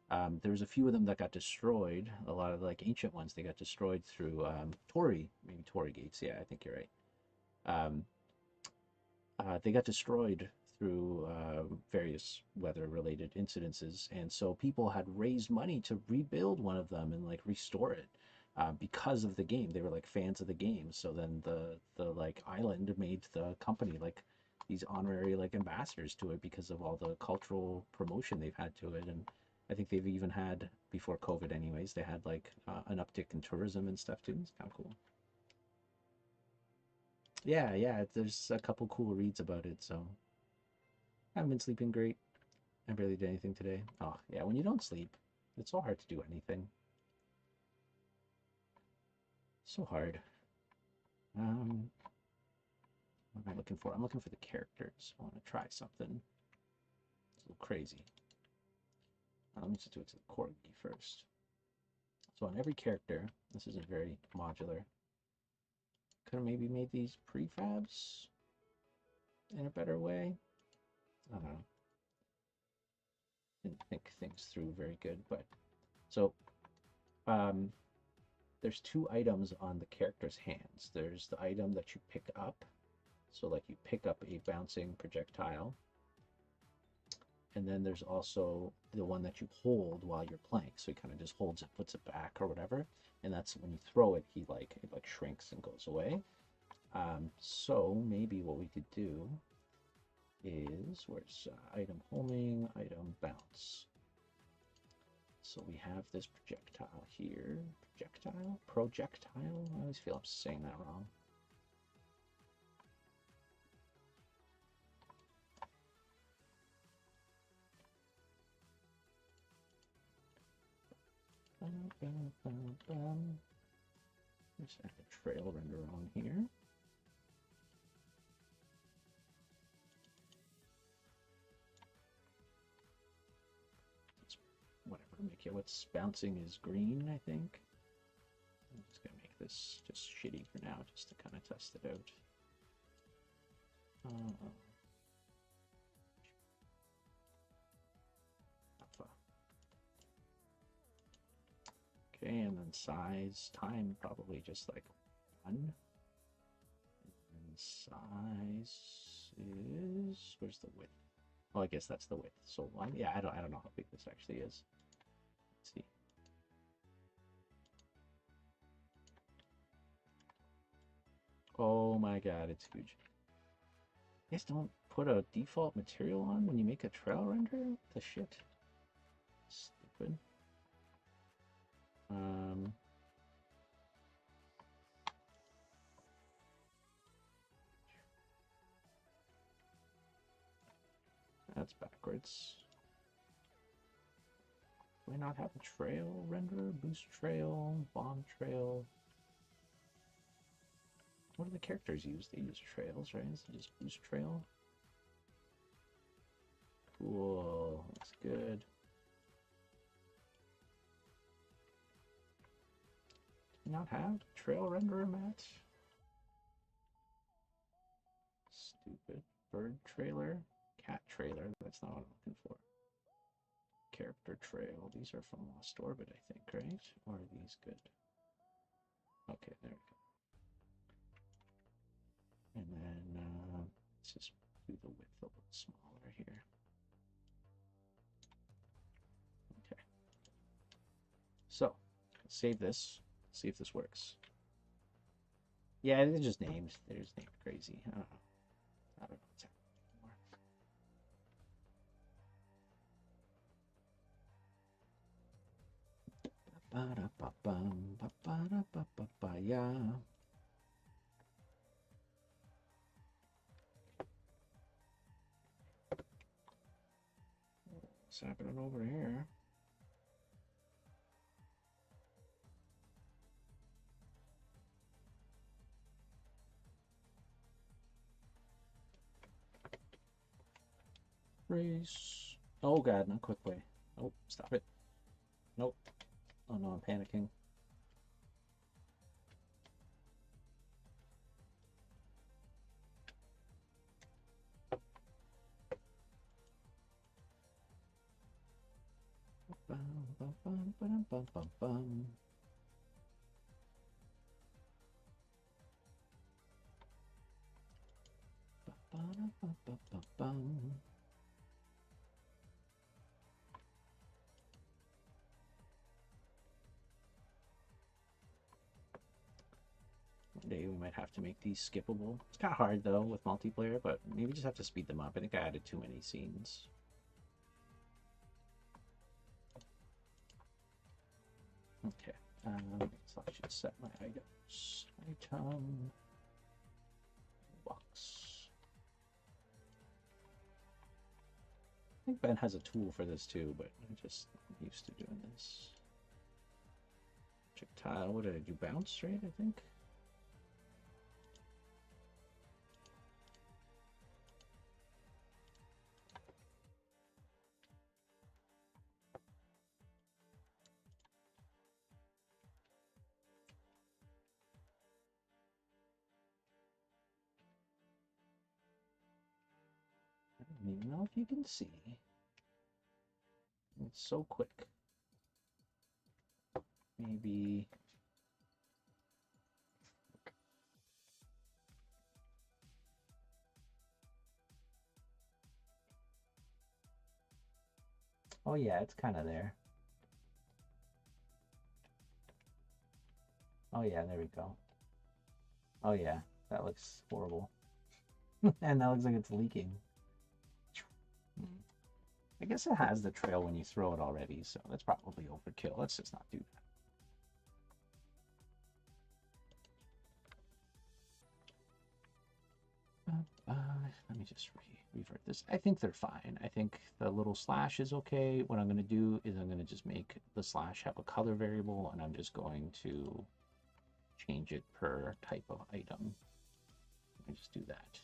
There was a few of them that got destroyed. A lot of like ancient ones, they got destroyed through maybe Torii gates. Yeah, I think you're right. They got destroyed through various weather-related incidences, and so people had raised money to rebuild one of them and like restore it. Because of the game, they were like fans of the game. So then the like island made the company like these honorary like ambassadors to it because of all the cultural promotion they've had to it. And I think they've even had, before COVID anyways, they had like an uptick in tourism and stuff too. It's kind of cool. Yeah, there's a couple cool reads about it. So I haven't been sleeping great. I barely did anything today. Oh yeah, when you don't sleep, it's so hard to do anything. So hard. What am I looking for? I'm looking for the characters. I want to try something. It's a little crazy. Let me just do it to the corgi first. So on every character, this isn't very modular. Could have maybe made these prefabs in a better way. I don't know. Didn't think things through very good, but so there's two items on the character's hands. There's the item that you pick up. So like you pick up a bouncing projectile, and then there's also the one that you hold while you're playing. So he kind of just holds it, puts it back or whatever, and that's when you throw it, it shrinks and goes away. So maybe what we could do is, where's item homing, item bounce. So we have this projectile here. Projectile? I always feel I'm saying that wrong. Just add a trail render on here. Whatever, make it what's bouncing is green, I think. I'm just gonna make this just shitty for now, just to kind of test it out. Okay, and then size, time, probably just like 1. And size is, where's the width? Oh, I guess that's the width. So 1. Yeah, I don't know how big this actually is. Let's see. Oh my god, it's huge. You guys don't put a default material on when you make a trail render? What the shit? Stupid. That's backwards. Do I not have a trail render? Boost trail, bomb trail. What do the characters use? They use trails, right? Is it just boost trail? Cool, that's good. Do you not have trail renderer, Matt? Stupid. Bird trailer, cat trailer. That's not what I'm looking for. Character trail. These are from Lost Orbit, I think, right? Or are these good? Okay, there we go. And then let's just do the width a little smaller here. Okay. So, save this. See if this works. Yeah, they're just named. They're just named crazy. I don't know. I don't know what's happening anymore. What's happening over here? Race. Oh god, not quick way. Nope, stop it. Nope. Oh no, I'm panicking. One day we might have to make these skippable. It's kind of hard though with multiplayer, but maybe just have to speed them up. I think I added too many scenes. Okay, so I should set my items. Item box. I think Ben has a tool for this too, but I'm just used to doing this. Projectile, what did I do? Bounce, right? I think. I don't even know if you can see. It's so quick. Maybe. Oh yeah, it's kind of there. Oh yeah, there we go. Oh yeah, that looks horrible. And that looks like it's leaking. I guess it has the trail when you throw it already, so that's probably overkill. Let's just not do that. Let me just revert this. I think they're fine. I think the little slash is okay. What I'm going to do is I'm going to just make the slash have a color variable, and I'm just going to change it per type of item. Let me just do that.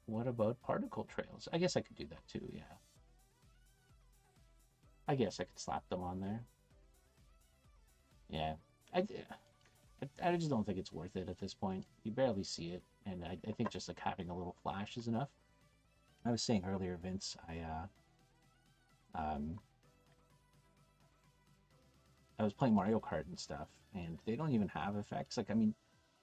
What about particle trails? I guess I could do that too, yeah. I guess I could slap them on there. Yeah, I just don't think it's worth it at this point. You barely see it, and I think just like having a little flash is enough. I was saying earlier, Vince, I was playing Mario Kart and stuff, and they don't even have effects. Like, I mean,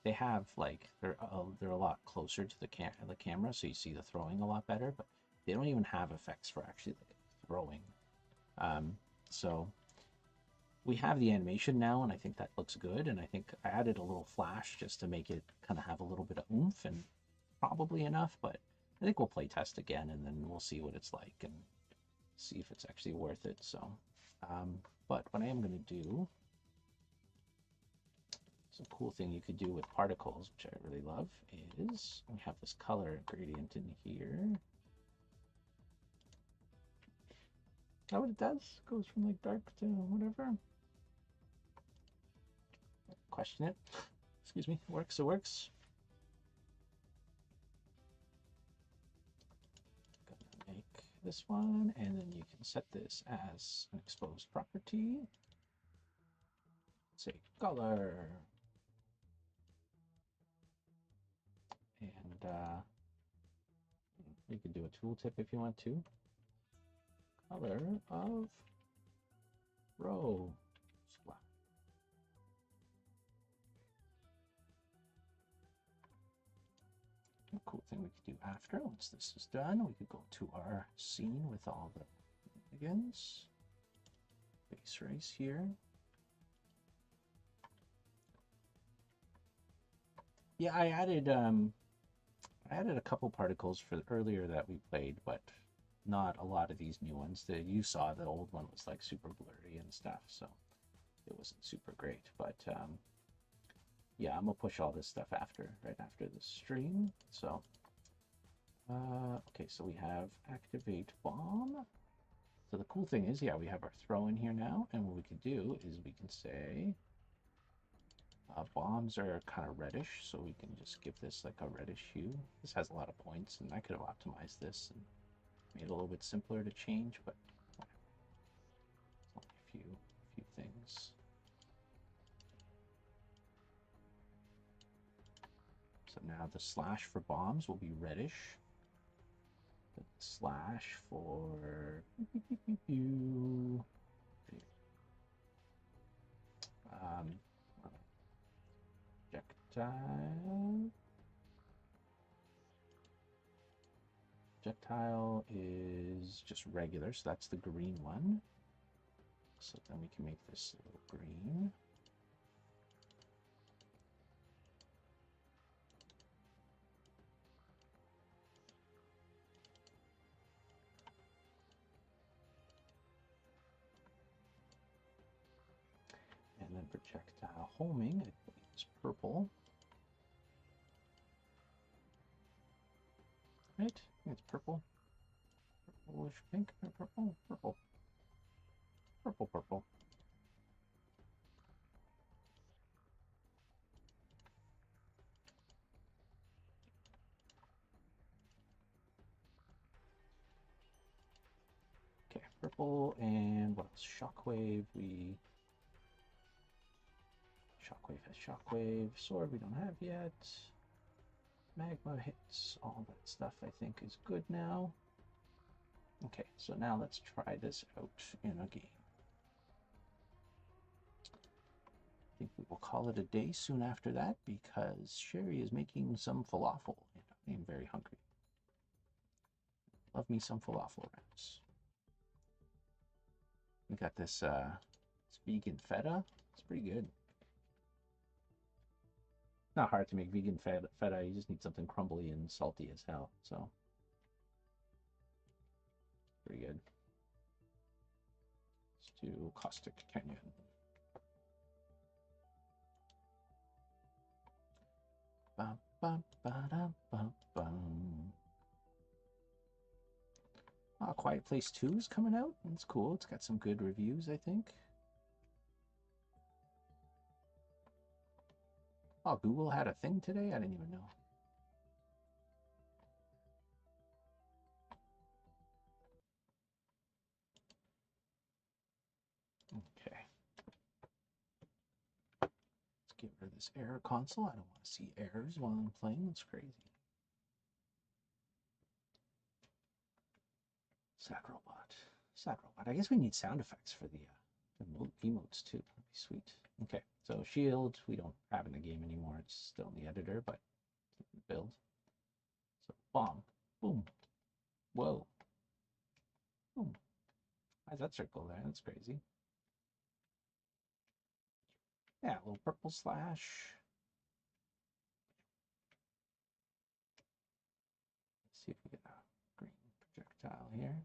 they have like they're a lot closer to the camera, so you see the throwing a lot better. But they don't even have effects for actually like throwing. So we have the animation now, and I think that looks good. And I think I added a little flash just to make it kind of have a little bit of oomph, and probably enough. But I think we'll play test again, and then we'll see what it's like and see if it's actually worth it. So, but what I am going to do, some cool thing you could do with particles, which I really love, is we have this color gradient in here. Is that what it does? Goes from like dark to whatever. Question it. Excuse me. It works. It works. Gonna make this one, and then you can set this as an exposed property. Say color. And you can do a tooltip if you want to. Color of row. A cool thing we could do after, once this is done, we could go to our scene with all the begins. Base race here. Yeah, I added a couple particles for earlier that we played, but not a lot of these new ones. You saw the old one was like super blurry and stuff, so it wasn't super great. But yeah, I'm gonna push all this stuff right after the stream. So okay, so we have activate bomb. So the cool thing is, yeah, we have our throw in here now, and what we can do is we can say bombs are kind of reddish, so we can just give this like a reddish hue. This has a lot of points, and I could have optimized this and made it a little bit simpler to change, but only a few things. So now the slash for bombs will be reddish. The slash for projectile is just regular, so that's the green one. So then we can make this a little green. And then projectile homing, I believe, is purple. Right? I think it's purple. Purplish pink or purple? Purple. Purple. Okay, purple, and what else? Shockwave, Shockwave has shockwave. Sword we don't have yet. Magma hits, all that stuff I think is good now. Okay, so now let's try this out in a game. I think we will call it a day soon after that because Sherry is making some falafel and I am very hungry. Love me some falafel wraps. We got this vegan feta. It's pretty good. Not hard to make vegan feta. You just need something crumbly and salty as hell. So pretty good. Let's do Caustic Canyon. Bum, bum, ba-dum, bum, bum. Oh, Quiet Place 2 is coming out. It's cool. It's got some good reviews, I think. Oh, Google had a thing today? I didn't even know. Okay. Let's get rid of this error console. I don't want to see errors while I'm playing. It's crazy. Sacrobot. Sacrobot. I guess we need sound effects for the emotes too. That'd be sweet. Okay, so shield we don't have in the game anymore. It's still in the editor, but build. So bomb, boom, whoa, boom. Why's that circle there? That's crazy. Yeah, a little purple slash. Let's see if we get a green projectile here.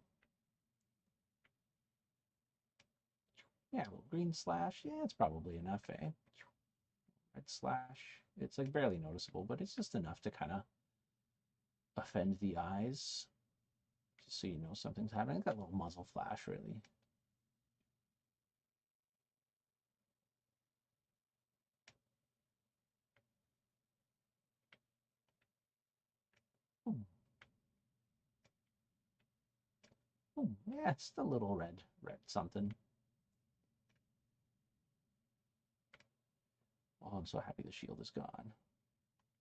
Yeah, a little green slash. Yeah, it's probably enough, eh? Red slash. It's like barely noticeable, but it's just enough to kind of offend the eyes. Just so you know something's happening. That little muzzle flash, really. Boom. Boom. Yeah, it's the little red something. Oh, I'm so happy the shield is gone.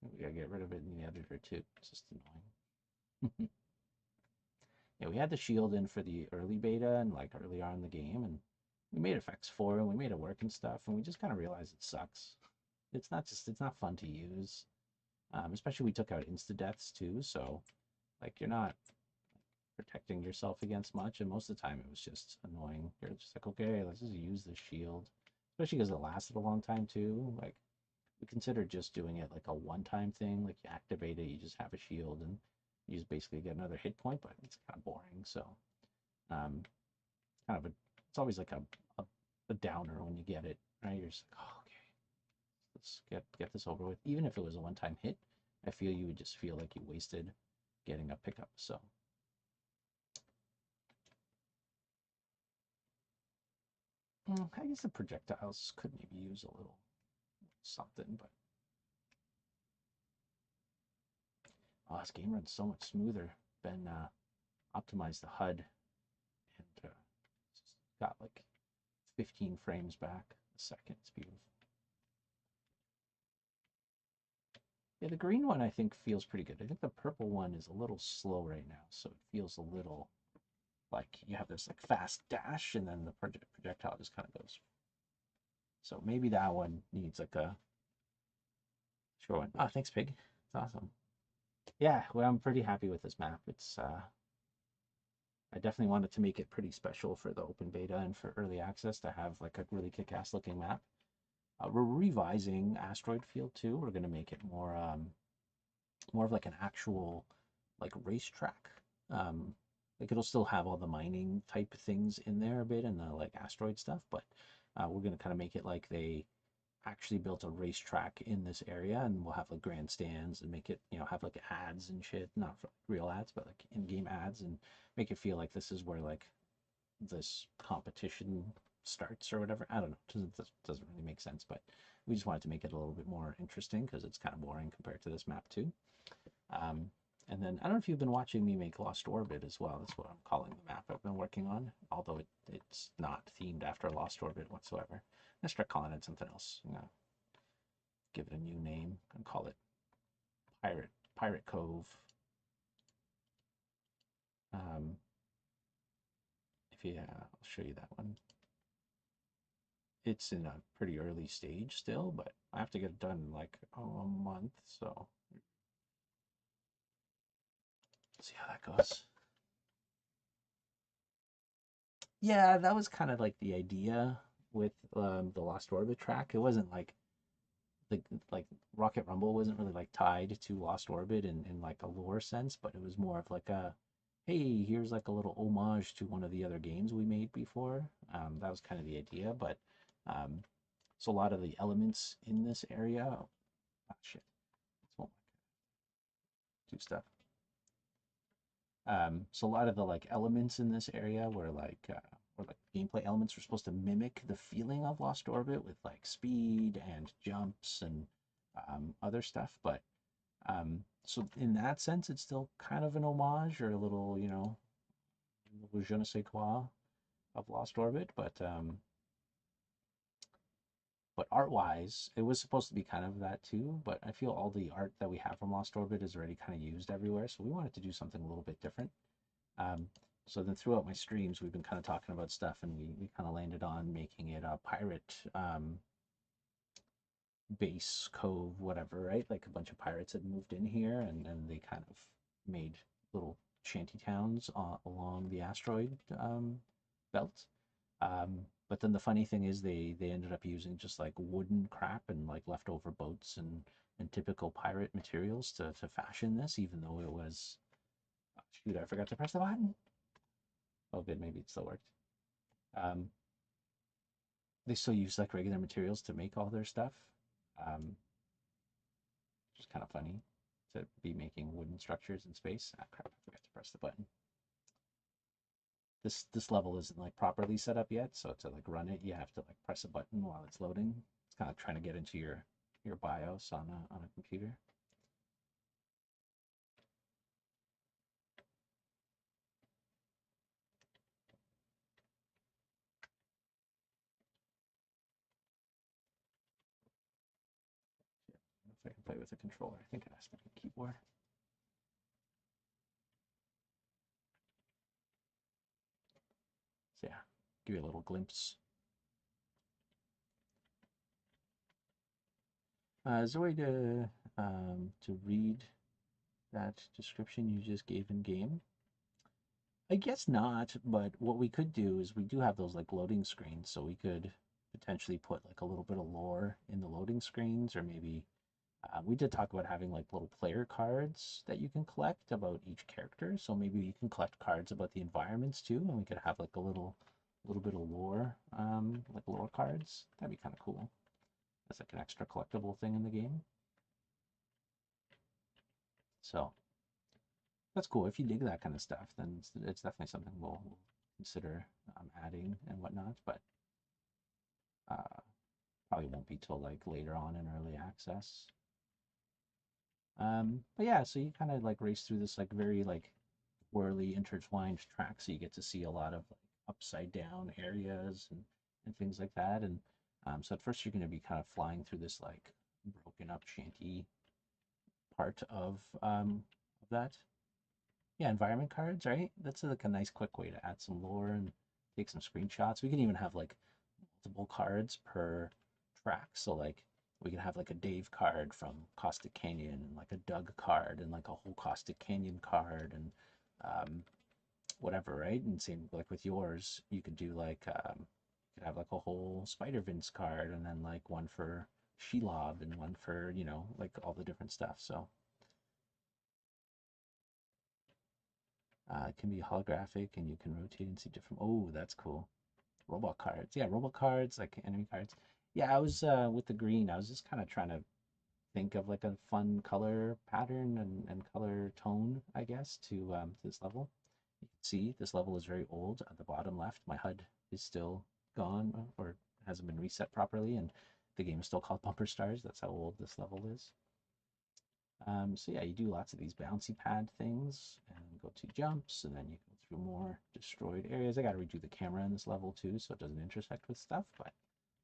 We gotta get rid of it in the editor too. It's just annoying. Yeah, we had the shield in for the early beta and like early on in the game, and we made effects for it, and we made it work and stuff, and we just kind of realized it sucks. It's not fun to use. Especially we took out insta deaths too, so like you're not protecting yourself against much, and most of the time it was just annoying. You're just like, okay, let's just use the shield, especially because it lasted a long time too. Like we considered just doing it like a one-time thing, like you activate it, you just have a shield, and you just basically get another hit point, but it's kind of boring. So um, kind of it's always like a downer when you get it, right? You're just like, oh, okay, let's get this over with. Even if it was a one-time hit, I feel you would just feel like you wasted getting a pickup. So I guess the projectiles could maybe use a little something, but oh, this game runs so much smoother. Ben optimized the HUD and got like 15 frames back a second. It's beautiful. Yeah, the green one I think feels pretty good. I think the purple one is a little slow right now, so it feels a little like you have this like fast dash, and then the projectile just kind of goes. So maybe that one needs like a short one. Oh, thanks, Pig. It's awesome. Yeah, well, I'm pretty happy with this map. It's I definitely wanted to make it pretty special for the open beta and for early access to have like a really kick-ass looking map. We're revising Asteroid Field too. We're going to make it more of like an actual like racetrack. Like it'll still have all the mining type things in there a bit and the like asteroid stuff, but we're going to kind of make it like they actually built a racetrack in this area, and we'll have like grandstands and make it, have like ads and shit, not for real ads, but like in-game ads, and make it feel like this is where like this competition starts or whatever. I don't know. Doesn't really make sense, but we just wanted to make it a little bit more interesting because it's kind of boring compared to this map too. And then I don't know if you've been watching me make Lost Orbit as well. That's what I'm calling the map I've been working on, although it's not themed after Lost Orbit whatsoever. Let's start calling it something else. Give it a new name and call it Pirate Cove. I'll show you that one. It's in a pretty early stage still, but I have to get it done in like a month, so let's see how that goes. Yeah, that was kind of like the idea with the Lost Orbit track. It wasn't the like Rocket Rumble wasn't really like tied to Lost Orbit in like a lore sense, but it was more of like a hey, here's like a little homage to one of the other games we made before. That was kind of the idea, but um, so a lot of the elements in this area. Oh, shit, this won't do stuff. So a lot of the like elements in this area were like gameplay elements were supposed to mimic the feeling of Lost Orbit with like speed and jumps and other stuff. But so in that sense, it's still kind of an homage or a little, little je ne sais quoi of Lost Orbit. But art-wise, it was supposed to be kind of that too. But I feel all the art that we have from Lost Orbit is already kind of used everywhere. So we wanted to do something a little bit different. Um, so then throughout my streams, we've been kind of talking about stuff, and we kind of landed on making it a pirate base cove, whatever, right? Like a bunch of pirates had moved in here, and they kind of made little shanty towns along the asteroid belt. But then the funny thing is they ended up using just like wooden crap and like leftover boats and typical pirate materials to fashion this, even though it was, oh, shoot, I forgot to press the button. Oh, good, maybe it still worked. Um, they still use like regular materials to make all their stuff, which is kind of funny to be making wooden structures in space. Ah, crap! I forgot to press the button. This level isn't like properly set up yet, so to like run it, you have to like press a button while it's loading. It's kind of trying to get into your BIOS on a computer. If I can play with a controller, I think it has to be a keyboard. So yeah, give you a little glimpse. Is there a way to read that description you just gave in game? I guess not, but what we could do is we do have those like loading screens, so we could potentially put like a little bit of lore in the loading screens, or maybe we did talk about having like little player cards that you can collect about each character. So maybe you can collect cards about the environments too, and we could have like a little bit of lore, like lore cards. That'd be kind of cool. That's like an extra collectible thing in the game. So that's cool. If you dig that kind of stuff, then it's definitely something we'll consider adding and whatnot. But uh, probably won't be till like later on in early access. But yeah, so you kind of like race through this like very like whirly intertwined track, so you get to see a lot of like upside down areas and things like that. And so at first you're going to be kind of flying through this like broken up shanty part of that. Yeah, environment cards, right? That's like a nice quick way to add some lore and take some screenshots. We can even have like multiple cards per track. So like we could have like a Dave card from Caustic Canyon and like a Doug card and like a whole Caustic Canyon card and um, whatever, right? And same like with yours, you could do like you could have like a whole Spider Vince card and then like one for Shelob and one for, like all the different stuff. So it can be holographic and you can rotate and see different. Oh, that's cool. Robot cards. Yeah, robot cards, like enemy cards. Yeah, I was with the green, I was just kind of trying to think of like a fun color pattern and color tone, I guess, to this level. You can see this level is very old. At the bottom left, my HUD is still gone or hasn't been reset properly, and the game is still called Bumper Stars. That's how old this level is. So yeah, you do lots of these bouncy pad things and go to jumps, and then you go through more destroyed areas. I got to redo the camera in this level too, so it doesn't intersect with stuff, but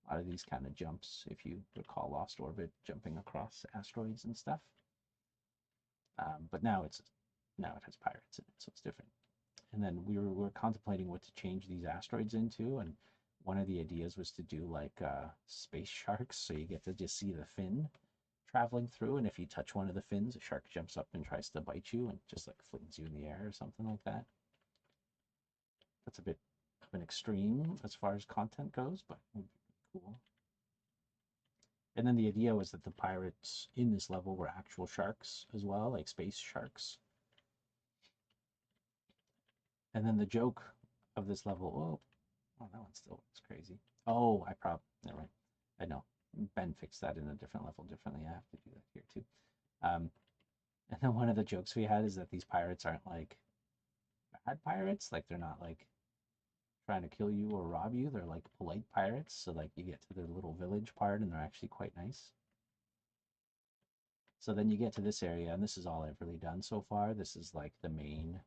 a lot of these kind of jumps, if you recall Lost Orbit, jumping across asteroids and stuff. But now it has pirates in it, so it's different. And then we were contemplating what to change these asteroids into, and one of the ideas was to do like space sharks, so you get to just see the fin traveling through, and if you touch one of the fins, a shark jumps up and tries to bite you and just like flings you in the air or something like that. That's a bit of an extreme as far as content goes, but it would be cool. And then the idea was that the pirates in this level were actual sharks as well, like space sharks. And then the joke of this level, oh, that one still looks crazy. Oh, never mind. I know. Ben fixed that in a different level differently. I have to do that here too. And then one of the jokes we had is that these pirates aren't like bad pirates. Like they're not like trying to kill you or rob you. They're like polite pirates. So like you get to their little village part and they're actually quite nice. So then you get to this area, and this is all I've really done so far. This is like the main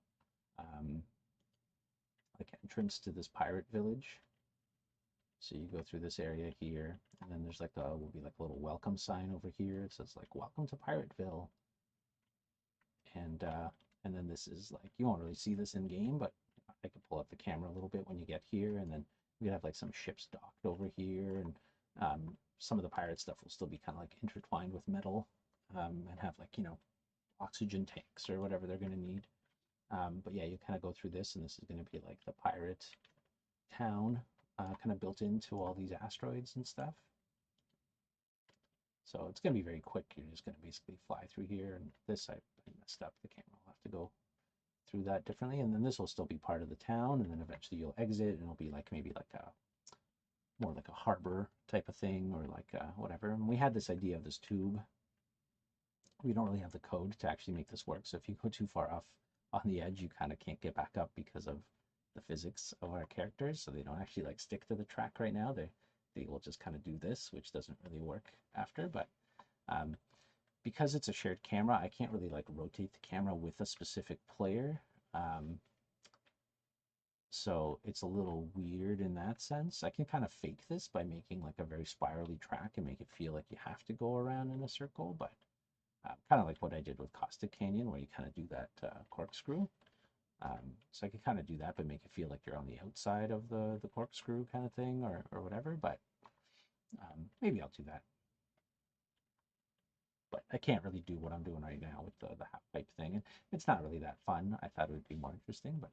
like entrance to this pirate village. So you go through this area here, and then there's like will be like a little welcome sign over here. It says like "Welcome to Pirateville," and then this is like you won't really see this in game, but I could pull up the camera a little bit when you get here, and then we have like some ships docked over here, and some of the pirate stuff will still be kind of like intertwined with metal, and have like oxygen tanks or whatever they're going to need. But yeah, you kind of go through this, and this is going to be like the pirate town, kind of built into all these asteroids and stuff. So it's going to be very quick. You're just going to basically fly through here, and this I messed up. The camera will have to go through that differently, and then this will still be part of the town, and then eventually you'll exit, and it'll be like maybe like a more like a harbor type of thing, or like whatever. And we had this idea of this tube. We don't really have the code to actually make this work, so if you go too far off on the edge, you kind of can't get back up because of the physics of our characters. So they don't actually like stick to the track right now. They will just kind of do this, which doesn't really work after. But because it's a shared camera, I can't really like rotate the camera with a specific player. So it's a little weird in that sense. I can kind of fake this by making like a very spirally track and make it feel like you have to go around in a circle, but kind of like what I did with Caustic Canyon, where you kind of do that corkscrew. So I can kind of do that, but make it feel like you're on the outside of the corkscrew kind of thing, or whatever. But maybe I'll do that. But I can't really do what I'm doing right now with the half pipe thing, and it's not really that fun. I thought it would be more interesting, but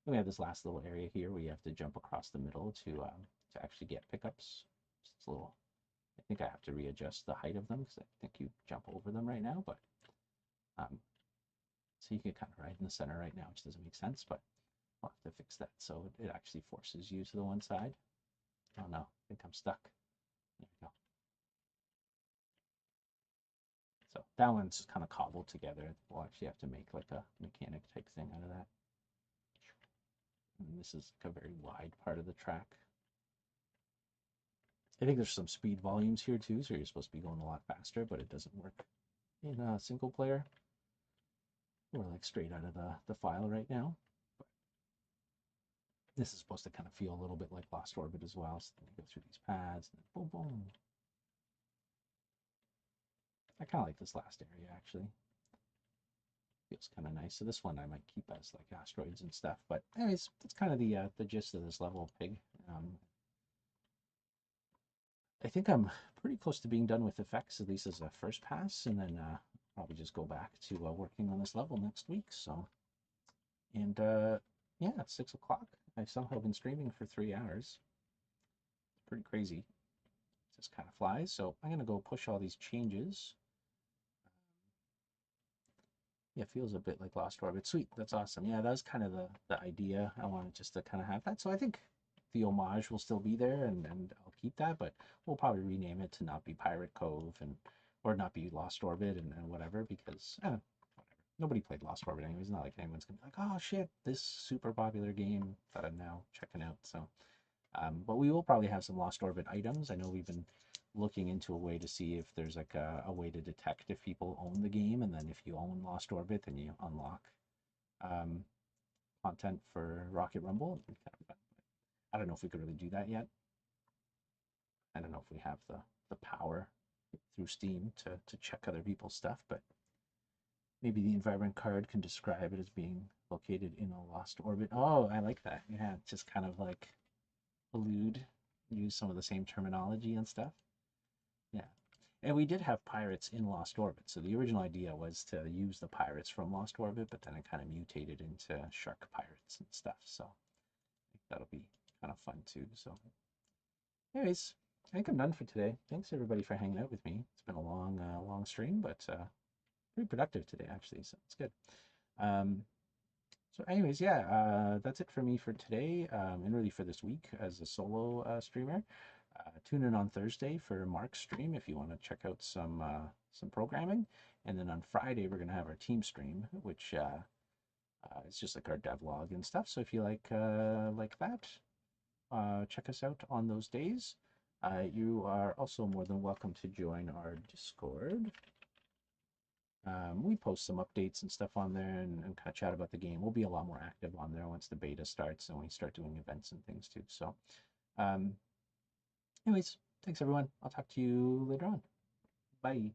then we have this last little area here where you have to jump across the middle to actually get pickups. It's a little. I think I have to readjust the height of them because I think you jump over them right now, but so you can kind of ride in the center right now, which doesn't make sense, but I'll have to fix that so it actually forces you to the one side. Oh no, I think I'm stuck. There we go. So that one's just kind of cobbled together. We'll actually have to make like a mechanic type thing out of that. And this is like a very wide part of the track. I think there's some speed volumes here too, so you're supposed to be going a lot faster, but it doesn't work in a single player. We're like straight out of the file right now. But this is supposed to kind of feel a little bit like Lost Orbit as well. So then you go through these paths, and then boom, boom. I kind of like this last area actually. Feels kind of nice. So this one I might keep as like asteroids and stuff. But anyways, that's kind of the gist of this level, Pig. I think I'm pretty close to being done with effects, at least as a first pass, and then probably just go back to working on this level next week. So, and yeah, it's 6 o'clock. I've somehow been streaming for 3 hours. It's pretty crazy. It just kind of flies. So I'm gonna go push all these changes. Yeah, it feels a bit like Lost Orbit. Sweet, that's awesome. Yeah, that was kind of the idea. I wanted just to kind of have that. So I think the homage will still be there, and I'll keep that, but we'll probably rename it to not be Pirate Cove or not be Lost Orbit and whatever, because whatever. Nobody played Lost Orbit anyways. It's not like anyone's gonna be like, oh shit, this super popular game that I'm now checking out. So, but we will probably have some Lost Orbit items. I know we've been looking into a way to see if there's like a way to detect if people own the game, and then if you own Lost Orbit, then you unlock content for Rocket Rumble. I don't know if we could really do that yet. I don't know if we have the power through Steam to check other people's stuff, but maybe the environment card can describe it as being located in a lost orbit. Oh, I like that. Yeah, just kind of like use some of the same terminology and stuff. Yeah. And we did have pirates in Lost Orbit. So the original idea was to use the pirates from Lost Orbit, but then it kind of mutated into shark pirates and stuff. So I think that'll be kind of fun too. So, anyways, I think I'm done for today. Thanks everybody for hanging out with me. It's been a long stream, but pretty productive today actually, so it's good. So anyways, yeah, that's it for me for today, and really for this week as a solo streamer. Tune in on Thursday for Mark's stream if you want to check out some programming, and then on Friday we're gonna have our team stream, which it's just like our devlog and stuff. So if you like that, check us out on those days. You are also more than welcome to join our Discord. We post some updates and stuff on there and kind of chat about the game. We'll be a lot more active on there once the beta starts and we start doing events and things too. So, anyways, thanks everyone. I'll talk to you later on. Bye.